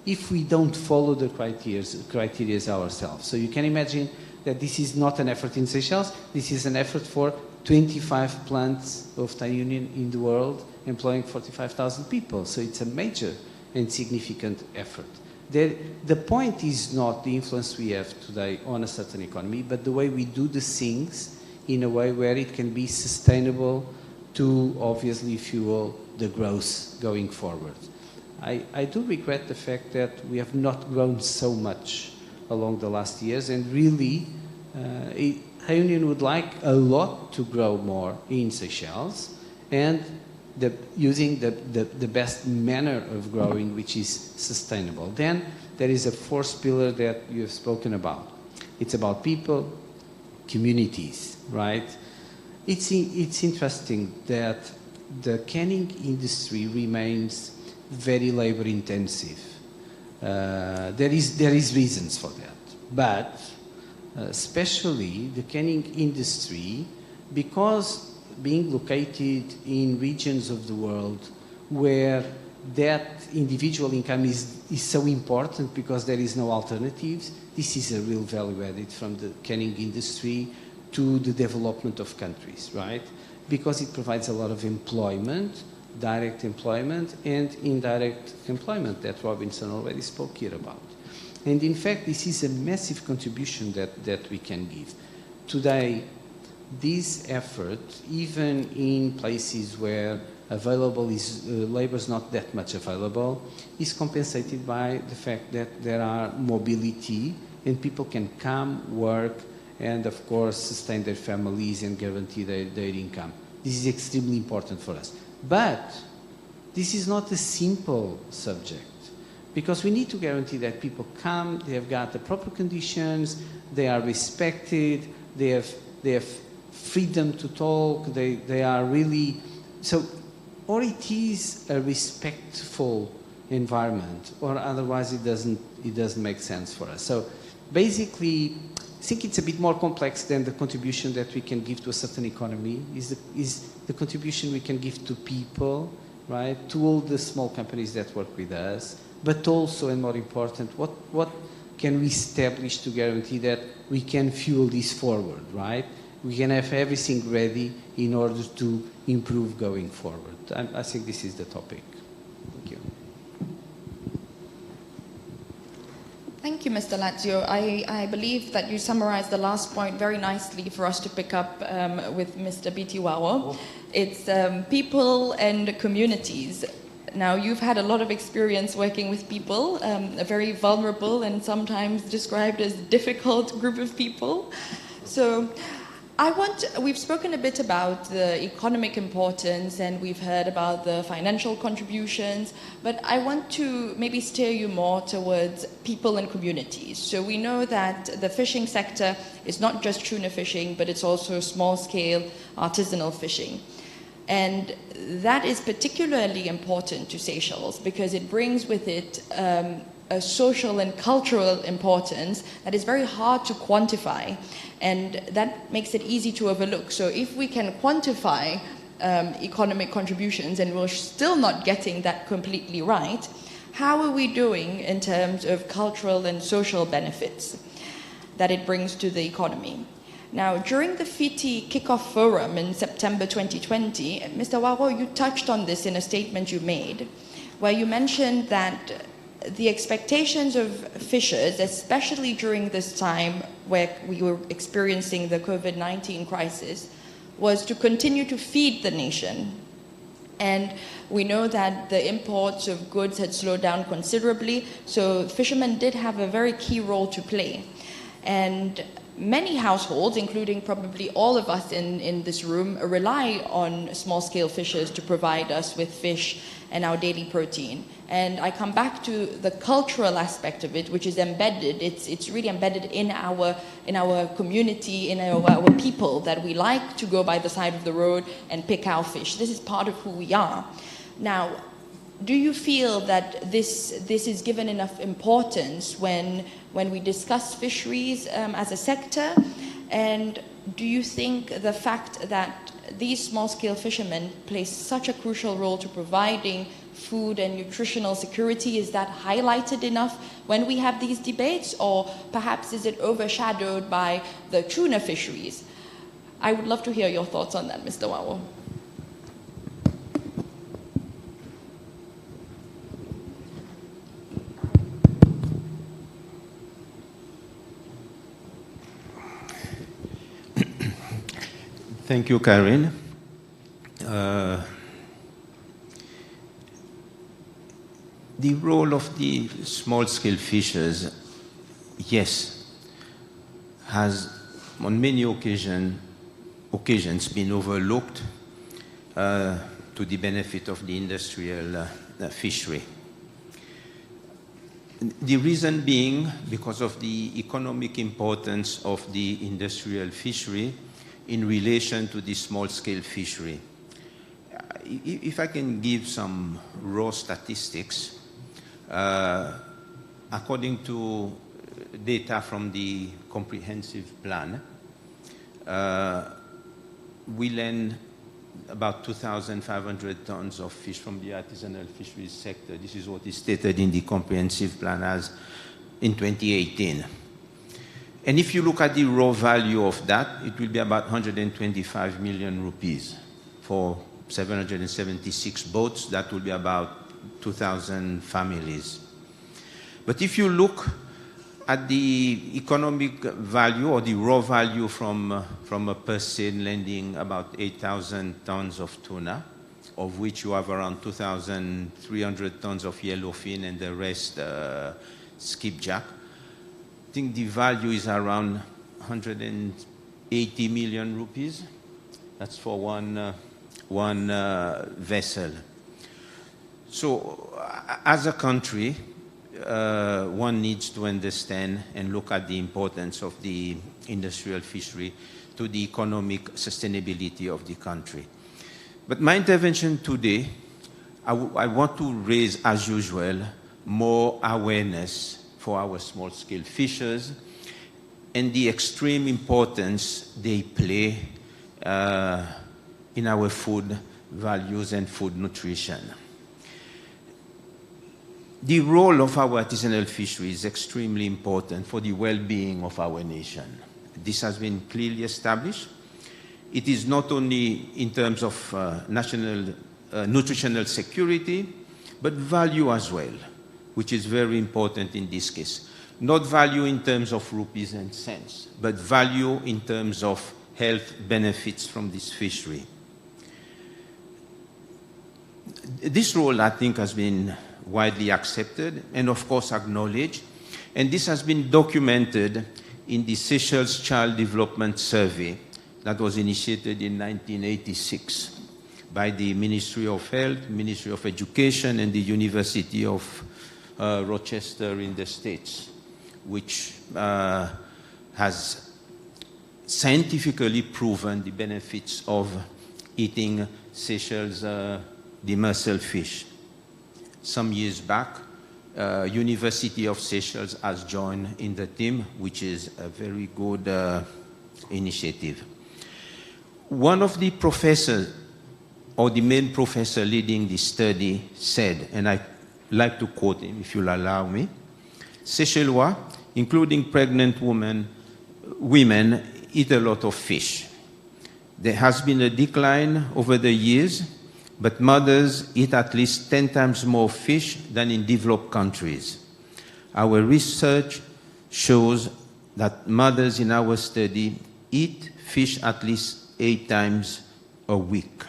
if we don't follow the criteria ourselves. So you can imagine that this is not an effort in Seychelles, this is an effort for 25 plants of Thai Union in the world, employing 45,000 people. So it's a major and significant effort. The point is not the influence we have today on a certain economy, but the way we do the things in a way where it can be sustainable to obviously fuel the growth going forward. I do regret the fact that we have not grown so much along the last years, and really Thai Union would like a lot to grow more in Seychelles, and using the best manner of growing, which is sustainable. Then there is a fourth pillar that you have spoken about. It's about people, communities, right? it's interesting that the canning industry remains very labor intensive. There is reasons for that, but especially the canning industry, because being located in regions of the world where that individual income is so important because there is no alternatives, this is a real value added from the canning industry to the development of countries, right? Because it provides a lot of employment, direct employment and indirect employment that Robinson already spoke here about. And in fact, this is a massive contribution that we can give. Today, this effort, even in places where labor is not that much available, is compensated by the fact that there are mobility and people can come, work, and of course sustain their families and guarantee their income. This is extremely important for us. But this is not a simple subject, because we need to guarantee that people come, they have got the proper conditions, they are respected, they have freedom to talk, they are really, so, or it is a respectful environment, or otherwise it doesn't make sense for us. So basically, I think it's a bit more complex than the contribution that we can give to a certain economy, is the contribution we can give to people, right, to all the small companies that work with us, but also, and more important, what can we establish to guarantee that we can fuel this forward, right? We can have everything ready in order to improve going forward. I think this is the topic. Thank you. Thank you, Mr. Lazio. I believe that you summarized the last point very nicely for us to pick up with Mr. Bitiwao. It's people and communities. Now, you've had a lot of experience working with people, a very vulnerable and sometimes described as difficult group of people. So we've spoken a bit about the economic importance and we've heard about the financial contributions, but I want to maybe steer you more towards people and communities. So we know that the fishing sector is not just tuna fishing, but it's also small-scale artisanal fishing. And that is particularly important to Seychelles because it brings with it a social and cultural importance that is very hard to quantify, and that makes it easy to overlook. So if we can quantify economic contributions and we're still not getting that completely right, how are we doing in terms of cultural and social benefits that it brings to the economy? Now, during the FiTI kickoff forum in September 2020, Mr. Waro, you touched on this in a statement you made, where you mentioned that the expectations of fishers, especially during this time where we were experiencing the COVID-19 crisis, was to continue to feed the nation. And we know that the imports of goods had slowed down considerably, so fishermen did have a very key role to play. And many households, including probably all of us in this room, rely on small-scale fishers to provide us with fish and our daily protein. And I come back to the cultural aspect of it, which is embedded. It's really embedded in our community, in our people, that we like to go by the side of the road and pick our fish. This is part of who we are. Now, do you feel that this is given enough importance when we discuss fisheries as a sector? And do you think the fact that these small-scale fishermen play such a crucial role to providing food and nutritional security, is that highlighted enough when we have these debates, or perhaps is it overshadowed by the tuna fisheries? I would love to hear your thoughts on that, Mr. Wawo. Thank you, Karen. The role of the small-scale fishers, yes, has on many occasions been overlooked to the benefit of the industrial fishery. The reason being because of the economic importance of the industrial fishery in relation to the small-scale fishery. If I can give some raw statistics, according to data from the comprehensive plan, we land about 2,500 tons of fish from the artisanal fisheries sector. This is what is stated in the comprehensive plan as in 2018. And if you look at the raw value of that, it will be about 125 million rupees for 776 boats. That will be about 2,000 families. But if you look at the economic value or the raw value from a person landing about 8,000 tons of tuna, of which you have around 2,300 tons of yellowfin and the rest skipjack, I think the value is around 180 million rupees. That's for one vessel. So as a country, one needs to understand and look at the importance of the industrial fishery to the economic sustainability of the country. But my intervention today, I want to raise, as usual, more awareness for our small-scale fishers and the extreme importance they play in our food values and food nutrition. The role of our artisanal fishery is extremely important for the well-being of our nation. This has been clearly established. It is not only in terms of national nutritional security, but value as well, which is very important in this case. Not value in terms of rupees and cents, but value in terms of health benefits from this fishery. This role, I think, has been widely accepted and, of course, acknowledged. And this has been documented in the Seychelles Child Development Survey that was initiated in 1986 by the Ministry of Health, Ministry of Education, and the University of Rochester in the States, which has scientifically proven the benefits of eating Seychelles demersal fish. Some years back, University of Seychelles has joined in the team, which is a very good initiative. One of the professors, or the main professor leading the study, said, and I'd like to quote him if you'll allow me, Seychellois, including pregnant women, eat a lot of fish. There has been a decline over the years, but mothers eat at least 10 times more fish than in developed countries. Our research shows that mothers in our study eat fish at least 8 times a week.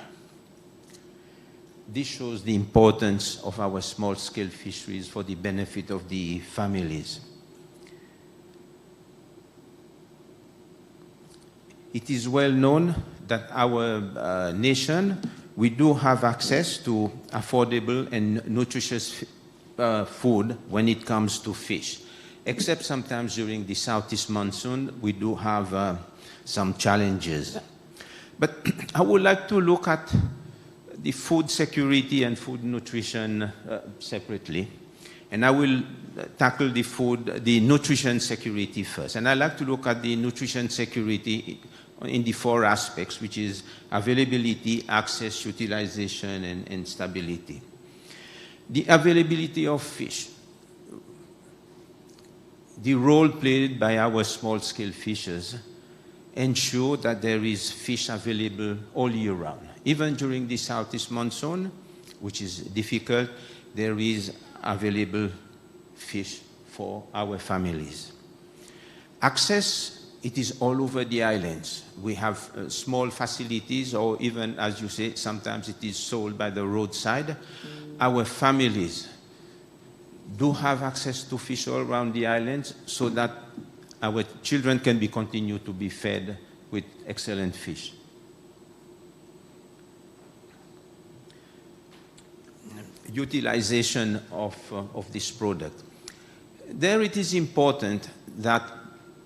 This shows the importance of our small-scale fisheries for the benefit of the families. It is well known that our nation, we do have access to affordable and nutritious food when it comes to fish. Except sometimes during the southeast monsoon, we do have some challenges. But I would like to look at the food security and food nutrition separately. And I will tackle the nutrition security first. And I'd like to look at the nutrition security in the 4 aspects, which is availability, access, utilization, and stability. The availability of fish. The role played by our small-scale fishers ensure that there is fish available all year round. Even during the southeast monsoon, which is difficult, there is available fish for our families. Access, it is all over the islands. We have small facilities, or even, as you say, sometimes it is sold by the roadside. Our families do have access to fish all around the islands so that our children can continue to be fed with excellent fish. Utilization of this product. There it is important that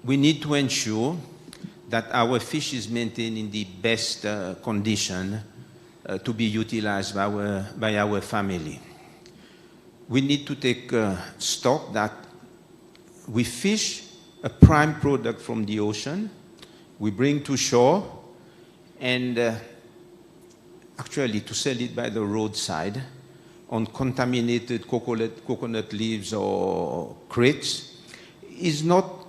we need to ensure that our fish is maintained in the best condition to be utilized by our family. We need to take stock that we fish a prime product from the ocean, we bring to shore, and actually to sell it by the roadside on contaminated coconut leaves or crates is not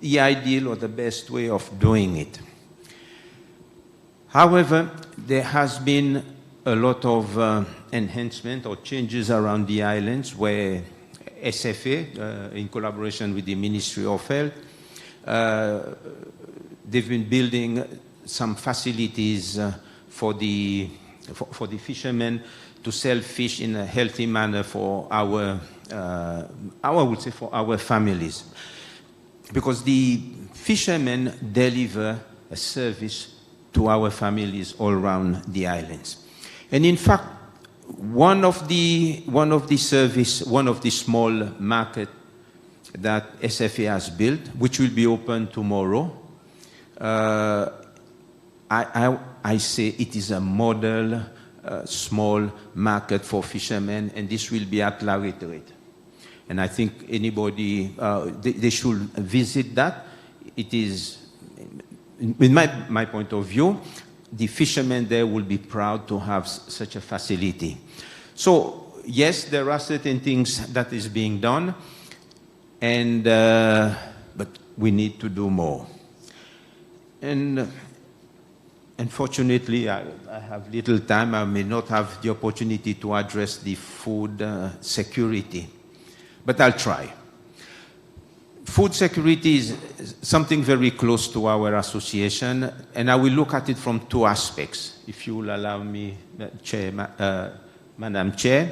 the ideal or the best way of doing it. However, there has been a lot of enhancement or changes around the islands where SFA, in collaboration with the Ministry of Health, they've been building some facilities for the fishermen to sell fish in a healthy manner for I would say for our families. Because the fishermen deliver a service to our families all around the islands. And in fact, one of the small market that SFA has built, which will be open tomorrow, I say it is a model small market for fishermen, and this will be at La Retraite. And I think anybody, they should visit that. It is, in my point of view, the fishermen there will be proud to have such a facility. So, yes, there are certain things that is being done, and but we need to do more. And unfortunately, I have little time. I may not have the opportunity to address the food security, but I'll try. Food security is something very close to our association, and I will look at it from two aspects, if you will allow me, Madam Chair.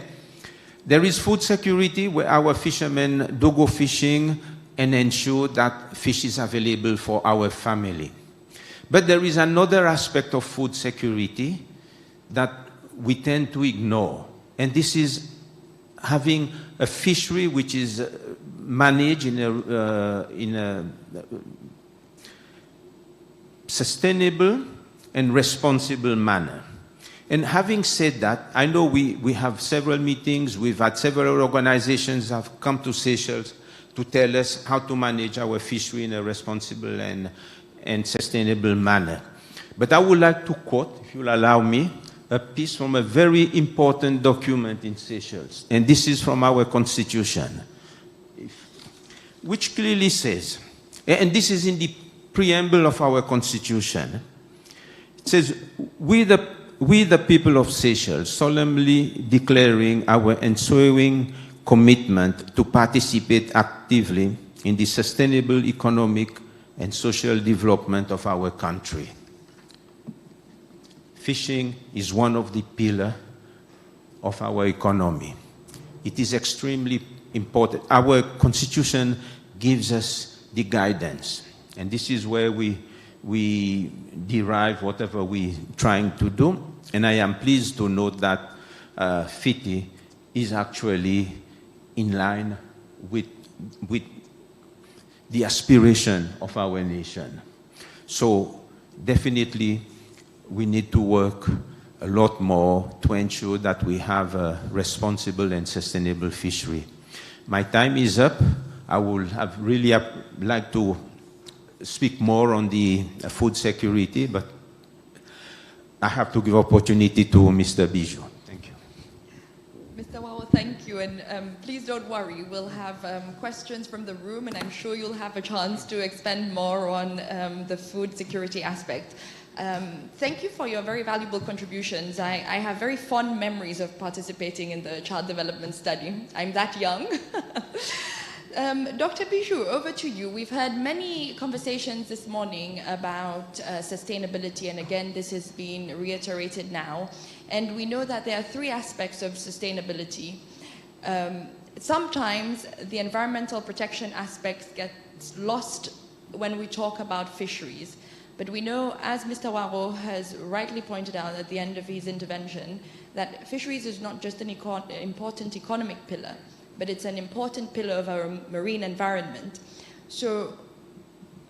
There is food security, where our fishermen do go fishing and ensure that fish is available for our family. But there is another aspect of food security that we tend to ignore, and this is having a fishery which is managed in a sustainable and responsible manner. And having said that, I know we have several meetings, we've had several organizations have come to Seychelles to tell us how to manage our fishery in a responsible and sustainable manner. But I would like to quote, if you'll allow me, a piece from a very important document in Seychelles, and this is from our constitution, which clearly says, and this is in the preamble of our constitution, it says, we the people of Seychelles solemnly declaring our ensuing commitment to participate actively in the sustainable economic and social development of our country. Fishing is one of the pillars of our economy. It is extremely important. Our constitution gives us the guidance, and this is where we derive whatever we're trying to do. And I am pleased to note that FiTI is actually in line with the aspiration of our nation. So definitely we need to work a lot more to ensure that we have a responsible and sustainable fishery. My time is up. I would have really like to speak more on the food security, but I have to give opportunity to Mr. Bijou. Thank you. Mr. Wawo, thank you, and please don't worry. We'll have questions from the room, and I'm sure you'll have a chance to expand more on the food security aspect. Thank you for your very valuable contributions. I have very fond memories of participating in the child development study. I'm that young. Dr. Bijou, over to you. We've had many conversations this morning about sustainability, and again, this has been reiterated now. And we know that there are three aspects of sustainability. Sometimes the environmental protection aspect gets lost when we talk about fisheries. But we know, as Mr. Waro has rightly pointed out at the end of his intervention, that fisheries is not just an important economic pillar, but it's an important pillar of our marine environment. So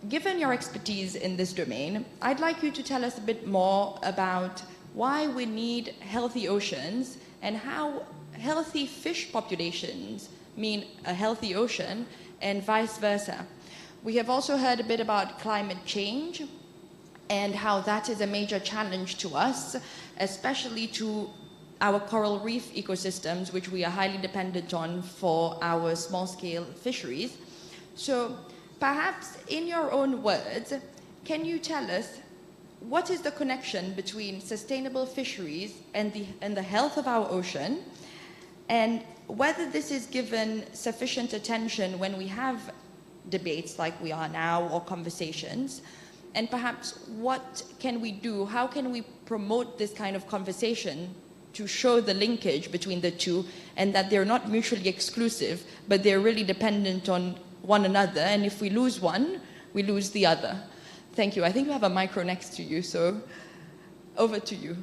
given your expertise in this domain, I'd like you to tell us a bit more about why we need healthy oceans and how healthy fish populations mean a healthy ocean and vice versa. We have also heard a bit about climate change and how that is a major challenge to us, especially to our coral reef ecosystems, which we are highly dependent on for our small-scale fisheries. So perhaps in your own words, can you tell us what is the connection between sustainable fisheries and the health of our ocean, and whether this is given sufficient attention when we have debates like we are now or conversations, and perhaps what can we do, how can we promote this kind of conversation to show the linkage between the two and that they're not mutually exclusive, but they're really dependent on one another, and if we lose one, we lose the other. Thank you. I think you have a micro next to you, so over to you.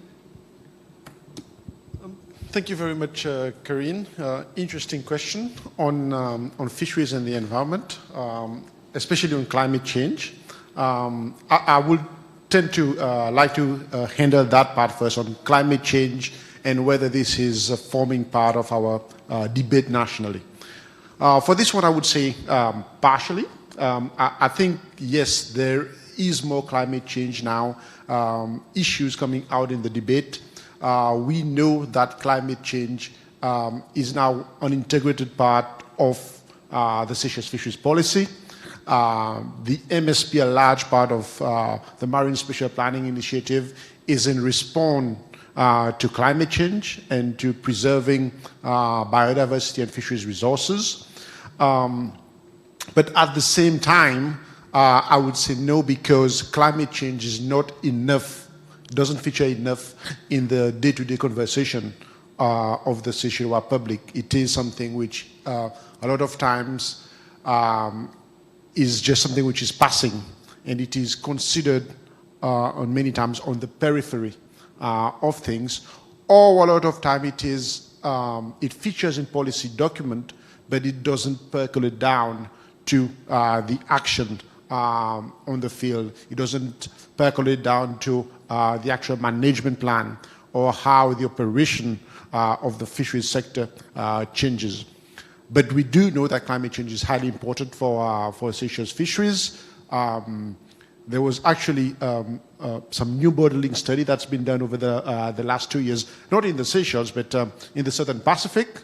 Thank you very much, Karine. Interesting question on fisheries and the environment, especially on climate change. I would tend to like to handle that part first on climate change and whether this is forming part of our debate nationally. For this one, I would say partially. I think, yes, there is more climate change now, issues coming out in the debate. We know that climate change is now an integrated part of the Seychelles fisheries policy. The MSP, a large part of the Marine Spatial Planning Initiative, is in response to climate change and to preserving biodiversity and fisheries resources. But at the same time, I would say no, because climate change is not enough, doesn't feature enough in the day-to-day conversation of the Seychelles public. It is something which a lot of times is just something which is passing, and it is considered on many times on the periphery of things, or a lot of time it is it features in policy document, but it doesn't percolate down to the action on the field. It doesn't percolate down to the actual management plan or how the operation of the fisheries sector changes. But we do know that climate change is highly important for Seychelles fisheries. There was actually some new modeling study that's been done over the last 2 years, not in the Seychelles, but in the Southern Pacific.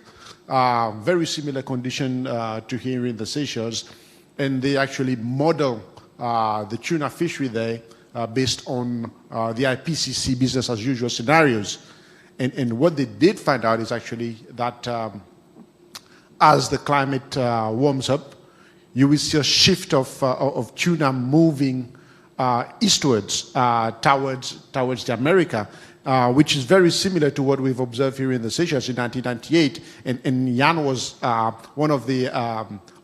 Very similar condition to here in the Seychelles. And they actually model the tuna fishery there based on the IPCC business as usual scenarios. And what they did find out is actually that as the climate warms up, you will see a shift of tuna moving eastwards towards the America, which is very similar to what we've observed here in the Seychelles in 1998. And Jan was one of the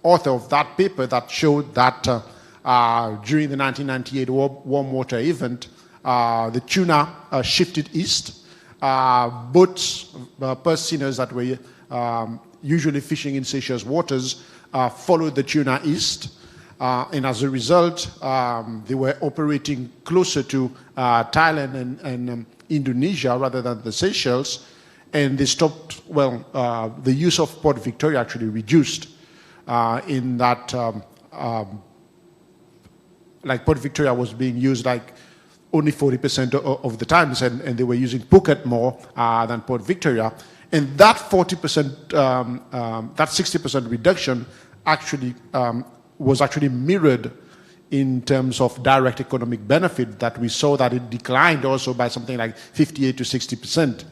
author of that paper that showed that during the 1998 warm water event, the tuna shifted east. Boats, purse seiners that were usually fishing in Seychelles waters followed the tuna east. And as a result, they were operating closer to Thailand and Indonesia rather than the Seychelles. And they stopped, well, the use of Port Victoria actually reduced in that, like Port Victoria was being used like only 40% of the times, and they were using Phuket more than Port Victoria. And that 40%, that 60% reduction actually was actually mirrored in terms of direct economic benefit, that we saw that it declined also by something like 58 to 60%.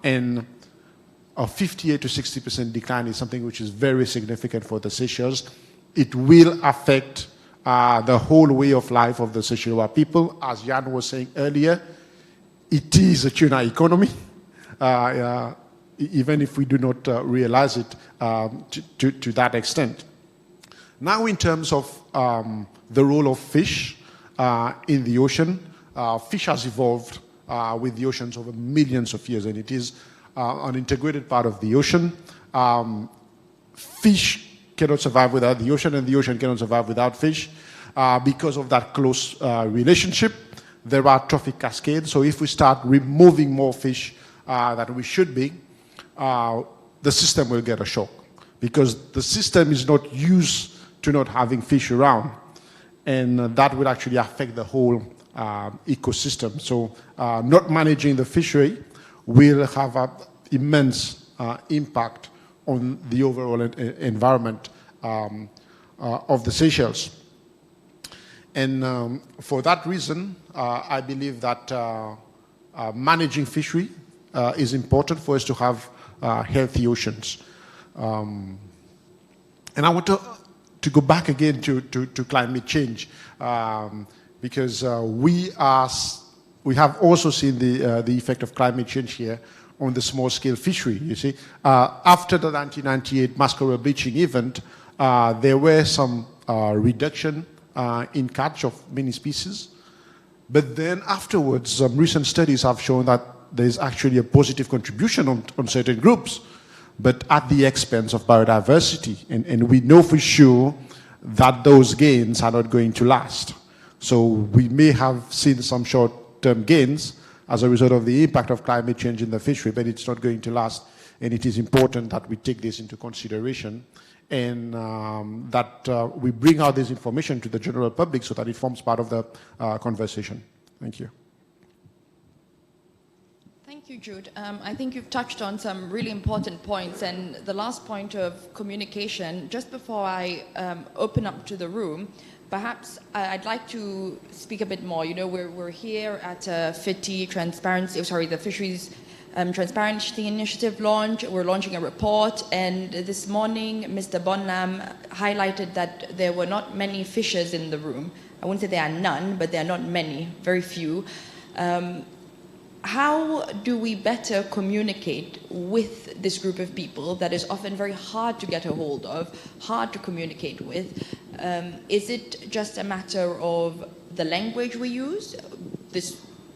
And a 58 to 60% decline is something which is very significant for the Seychelles. It will affect the whole way of life of the Seychelles people. As Jan was saying earlier, it is a tuna economy, even if we do not realize it to that extent. Now, in terms of the role of fish in the ocean, fish has evolved with the oceans over millions of years, and it is an integrated part of the ocean. Fish cannot survive without the ocean, and the ocean cannot survive without fish. because of that close relationship. There are trophic cascades, so if we start removing more fish that we should be, the system will get a shock, because the system is not used to not having fish around, and that will actually affect the whole ecosystem. So not managing the fishery will have an immense impact on the overall environment of the Seychelles. And for that reason, I believe that managing fishery is important for us to have healthy oceans. And I want to go back again to climate change, because we have also seen the effect of climate change here on the small-scale fishery, you see. After the 1998 mass coral bleaching event, there were some reduction in catch of many species. But then afterwards, some recent studies have shown that there's actually a positive contribution on certain groups, but at the expense of biodiversity. And we know for sure that those gains are not going to last. So we may have seen some short-term gains as a result of the impact of climate change in the fishery, but it's not going to last. And it is important that we take this into consideration, and that we bring out this information to the general public so that it forms part of the conversation. Thank you. Thank you, Jude. I think you've touched on some really important points, and the last point of communication, just before I open up to the room, perhaps I'd like to speak a bit more. You know, we're here at FiTI the Fisheries Transparency Initiative launch. We're launching a report, and this morning Mr. Bonham highlighted that there were not many fishers in the room. I wouldn't say there are none, but there are not many, very few. How do we better communicate with this group of people that is often very hard to get a hold of, hard to communicate with? Is it just a matter of the language we use?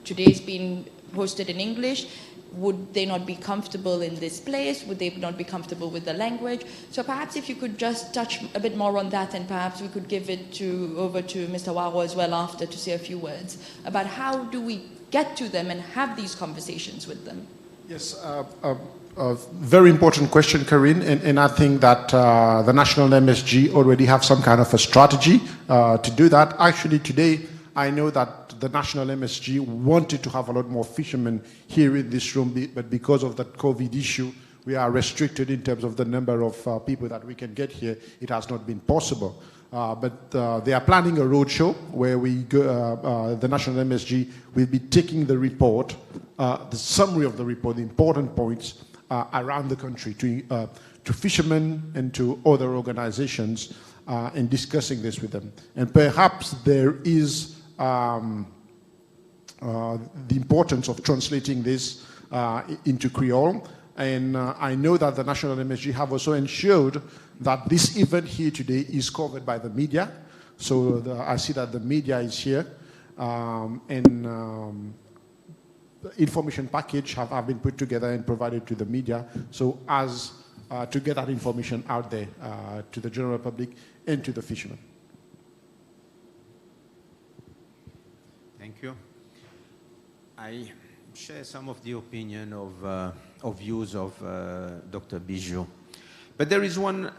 Today's been hosted in English. Would they not be comfortable in this place? Would they not be comfortable with the language? So perhaps if you could just touch a bit more on that, and perhaps we could give it over to Mr. Waro as well after to say a few words about how do we get to them and have these conversations with them. Yes, a very important question, Karine, and I think that the National MSG already have some kind of a strategy to do that. Actually, today, I know that the National MSG wanted to have a lot more fishermen here in this room, but because of that COVID issue, we are restricted in terms of the number of people that we can get here. It has not been possible. But they are planning a roadshow where the National MSG will be taking the report, the summary of the report, the important points around the country to fishermen and to other organizations, and discussing this with them. And perhaps there is the importance of translating this into Creole. And I know that the National MSG have also ensured that this event here today is covered by the media. So I see that the media is here, and information package have been put together and provided to the media, so as to get that information out there to the general public and to the fishermen. Thank you. I share some of the opinion of views of Dr. Bijou. But there is one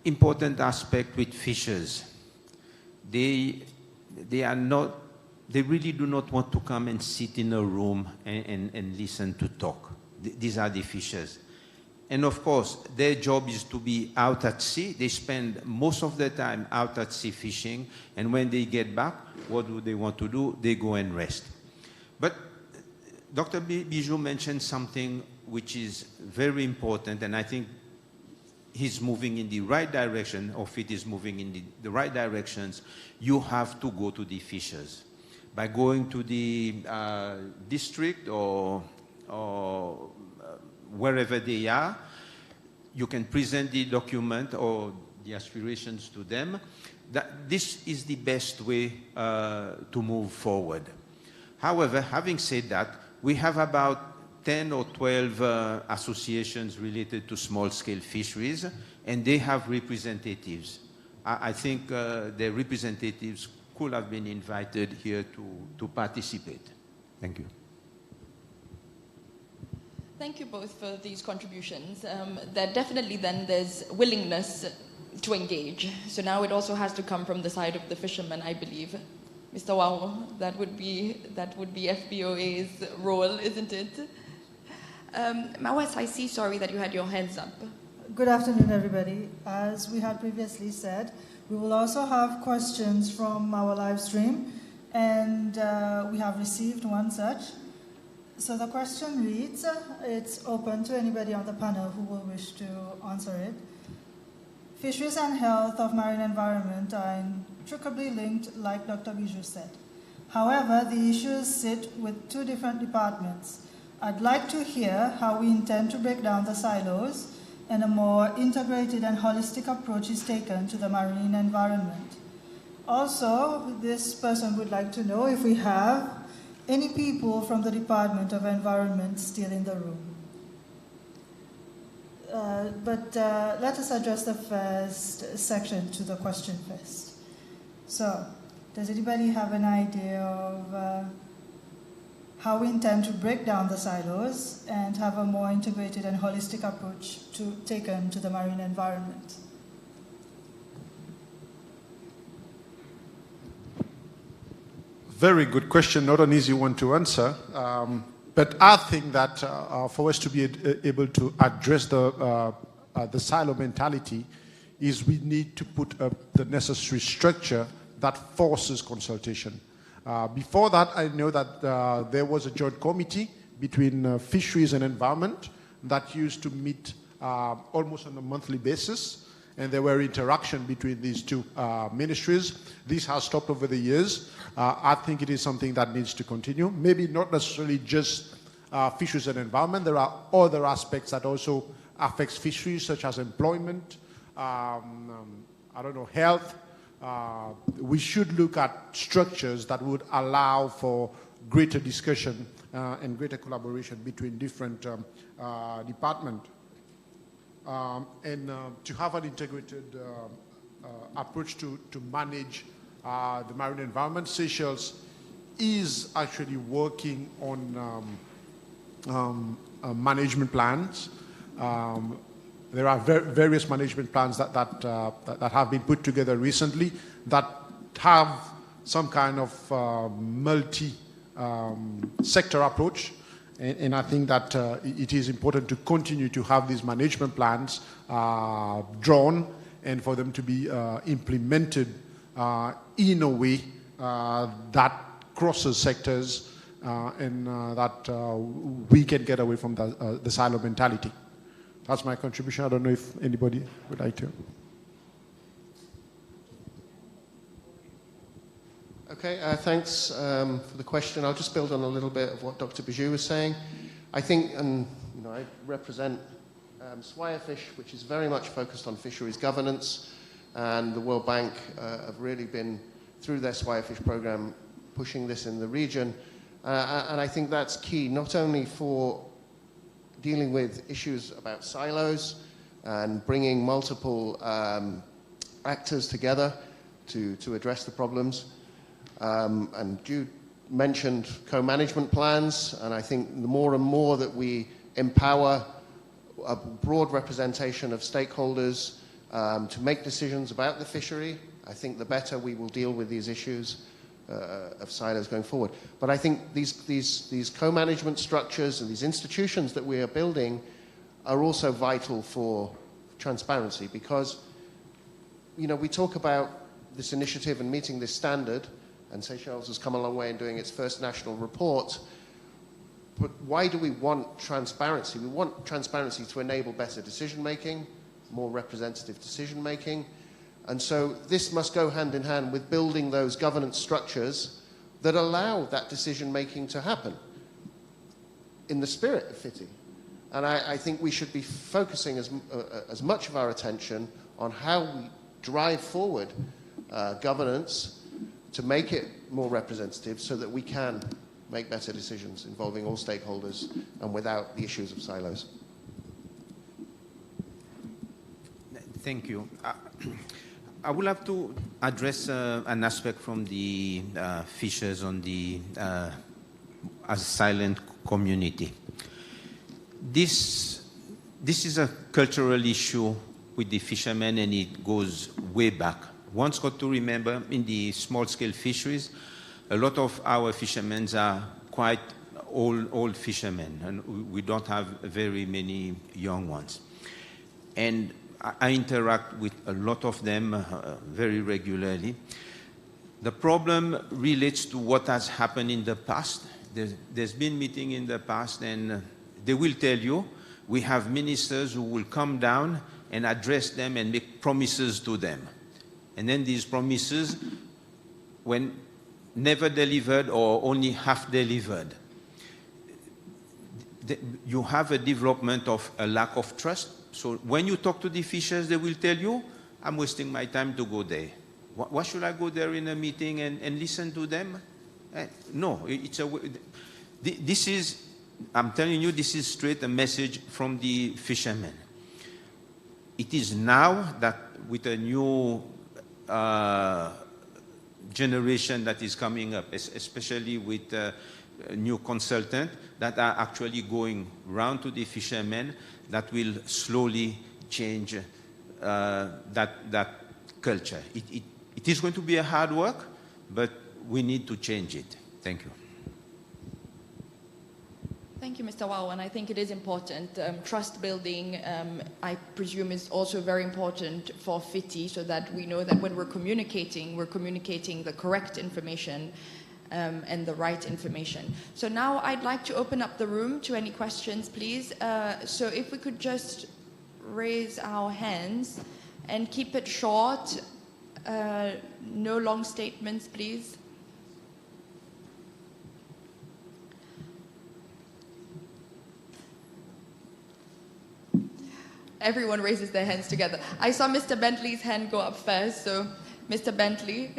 important aspect with fishers. They really do not want to come and sit in a room and listen to talk. These are the fishers. And of course, their job is to be out at sea. They spend most of their time out at sea fishing. And when they get back, what do they want to do? They go and rest. But Dr. Bijou mentioned something which is very important, and I think he's moving in the right direction, or FiTI is moving in the right directions. You have to go to the fishers. By going to the district or wherever they are, you can present the document or the aspirations to them. This is the best way to move forward. However, having said that, we have about 10 or 12 associations related to small-scale fisheries, and they have representatives. I think their representatives could have been invited here to participate. Thank you. Thank you both for these contributions. There definitely then there's willingness to engage. So now it also has to come from the side of the fishermen, I believe. Mr. Wao, that would be FBOA's role, isn't it? Mawes, I see, sorry, that you had your hands up. Good afternoon, everybody. As we had previously said, we will also have questions from our live stream, and we have received one such. So the question reads, it's open to anybody on the panel who will wish to answer it. Fisheries and health of marine environment are intricately linked, like Dr. Bijou said. However, the issues sit with two different departments. I'd like to hear how we intend to break down the silos and a more integrated and holistic approach is taken to the marine environment. Also, this person would like to know if we have any people from the Department of Environment still in the room. But let us address the first section to the question first. So, does anybody have an idea of how we intend to break down the silos and have a more integrated and holistic approach taken to the marine environment? Very good question, not an easy one to answer. But I think that for us to be able to address the silo mentality is we need to put up the necessary structure that forces consultation. Before that, I know that there was a joint committee between fisheries and environment that used to meet almost on a monthly basis, and there were interaction between these two ministries. This has stopped over the years. I think it is something that needs to continue. Maybe not necessarily just fisheries and environment. There are other aspects that also affects fisheries, such as employment, health. We should look at structures that would allow for greater discussion and greater collaboration between different departments. And to have an integrated approach to manage the marine environment. Seychelles is actually working on management plans. There are various management plans that have been put together recently that have some kind of multi-sector approach. And I think that it is important to continue to have these management plans drawn and for them to be implemented in a way that crosses sectors and that we can get away from the silo mentality. That's my contribution. I don't know if anybody would like to. Okay, thanks for the question. I'll just build on a little bit of what Dr. Bijou was saying. I think, and I represent Swirefish, which is very much focused on fisheries governance, and the World Bank have really been, through their Swirefish program, pushing this in the region. And I think that's key, not only for dealing with issues about silos and bringing multiple actors together to address the problems. And you mentioned co-management plans, and I think the more and more that we empower a broad representation of stakeholders to make decisions about the fishery, I think the better we will deal with these issues of silos going forward. But I think these co-management structures and these institutions that we are building are also vital for transparency, because we talk about this initiative and meeting this standard, and Seychelles has come a long way in doing its first national report. But why do we want transparency? We want transparency to enable better decision-making, more representative decision-making. And so this must go hand in hand with building those governance structures that allow that decision-making to happen in the spirit of FiTI. And I think we should be focusing as much of our attention on how we drive forward governance to make it more representative so that we can make better decisions involving all stakeholders and without the issues of silos. Thank you. I will have to address an aspect from the fishers on the as a silent community. This is a cultural issue with the fishermen, and it goes way back. One's got to remember, in the small-scale fisheries, a lot of our fishermen are quite old fishermen, and we don't have very many young ones. And I interact with a lot of them very regularly. The problem relates to what has happened in the past. There's been meeting in the past, and they will tell you, we have ministers who will come down and address them and make promises to them. And then these promises, when never delivered or only half delivered, you have a development of a lack of trust. So when you talk to the fishers, they will tell you, I'm wasting my time to go there. Why should I go there in a meeting and listen to them? No, this is, I'm telling you, this is straight a message from the fishermen. It is now that with a new generation that is coming up, especially with a new consultant that are actually going round to the fishermen, that will slowly change that culture. It is going to be a hard work, but we need to change it. Thank you. Thank you, Mr. Wao, and I think it is important. Trust building, I presume, is also very important for FiTI, so that we know that when we're communicating the correct information and the right information. So now I'd like to open up the room to any questions, please. So if we could just raise our hands and keep it short, no long statements, please. Everyone raises their hands together. I saw Mr. Bentley's hand go up first, so Mr. Bentley.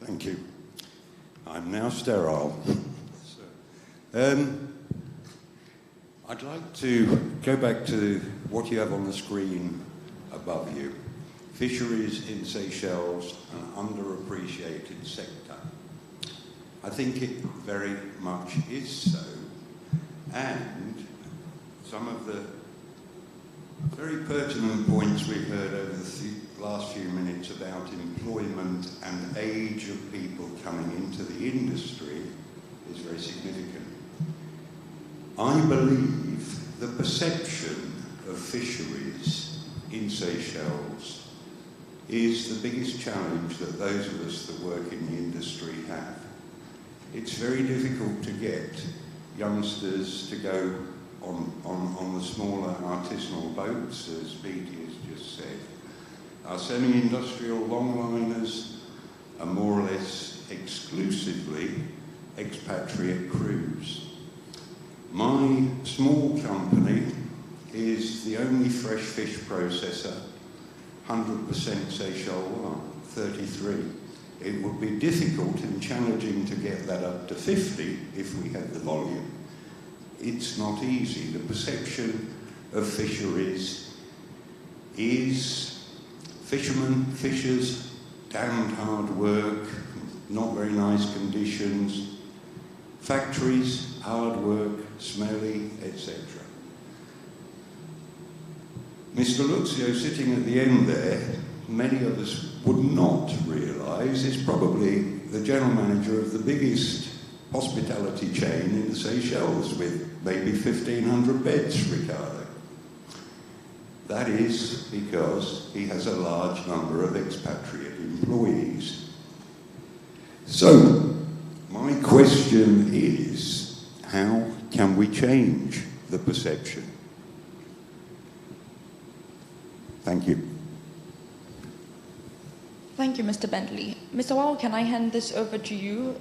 Thank you. I'm now sterile. I'd like to go back to what you have on the screen above you. Fisheries in Seychelles, an underappreciated sector. I think it very much is so. And some of the very pertinent points we've heard over the last few minutes about employment and age of people coming into the industry is very significant. I believe the perception of fisheries in Seychelles is the biggest challenge that those of us that work in the industry have. It's very difficult to get youngsters to go on the smaller artisanal boats, as Beatty has just said. Our semi-industrial longliners are more or less exclusively expatriate crews. My small company is the only fresh fish processor, 100% Seychelles wine, 33. It would be difficult and challenging to get that up to 50 if we had the volume. It's not easy. The perception of fisheries is fishermen, fishers, damned hard work, not very nice conditions, factories, hard work, smelly, etc. Mr. Luzio, sitting at the end there, many of us would not realise, is probably the general manager of the biggest hospitality chain in the Seychelles with maybe 1,500 beds, Ricardo. That is because he has a large number of expatriate employees. So, my question is, how can we change the perception? Thank you. Thank you, Mr. Bentley. Mr. Wao, can I hand this over to you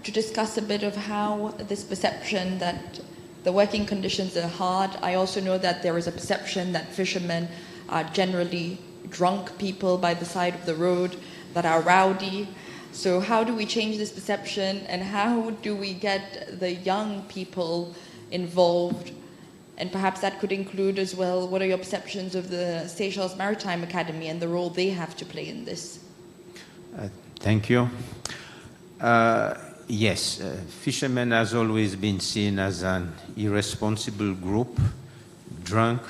to discuss a bit of how this perception that the working conditions are hard. I also know that there is a perception that fishermen are generally drunk people by the side of the road, that are rowdy. So how do we change this perception, and how do we get the young people involved? And perhaps that could include as well, what are your perceptions of the Seychelles Maritime Academy and the role they have to play in this? Thank you. Yes, fishermen has always been seen as an irresponsible group, drunk,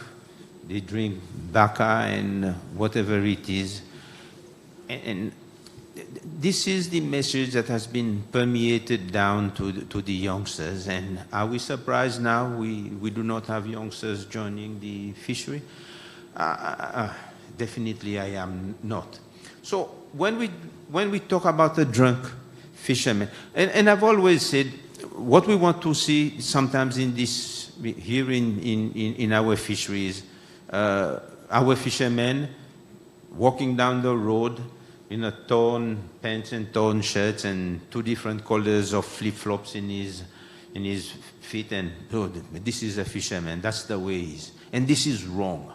they drink baka and whatever it is. And this is the message that has been permeated down to the youngsters. And are we surprised now we do not have youngsters joining the fishery? Definitely I am not. So when we talk about the drunk fishermen, and I've always said what we want to see sometimes in this, here in our fisheries, our fishermen walking down the road in a torn pants and torn shirts and 2 different colors of flip-flops in his feet, and oh, this is a fisherman, that's the way he is. And this is wrong.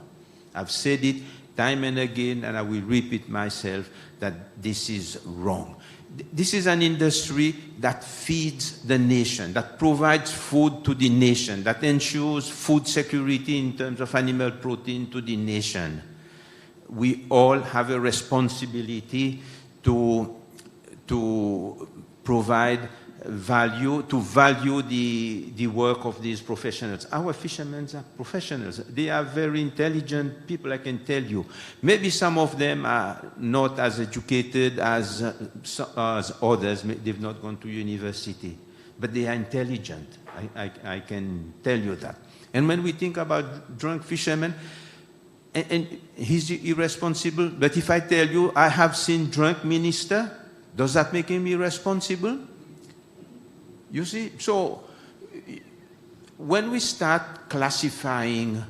I've said it time and again, and I will repeat myself, that this is wrong. This is an industry that feeds the nation, that provides food to the nation, that ensures food security in terms of animal protein to the nation. We all have a responsibility to provide value, to value the work of these professionals. Our fishermen are professionals. They are very intelligent people, I can tell you. Maybe some of them are not as educated as others. They've not gone to university, but they are intelligent. I can tell you that. And when we think about drunk fishermen, and he's irresponsible, but if I tell you I have seen drunk minister, does that make him irresponsible? You see, so when we start classifying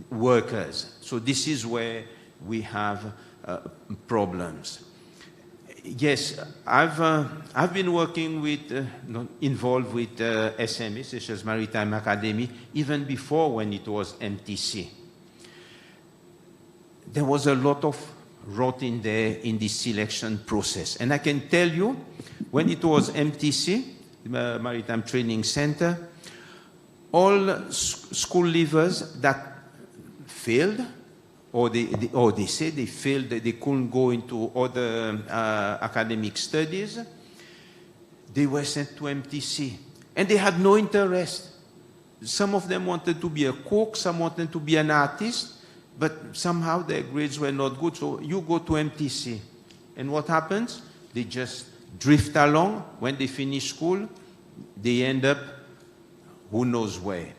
workers, so this is where we have problems. Yes, I've been working with, involved with SME, Seychelles Maritime Academy, even before when it was MTC. There was a lot of rot in there in the selection process. And I can tell you, when it was MTC, the Maritime Training Center, all school leavers that failed, or they said they failed, they couldn't go into other academic studies, they were sent to MTC. And they had no interest. Some of them wanted to be a cook, some wanted to be an artist, but somehow their grades were not good, so you go to MTC. And what happens? They just drift along. When they finish school, they end up who knows where.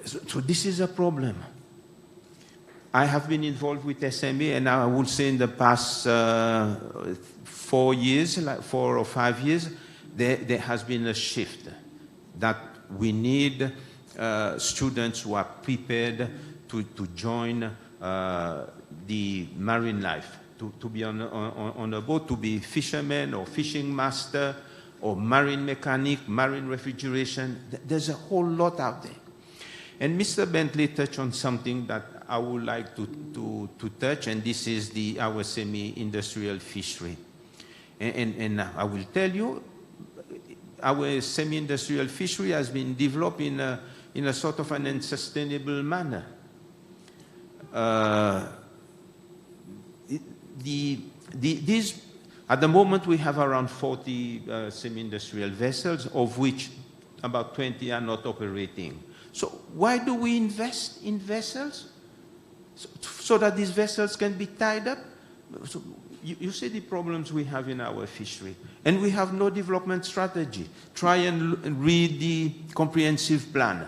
So this is a problem. I have been involved with SME, and I would say in the past 4 years, like 4 or 5 years, there has been a shift that we need students who are prepared to join the marine life, to be on a boat, to be fishermen or fishing master or marine mechanic, marine refrigeration. There's a whole lot out there. And Mr. Bentley touched on something that I would like to touch, and this is our semi-industrial fishery. And I will tell you, our semi-industrial fishery has been developed in a sort of an unsustainable manner. At the moment, we have around 40 semi-industrial vessels, of which about 20 are not operating. So why do we invest in vessels? So that these vessels can be tied up? So you see the problems we have in our fishery. And we have no development strategy. Try and read the comprehensive plan.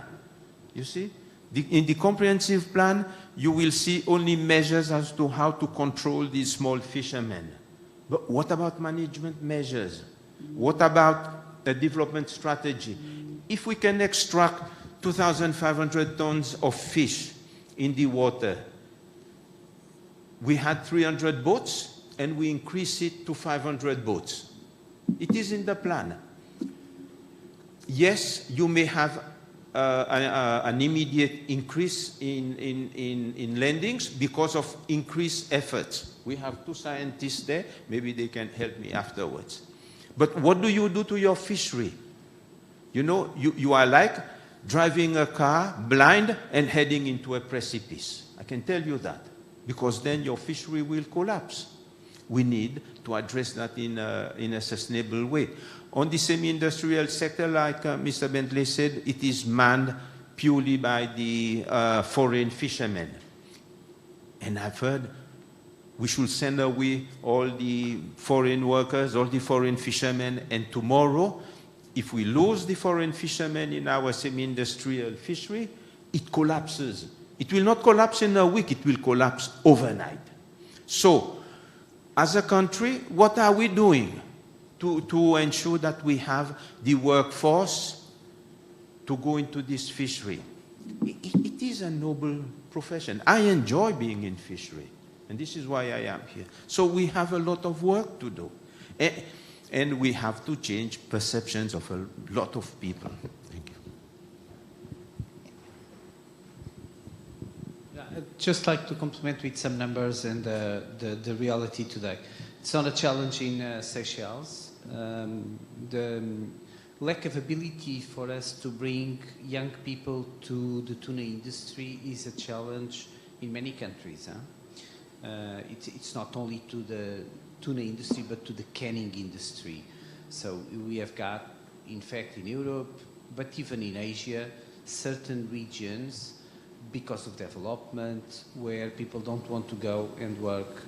You see? In the comprehensive plan, you will see only measures as to how to control these small fishermen. But what about management measures? What about the development strategy? If we can extract 2,500 tons of fish in the water, we had 300 boats, and we increase it to 500 boats. It is in the plan. Yes, you may have an immediate increase in lendings because of increased efforts. We have 2 scientists there. Maybe they can help me afterwards. But what do you do to your fishery? You know, you are like driving a car blind and heading into a precipice. I can tell you that, because then your fishery will collapse. We need to address that in a sustainable way. On the semi-industrial sector, like Mr. Bentley said, it is manned purely by the foreign fishermen. And I've heard we should send away all the foreign workers, all the foreign fishermen, and tomorrow, if we lose the foreign fishermen in our semi-industrial fishery, it collapses. It will not collapse in a week, it will collapse overnight. So, as a country, what are we doing to ensure that we have the workforce to go into this fishery? It is a noble profession. I enjoy being in fishery, and this is why I am here. So we have a lot of work to do. And we have to change perceptions of a lot of people. Thank you. Yeah, I'd just like to complement with some numbers and the reality today. It's not a challenge in Seychelles. The lack of ability for us to bring young people to the tuna industry is a challenge in many countries. It's not only to the tuna industry, but to the canning industry. So we have got, in fact, in Europe, but even in Asia, certain regions, because of development, where people don't want to go and work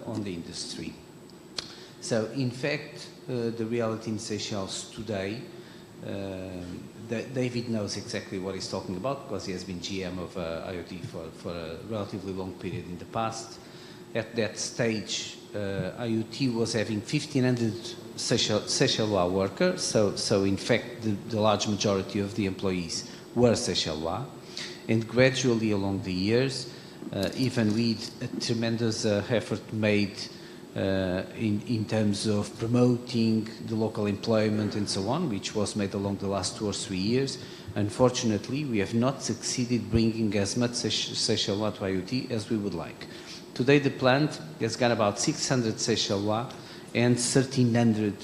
on the industry. So, in fact, the reality in Seychelles today, David knows exactly what he's talking about, because he has been GM of IoT for a relatively long period in the past. At that stage, IoT was having 1,500 Seychellois workers, so in fact the large majority of the employees were Seychellois, and gradually along the years, even with a tremendous effort made in terms of promoting the local employment and so on, which was made along the last 2 or 3 years, unfortunately we have not succeeded bringing as much Seychellois to IoT as we would like. Today the plant has got about 600 Seychellois and 1,300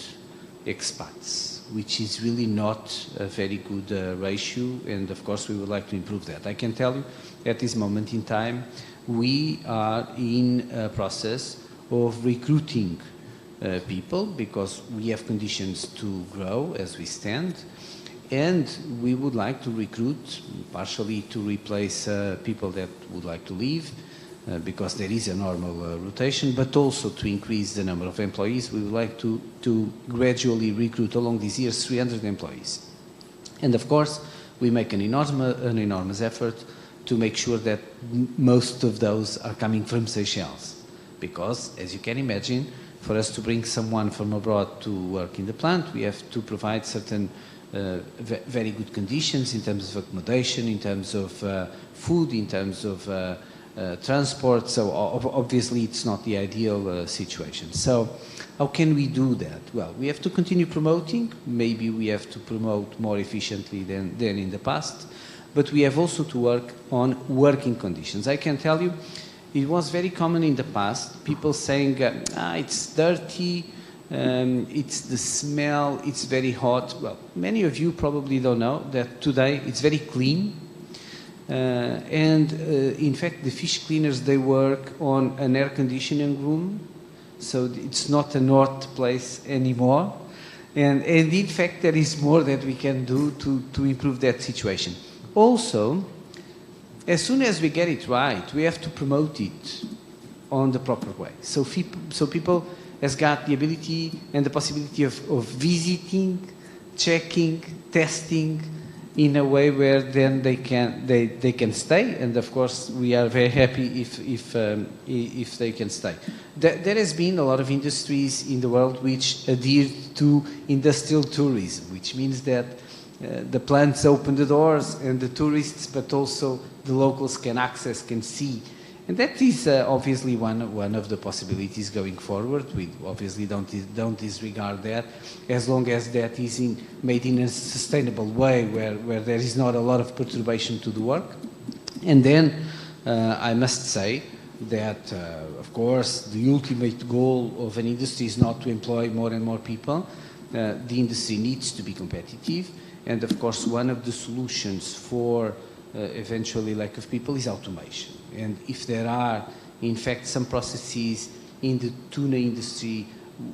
expats, which is really not a very good ratio, and of course we would like to improve that. I can tell you at this moment in time we are in a process of recruiting people, because we have conditions to grow as we stand, and we would like to recruit partially to replace people that would like to leave, because there is a normal rotation, but also to increase the number of employees. We would like to gradually recruit along these years 300 employees. And of course, we make an enormous effort to make sure that most of those are coming from Seychelles. Because, as you can imagine, for us to bring someone from abroad to work in the plant, we have to provide certain very good conditions in terms of accommodation, in terms of food, in terms of transport. So obviously it's not the ideal situation. So how can we do that? Well, we have to continue promoting. Maybe we have to promote more efficiently than in the past. But we have also to work on working conditions. I can tell you, it was very common in the past, people saying, it's dirty, it's the smell, it's very hot. Well, many of you probably don't know that today it's very clean. In fact, the fish cleaners, they work on an air conditioning room, so it's not a hot place anymore. And in fact, there is more that we can do to improve that situation. Also, as soon as we get it right, we have to promote it on the proper way. So people has got the ability and the possibility of visiting, checking, testing, in a way where then they can stay, and of course we are very happy if they can stay. There has been a lot of industries in the world which adhere to industrial tourism, which means that the plants open the doors and the tourists, but also the locals can access, can see, And that is obviously one of the possibilities going forward. We obviously don't disregard that, as long as that is made in a sustainable way where there is not a lot of perturbation to the work. And then I must say that, of course, the ultimate goal of an industry is not to employ more and more people. The industry needs to be competitive. And, of course, one of the solutions for eventually lack of people is automation. And if there are, in fact, some processes in the tuna industry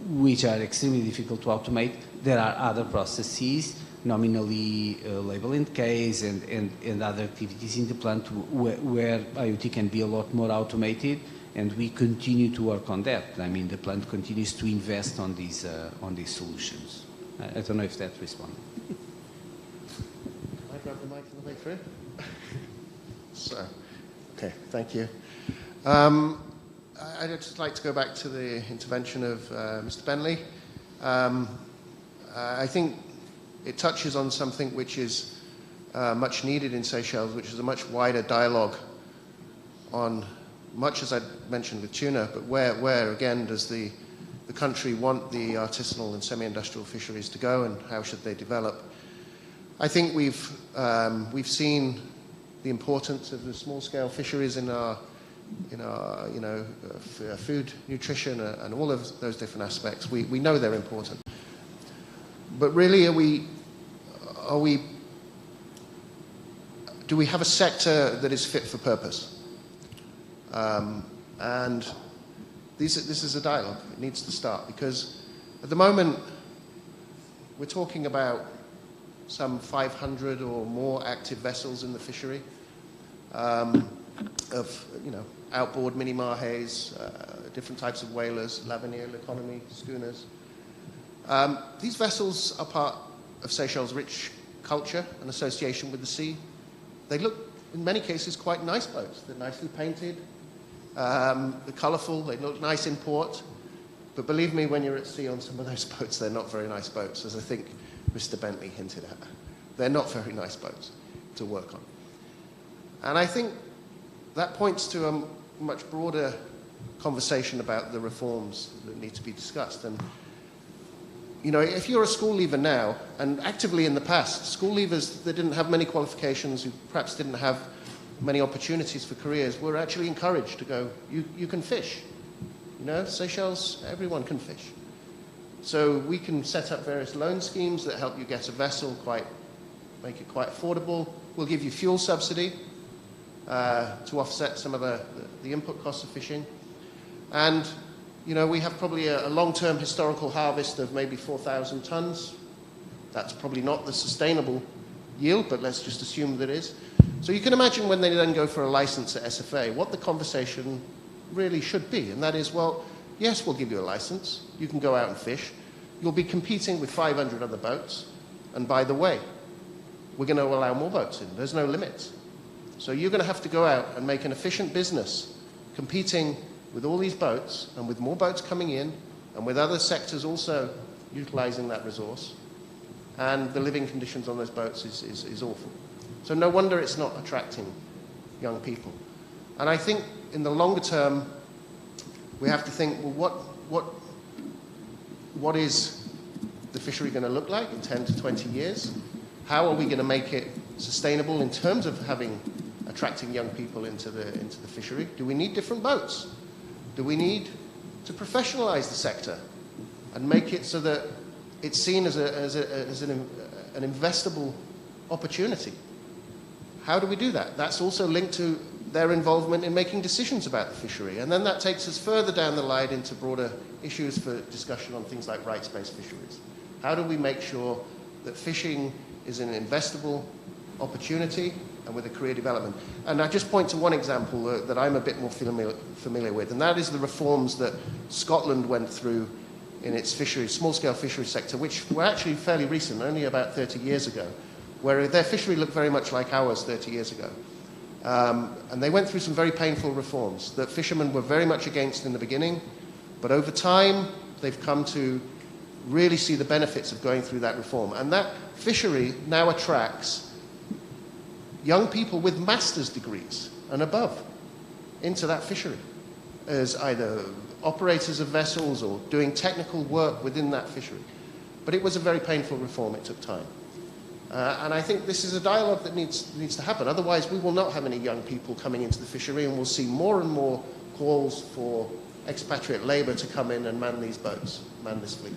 which are extremely difficult to automate, there are other processes, nominally label and case and other activities in the plant where IoT can be a lot more automated, and we continue to work on that. I mean, the plant continues to invest on these solutions. I don't know if that responds. Can I grab the mic on the way through? So, okay, thank you. I'd just like to go back to the intervention of Mr. Bentley. I think it touches on something which is much needed in Seychelles, which is a much wider dialogue on much, as I mentioned with tuna, but where again does the country want the artisanal and semi-industrial fisheries to go, and how should they develop? I think we've seen the importance of the small-scale fisheries in our food, nutrition, and all of those different aspects. We know they're important. But really, do we have a sector that is fit for purpose? And this is a dialogue. It needs to start, because at the moment we're talking about some 500 or more active vessels in the fishery, of outboard mini mahes, different types of whalers, lavanier, economy, schooners. These vessels are part of Seychelles' rich culture and association with the sea. They look, in many cases, quite nice boats. They're nicely painted, they're colourful, they look nice in port. But believe me, when you're at sea on some of those boats, they're not very nice boats, as I think Mr. Bentley hinted at. They're not very nice boats to work on. And I think that points to a much broader conversation about the reforms that need to be discussed. And if you're a school leaver now, and actively in the past, school leavers that didn't have many qualifications, who perhaps didn't have many opportunities for careers, were actually encouraged to go, you can fish. Seychelles, everyone can fish. So we can set up various loan schemes that help you get a vessel, make it quite affordable. We'll give you fuel subsidy to offset some of the input costs of fishing. And we have probably a long-term historical harvest of maybe 4,000 tons. That's probably not the sustainable yield, but let's just assume that it is. So you can imagine when they then go for a license at SFA, what the conversation really should be. And that is, well, yes, we'll give you a license. You can go out and fish. You'll be competing with 500 other boats. And by the way, we're going to allow more boats in. There's no limits. So you're going to have to go out and make an efficient business competing with all these boats, and with more boats coming in, and with other sectors also utilizing that resource. And the living conditions on those boats is awful. So no wonder it's not attracting young people. And I think in the longer term, we have to think, well, what is the fishery going to look like in 10 to 20 years? How are we going to make it sustainable in terms of attracting young people into the fishery? Do we need different boats? Do we need to professionalize the sector and make it so that it's seen as an investable opportunity? How do we do that? That's also linked to their involvement in making decisions about the fishery. And then that takes us further down the line into broader issues for discussion on things like rights-based fisheries. How do we make sure that fishing is an investable opportunity and with a career development? And I just point to one example that I'm a bit more familiar with, and that is the reforms that Scotland went through in its small-scale fisheries sector, which were actually fairly recent, only about 30 years ago, where their fishery looked very much like ours 30 years ago. And they went through some very painful reforms that fishermen were very much against in the beginning, but over time they've come to really see the benefits of going through that reform. And that fishery now attracts young people with master's degrees and above. into that fishery as either operators of vessels or doing technical work within that fishery. But it was a very painful reform. It took time. And I think this is a dialogue that needs to happen. Otherwise, we will not have any young people coming into the fishery, and we'll see more and more calls for expatriate labour to come in and man these boats, man this fleet.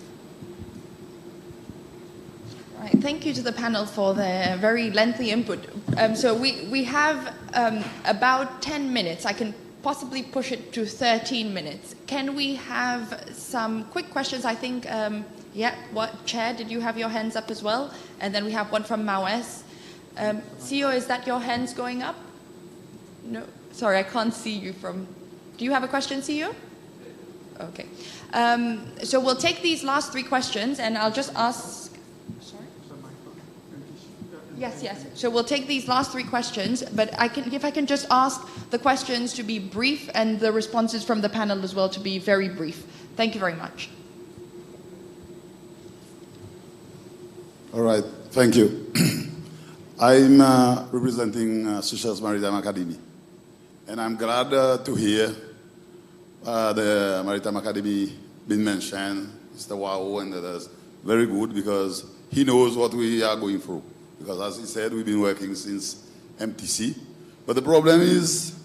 Right, thank you to the panel for their very lengthy input. So we have about 10 minutes. I can possibly push it to 13 minutes. Can we have some quick questions? I think, Chair, did you have your hands up as well? And then we have one from Maues. CEO, is that your hands going up? No, sorry, I can't see you from... Do you have a question, CEO? Okay. So we'll take these last 3 questions, and I'll just ask... Sorry? Yes. So we'll take these last 3 questions, but if I can just ask the questions to be brief and the responses from the panel as well to be very brief. Thank you very much. All right, thank you. I'm representing Seychelles Maritime Academy, and I'm glad to hear the Maritime Academy being mentioned, Mr. Wao and others. Very good, because he knows what we are going through. Because as he said, we've been working since MTC. But the problem is,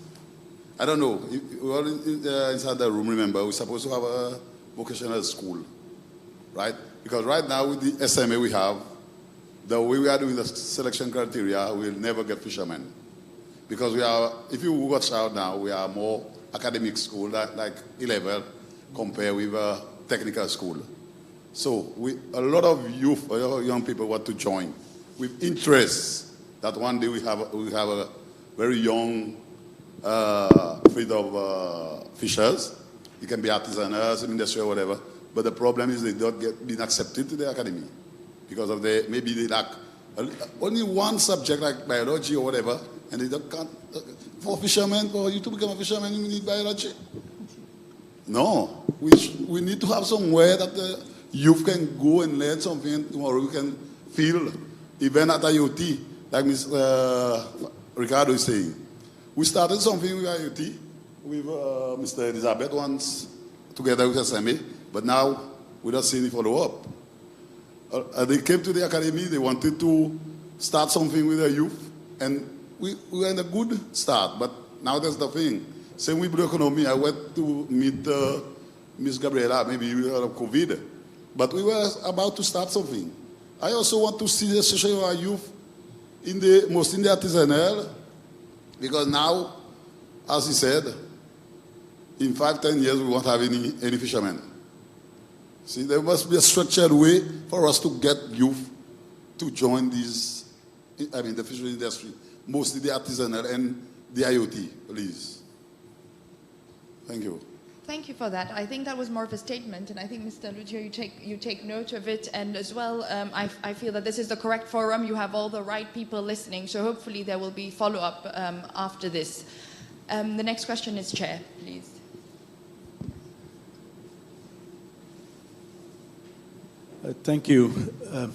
I don't know, we all inside the room, remember, we're supposed to have a vocational school, right? Because right now with the SMA we have, the way we are doing the selection criteria, we'll never get fishermen. Because we are, if you watch out now, we are more academic school, like A-level, compared with a technical school. So a lot of youth, young people want to join with interest that one day we have a very young fleet of fishers. It can be artisanals, industry, or whatever. But the problem is they don't get been accepted to the academy because of maybe they lack only one subject like biology or whatever, and they can't. For fishermen, for you to become a fisherman, you need biology. No, we need to have somewhere that the youth can go and learn something tomorrow. We can feel, even at IoT, like Mr. Ricardo is saying. We started something with IoT, with Mr. Elizabeth once, together with SMA, but now we don't see any follow-up. They came to the academy, they wanted to start something with the youth, and we were in a good start, but now that's the thing. Same with Blue Economy, I went to meet Miss Gabriela, maybe we had COVID, but we were about to start something. I also want to see the social youth mostly in the artisanal, because now, as he said, in 5-10 years we won't have any fishermen. See, there must be a structured way for us to get youth to join the fishery industry, mostly the artisanal and the IoT, please. Thank you. Thank you for that. I think that was more of a statement, and I think, Mr. Lucio, you take note of it, and as well, I feel that this is the correct forum. You have all the right people listening, so hopefully there will be follow-up after this. The next question is Chair, please. Thank you. I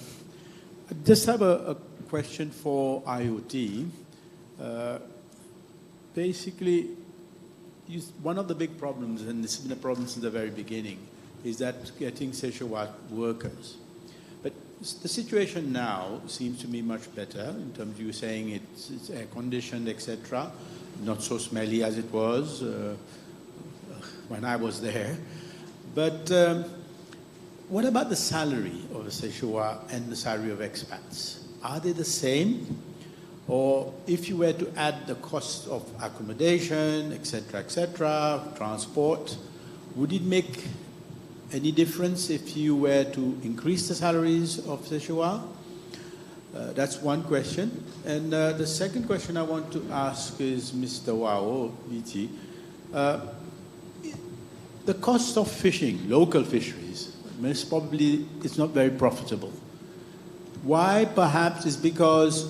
just have a question for IoT. Basically, one of the big problems, and this has been a problem since the very beginning, is that getting sexual workers. But the situation now seems to be much better in terms of you saying it's air-conditioned, etc., not so smelly as it was when I was there. But what about the salary of a Seychelles and the salary of expats? Are they the same? Or if you were to add the cost of accommodation, etc., transport, would it make any difference if you were to increase the salaries of Seychelles? That's one question. And the second question I want to ask is Mr. Wao, VT. The cost of fishing, local fisheries, most probably it's not very profitable. Why? Perhaps is because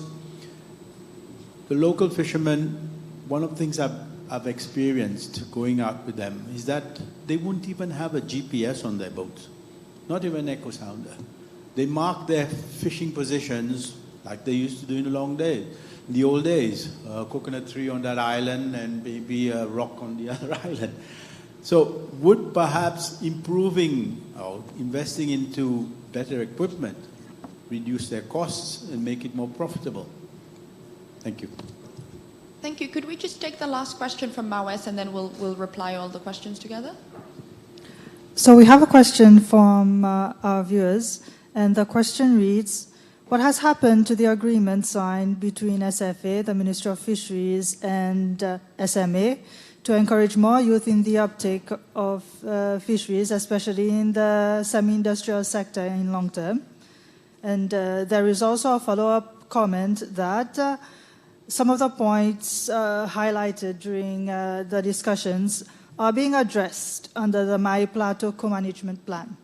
the local fishermen, one of the things I've experienced going out with them is that they wouldn't even have a GPS on their boats, not even an echo sounder. They mark their fishing positions like they used to do in the long days. in the old days, a coconut tree on that island and maybe a rock on the other island. So would perhaps improving or investing into better equipment reduce their costs and make it more profitable? Thank you. Thank you. Could we just take the last question from Mawes and then we'll reply all the questions together? So we have a question from our viewers, and the question reads, what has happened to the agreement signed between SFA, the Ministry of Fisheries, and SMA to encourage more youth in the uptake of fisheries, especially in the semi-industrial sector in long term? And there is also a follow-up comment that some of the points highlighted during the discussions are being addressed under the Mai Plateau Co-Management Plan.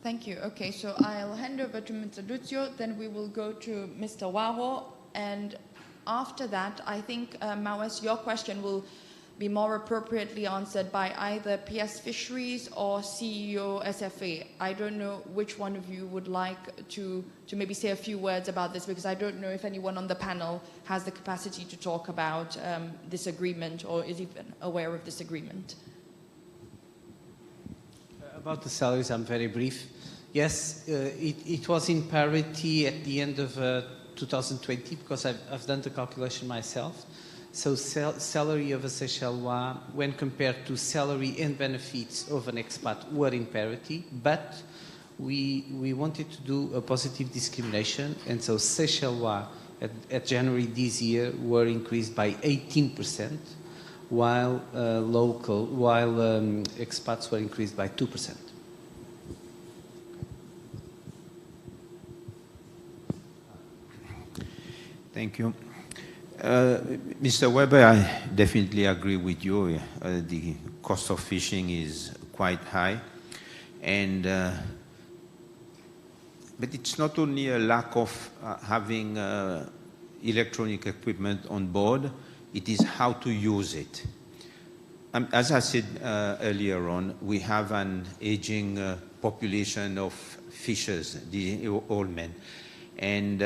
Thank you. Okay, so I'll hand over to Mr. Duccio, then we will go to Mr. Waro, and after that, I think, Mawes, your question will be more appropriately answered by either PS Fisheries or CEO SFA. I don't know which one of you would like to maybe say a few words about this, because I don't know if anyone on the panel has the capacity to talk about this agreement or is even aware of this agreement. About the salaries, I'm very brief. Yes, it was in parity at the end of 2020, because I've done the calculation myself. So salary of a Seychellois, when compared to salary and benefits of an expat, were in parity, but we wanted to do a positive discrimination, and so Seychellois at January this year were increased by 18%, while expats were increased by 2%. Thank you. Mr. Weber, I definitely agree with you. The cost of fishing is quite high. And, but it's not only a lack of having electronic equipment on board, it is how to use it. As I said earlier on, we have an aging population of fishers, the old men. And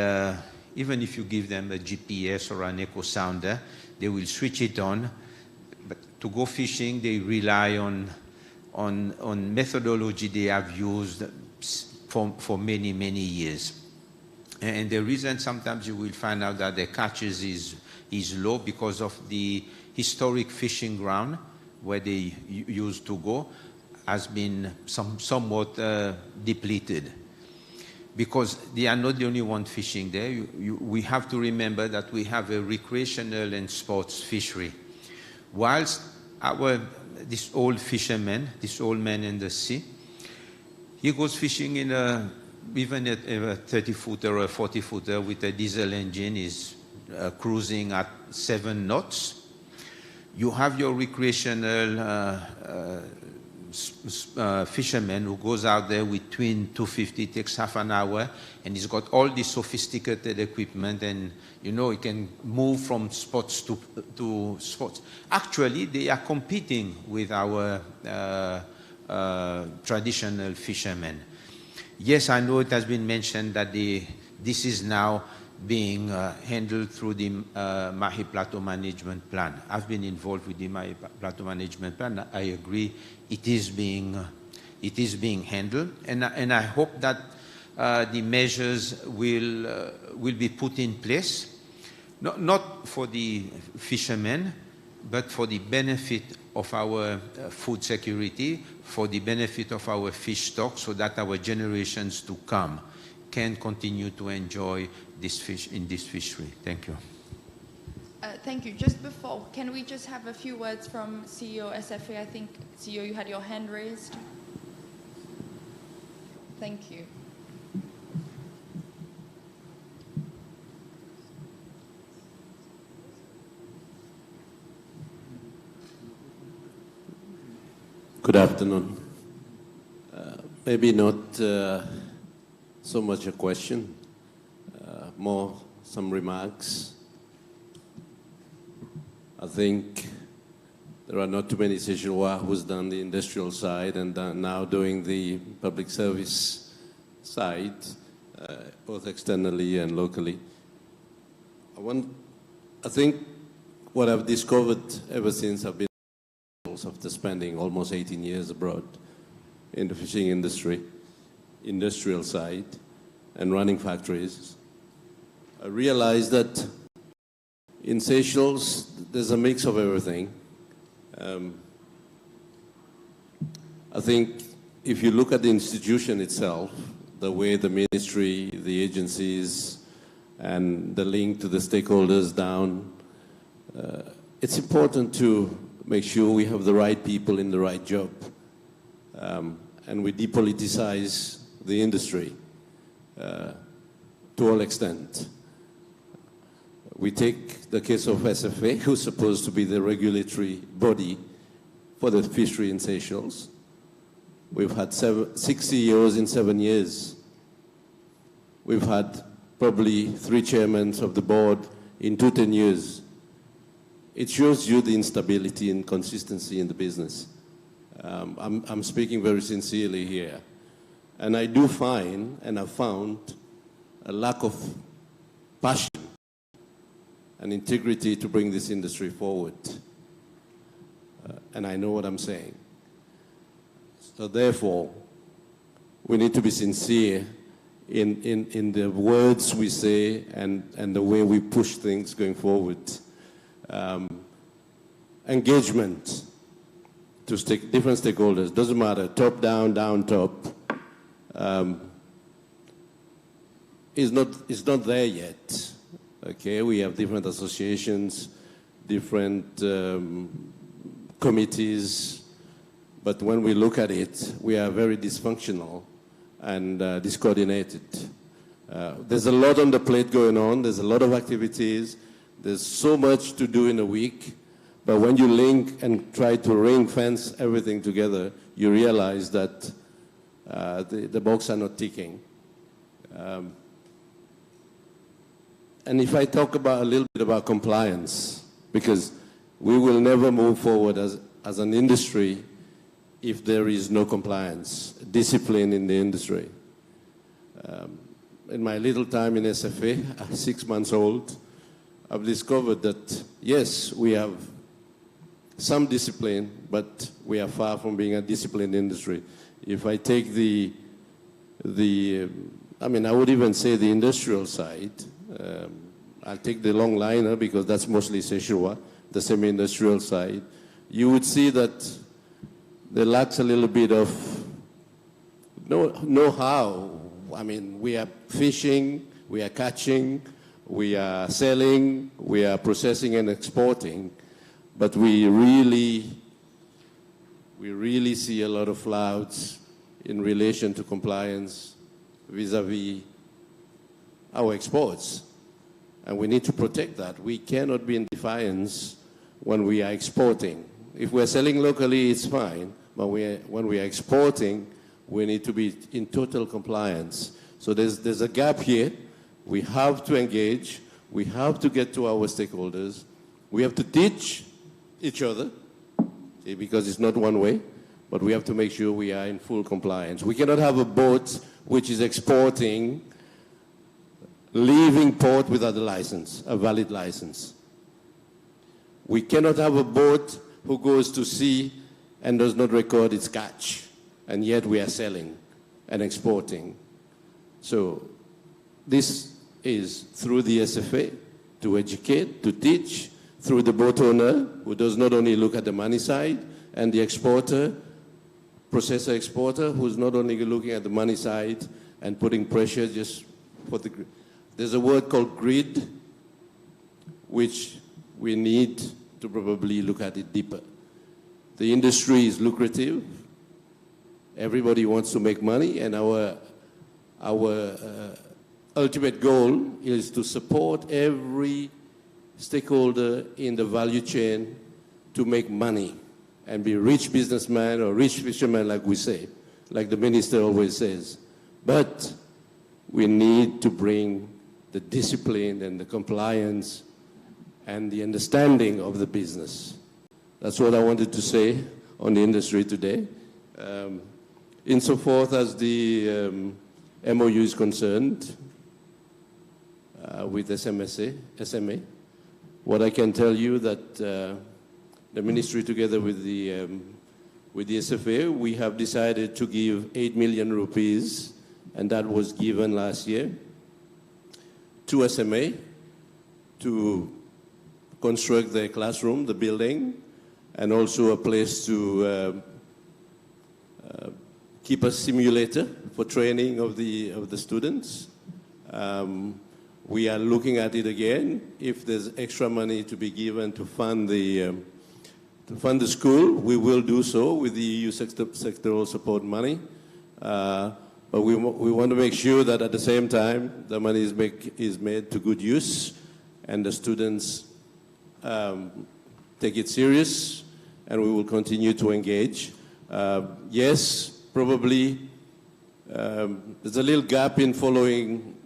even if you give them a GPS or an echo sounder, they will switch it on. But to go fishing, they rely on methodology they have used for many, many years. And the reason sometimes you will find out that the catches is low because of the historic fishing ground where they used to go has been somewhat depleted. Because they are not the only one fishing there. We have to remember that we have a recreational and sports fishery. Whilst this old fisherman, this old man in the sea, he goes fishing in even a 30-footer or a 40-footer with a diesel engine, is cruising at 7 knots. You have your recreational fisherman who goes out there with twin 250, takes half an hour, and he's got all this sophisticated equipment, and you know he can move from spots to spots. Actually, they are competing with our traditional fishermen. Yes, I know it has been mentioned that this is now being handled through the Mahi Plateau Management Plan. I've been involved with the Mahi Plateau Management Plan. I agree it is being handled, and I hope that the measures will be put in place, not for the fishermen, but for the benefit of our food security, for the benefit of our fish stock, so that our generations to come can continue to enjoy this fish in this fishery. Thank you. Thank you. Just before, can we just have a few words from CEO SFA? I think, CEO, you had your hand raised. Thank you. Good afternoon. Maybe not so much a question, more some remarks. I think there are not too many Seychellois who's done the industrial side and now doing the public service side, both externally and locally. I think what I've discovered ever since I've been after spending almost 18 years abroad in the fishing industry, industrial side, and running factories, I realized that in Seychelles, there's a mix of everything. I think if you look at the institution itself, the way the ministry, the agencies, and the link to the stakeholders down, it's important to make sure we have the right people in the right job. And we depoliticize the industry to all extent. We take the case of SFA, who's supposed to be the regulatory body for the fishery in Seychelles. We've had 60 years in 7 years. We've had probably 3 chairmen of the board in 10 years. It shows you the instability and consistency in the business. I'm speaking very sincerely here. And I do find, and I've found, a lack of passion and integrity to bring this industry forward. And I know what I'm saying. So therefore, we need to be sincere in the words we say and the way we push things going forward. Engagement to different stakeholders, doesn't matter, top down, down top, is not there yet. Okay, we have different associations, different committees, but when we look at it, we are very dysfunctional and discoordinated. There's a lot on the plate going on, there's a lot of activities, there's so much to do in a week, but when you link and try to ring fence everything together, you realize that the boxes are not ticking. And if I talk about a little bit about compliance, because we will never move forward as an industry if there is no compliance, discipline in the industry. In my little time in SFA, 6 months old, I've discovered that, yes, we have some discipline, but we are far from being a disciplined industry. If I take I would even say the industrial side, I'll take the long liner because that's mostly Seychelles, the semi-industrial side. You would see that there lacks a little bit of know-how. I mean, we are fishing, we are catching, we are selling, we are processing and exporting, but we really see a lot of flaws in relation to compliance vis-a-vis our exports. And we need to protect that. We cannot be in defiance when we are exporting. If we're selling locally, it's fine, but when we are exporting, we need to be in total compliance. So there's a gap here. We have to engage. We have to get to our stakeholders. We have to teach each other, because it's not one way, but we have to make sure we are in full compliance. We cannot have a boat which is exporting, leaving port without a license, a valid license. We cannot have a boat who goes to sea and does not record its catch, and yet we are selling and exporting. So this is through the SFA, to educate, to teach, through the boat owner, who does not only look at the money side, and the exporter, processor exporter, who's not only looking at the money side and putting pressure just for the... There's a word called greed, which we need to probably look at it deeper. The industry is lucrative. Everybody wants to make money, and our ultimate goal is to support every stakeholder in the value chain to make money and be rich businessman or rich fisherman, like we say, like the minister always says. But we need to bring the discipline and the compliance and the understanding of the business. That's what I wanted to say on the industry today. Insofar as the MOU is concerned, with SMA. What I can tell you that the ministry, together with the SFA, we have decided to give 8 million rupees, and that was given last year, to SMA to construct the classroom, the building, and also a place to keep a simulator for training of the students. We are looking at it again. If there's extra money to be given to fund the school, we will do so with the EU sectoral support money. But we want to make sure that at the same time the money is made to good use, and the students take it serious, and we will continue to engage. Yes, probably there's a little gap in following,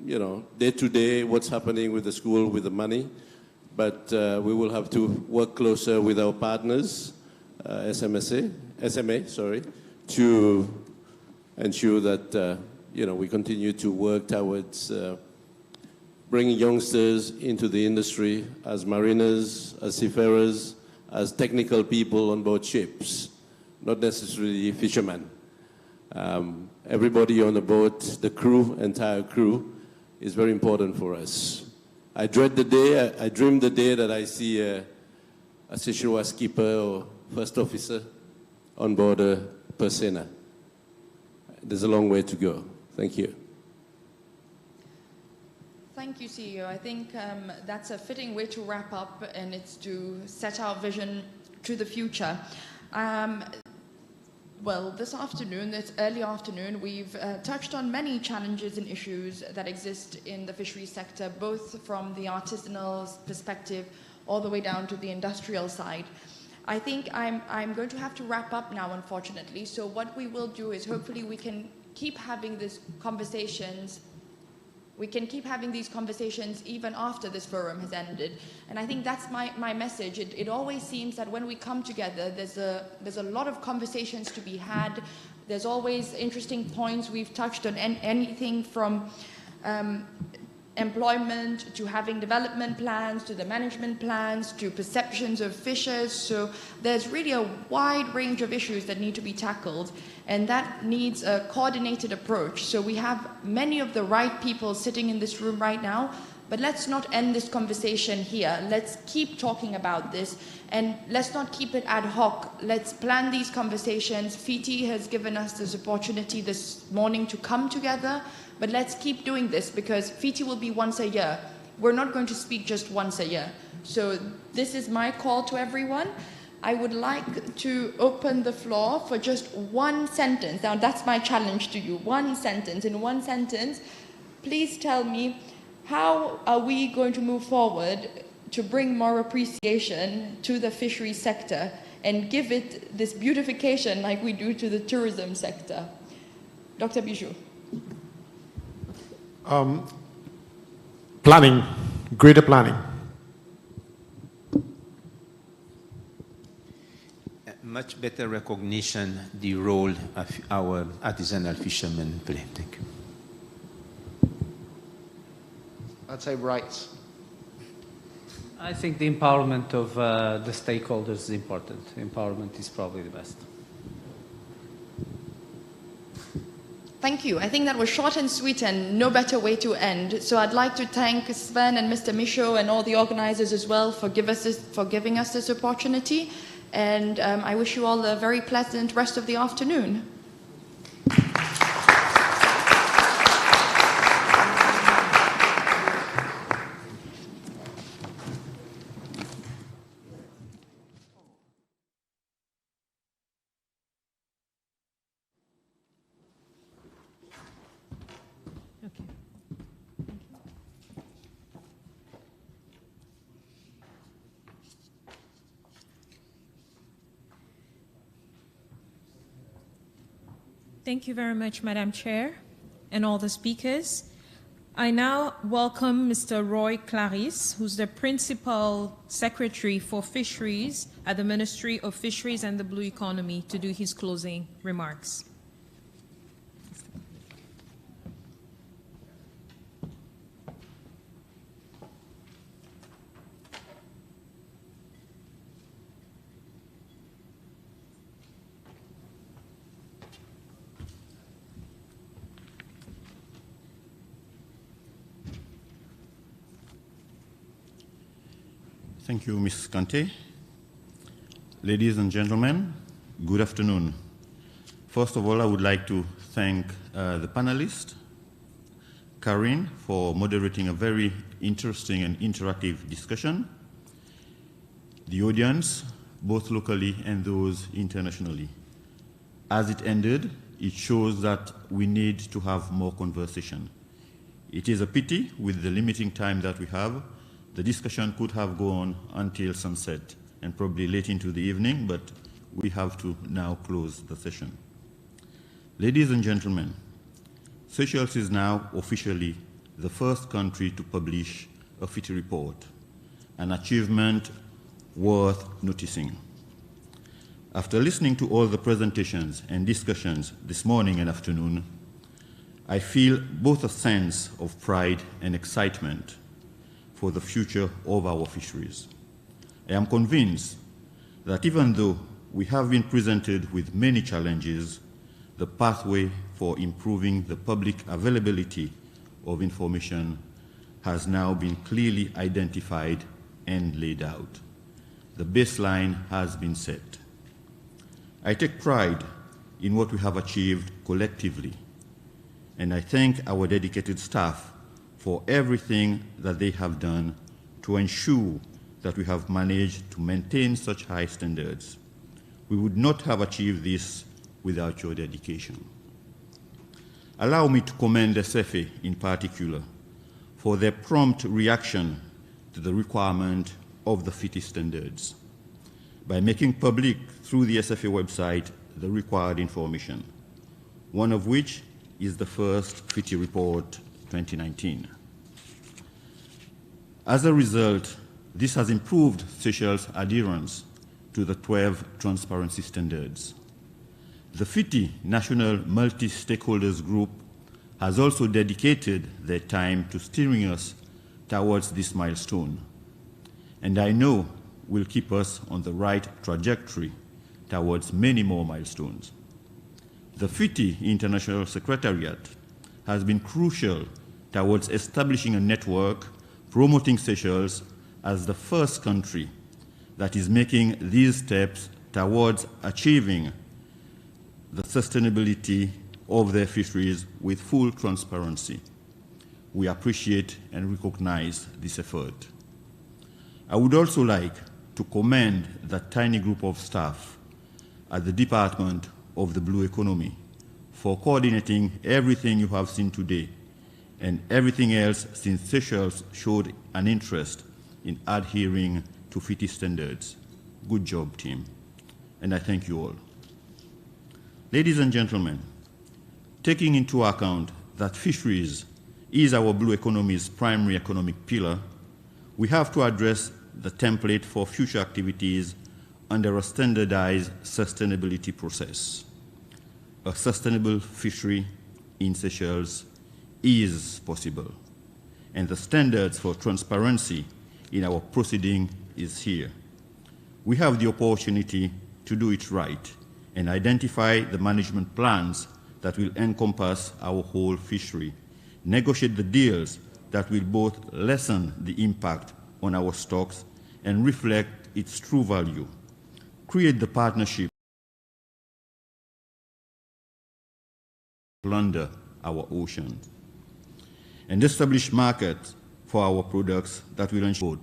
day to day what's happening with the school, with the money, but we will have to work closer with our partners, SMA, to ensure that we continue to work towards bringing youngsters into the industry as mariners, as seafarers, as technical people on board ships, not necessarily fishermen. Everybody on the boat, the crew, entire crew, is very important for us. I dream the day that I see a Seychelles skipper or first officer on board a Persena. There's a long way to go. Thank you. Thank you, CEO. I think that's a fitting way to wrap up, and it's to set our vision to the future. Well, this early afternoon, we've touched on many challenges and issues that exist in the fisheries sector, both from the artisanal perspective all the way down to the industrial side. I think I'm going to have to wrap up now, unfortunately. So what we will do is hopefully we can keep having these conversations. We can keep having these conversations even after this forum has ended. And I think that's my message. It always seems that when we come together, there's a lot of conversations to be had. There's always interesting points. We've touched on anything from employment to having development plans, to the management plans, to perceptions of fishers. So there's really a wide range of issues that need to be tackled, and that needs a coordinated approach. So we have many of the right people sitting in this room right now, but let's not end this conversation here. Let's keep talking about this, and let's not keep it ad hoc. Let's plan these conversations. FiTI has given us this opportunity this morning to come together, but let's keep doing this, because FiTI will be once a year. We're not going to speak just once a year. So this is my call to everyone. I would like to open the floor for just one sentence. Now that's my challenge to you. One sentence. In one sentence, please tell me, how are we going to move forward to bring more appreciation to the fisheries sector and give it this beautification like we do to the tourism sector? Dr. Bijou. Planning, greater planning. Much better recognition the role of our artisanal fishermen play. Thank you. I'd say rights. I think the empowerment of the stakeholders is important. Empowerment is probably the best. Thank you. I think that was short and sweet and no better way to end. So I'd like to thank Sven and Mr. Michaud and all the organizers as well for giving us this opportunity. And I wish you all a very pleasant rest of the afternoon. Thank you very much, Madam Chair, and all the speakers. I now welcome Mr. Roy Clarisse, who's the Principal Secretary for Fisheries at the Ministry of Fisheries and the Blue Economy, to do his closing remarks. Thank you, Ms. Kante. Ladies and gentlemen, good afternoon. First of all, I would like to thank the panelists, Karine, for moderating a very interesting and interactive discussion, the audience, both locally and those internationally. As it ended, it shows that we need to have more conversation. It is a pity, with the limiting time that we have, the discussion could have gone until sunset and probably late into the evening, but we have to now close the session. Ladies and gentlemen, Seychelles is now officially the first country to publish a FiTI report, an achievement worth noticing. After listening to all the presentations and discussions this morning and afternoon, I feel both a sense of pride and excitement for the future of our fisheries. I am convinced that even though we have been presented with many challenges, the pathway for improving the public availability of information has now been clearly identified and laid out. The baseline has been set. I take pride in what we have achieved collectively, and I thank our dedicated staff for everything that they have done to ensure that we have managed to maintain such high standards. We would not have achieved this without your dedication. Allow me to commend SFA in particular for their prompt reaction to the requirement of the FiTI standards by making public through the SFA website the required information, one of which is the first FiTI report 2019. As a result, this has improved Seychelles' adherence to the 12 transparency standards. The FiTI National Multi-Stakeholders Group has also dedicated their time to steering us towards this milestone, and I know will keep us on the right trajectory towards many more milestones. The FiTI International Secretariat has been crucial towards establishing a network promoting Seychelles as the first country that is making these steps towards achieving the sustainability of their fisheries with full transparency. We appreciate and recognize this effort. I would also like to commend that tiny group of staff at the Department of the Blue Economy for coordinating everything you have seen today and everything else since Seychelles showed an interest in adhering to FiTI standards. Good job, team, and I thank you all. Ladies and gentlemen, taking into account that fisheries is our blue economy's primary economic pillar, we have to address the template for future activities under a standardized sustainability process. A sustainable fishery in Seychelles is possible, and the standards for transparency in our proceeding is here. We have the opportunity to do it right and identify the management plans that will encompass our whole fishery, negotiate the deals that will both lessen the impact on our stocks and reflect its true value, create the partnership plunder our oceans, and establish markets for our products that will ensure.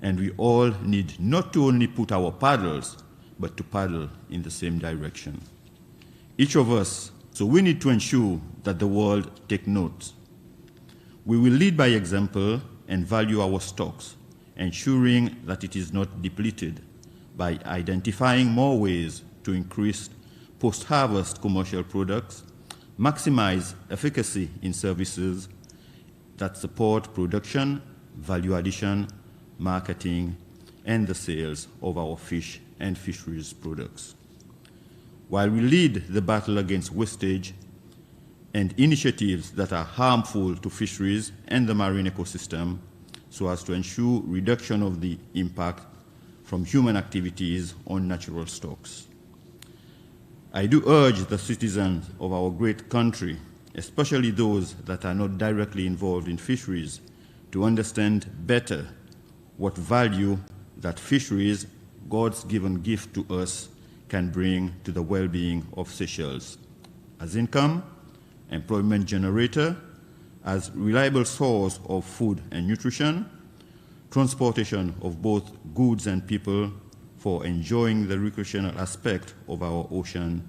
And we all need not to only put our paddles, but to paddle in the same direction. Each of us, so we need to ensure that the world take note. We will lead by example and value our stocks, ensuring that it is not depleted by identifying more ways to increase post-harvest commercial products, maximize efficacy in services that support production, value addition, marketing, and the sales of our fish and fisheries products. While we lead the battle against wastage and initiatives that are harmful to fisheries and the marine ecosystem, so as to ensure reduction of the impact from human activities on natural stocks. I do urge the citizens of our great country, especially those that are not directly involved in fisheries, to understand better what value that fisheries, God's given gift to us, can bring to the well-being of Seychelles as income, employment generator, as reliable source of food and nutrition, transportation of both goods and people for enjoying the recreational aspect of our ocean,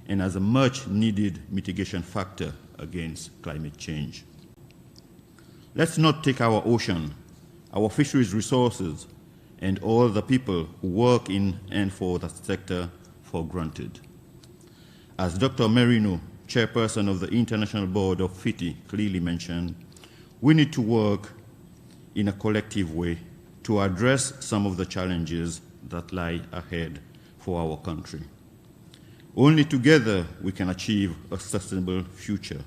and as a much-needed mitigation factor against climate change. Let's not take our ocean, our fisheries resources, and all the people who work in and for that sector for granted. As Dr. Merino, chairperson of the International Board of FiTI, clearly mentioned, we need to work in a collective way to address some of the challenges that lie ahead for our country. Only together we can achieve a sustainable future,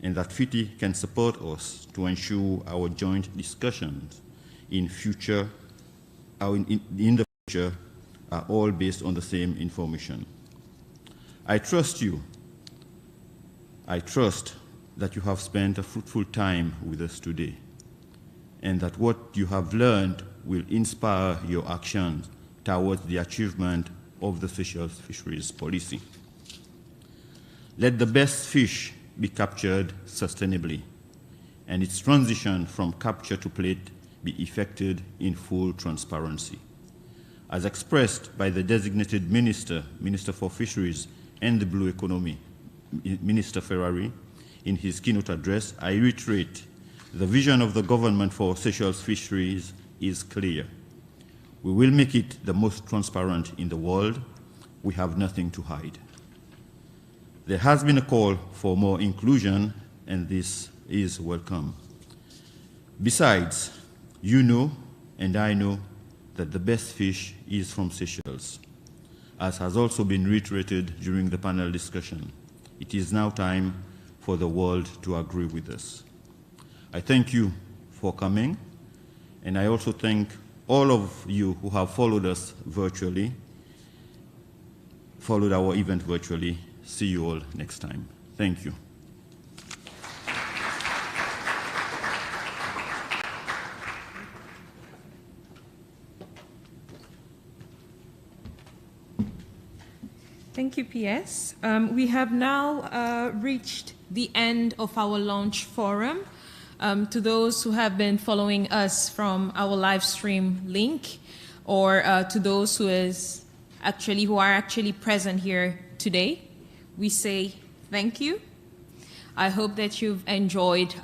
and that FiTI can support us to ensure our joint discussions in the future are all based on the same information. I trust you. I trust that you have spent a fruitful time with us today, and that what you have learned will inspire your actions towards the achievement of the Seychelles fisheries policy. Let the best fish be captured sustainably, and its transition from capture to plate be effected in full transparency. As expressed by the designated Minister for Fisheries and the Blue Economy, Minister Ferrari, in his keynote address, I reiterate, the vision of the government for Seychelles fisheries is clear. We will make it the most transparent in the world. We have nothing to hide. There has been a call for more inclusion, and this is welcome. Besides, you know, and I know, that the best fish is from Seychelles, as has also been reiterated during the panel discussion. It is now time for the world to agree with us. I thank you for coming, and I also thank all of you who have followed us virtually, followed our event virtually. See you all next time. Thank you. Thank you, PS. We have now reached the end of our launch forum. To those who have been following us from our live stream link, or to those who are actually present here today, we say thank you. I hope that you've enjoyed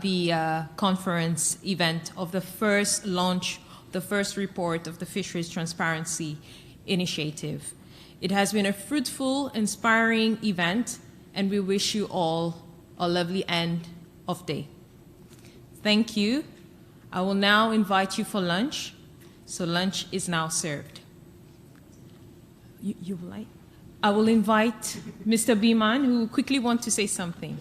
the conference event of the first launch, the first report of the Fisheries Transparency Initiative. It has been a fruitful, inspiring event, and we wish you all a lovely end of day. Thank you. I will now invite you for lunch. So lunch is now served. You would like? I will invite Mr. Beeman, who quickly wants to say something.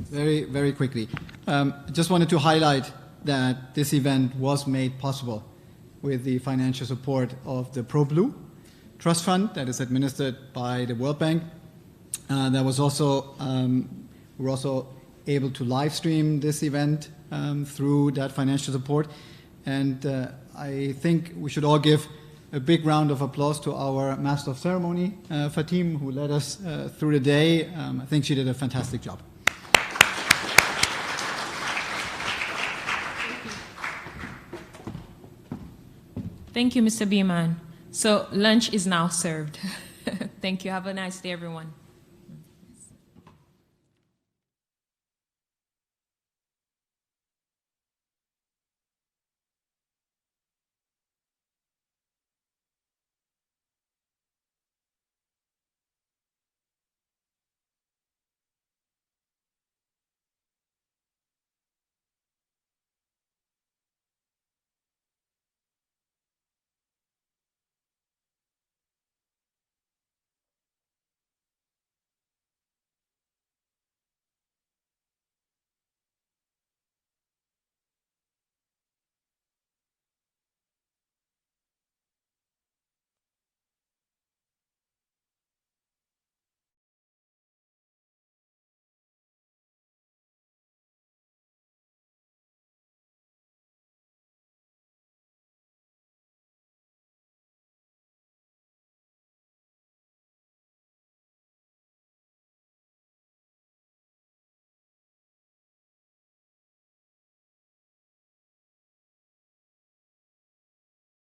Very, very quickly. Just wanted to highlight that this event was made possible with the financial support of the ProBlue Trust Fund that is administered by the World Bank. That was also, we're also able to live stream this event through that financial support. And I think we should all give a big round of applause to our Master of Ceremony, Fatim, who led us through the day. I think she did a fantastic job. Thank you, Mr. Beeman. So lunch is now served. Thank you. Have a nice day, everyone.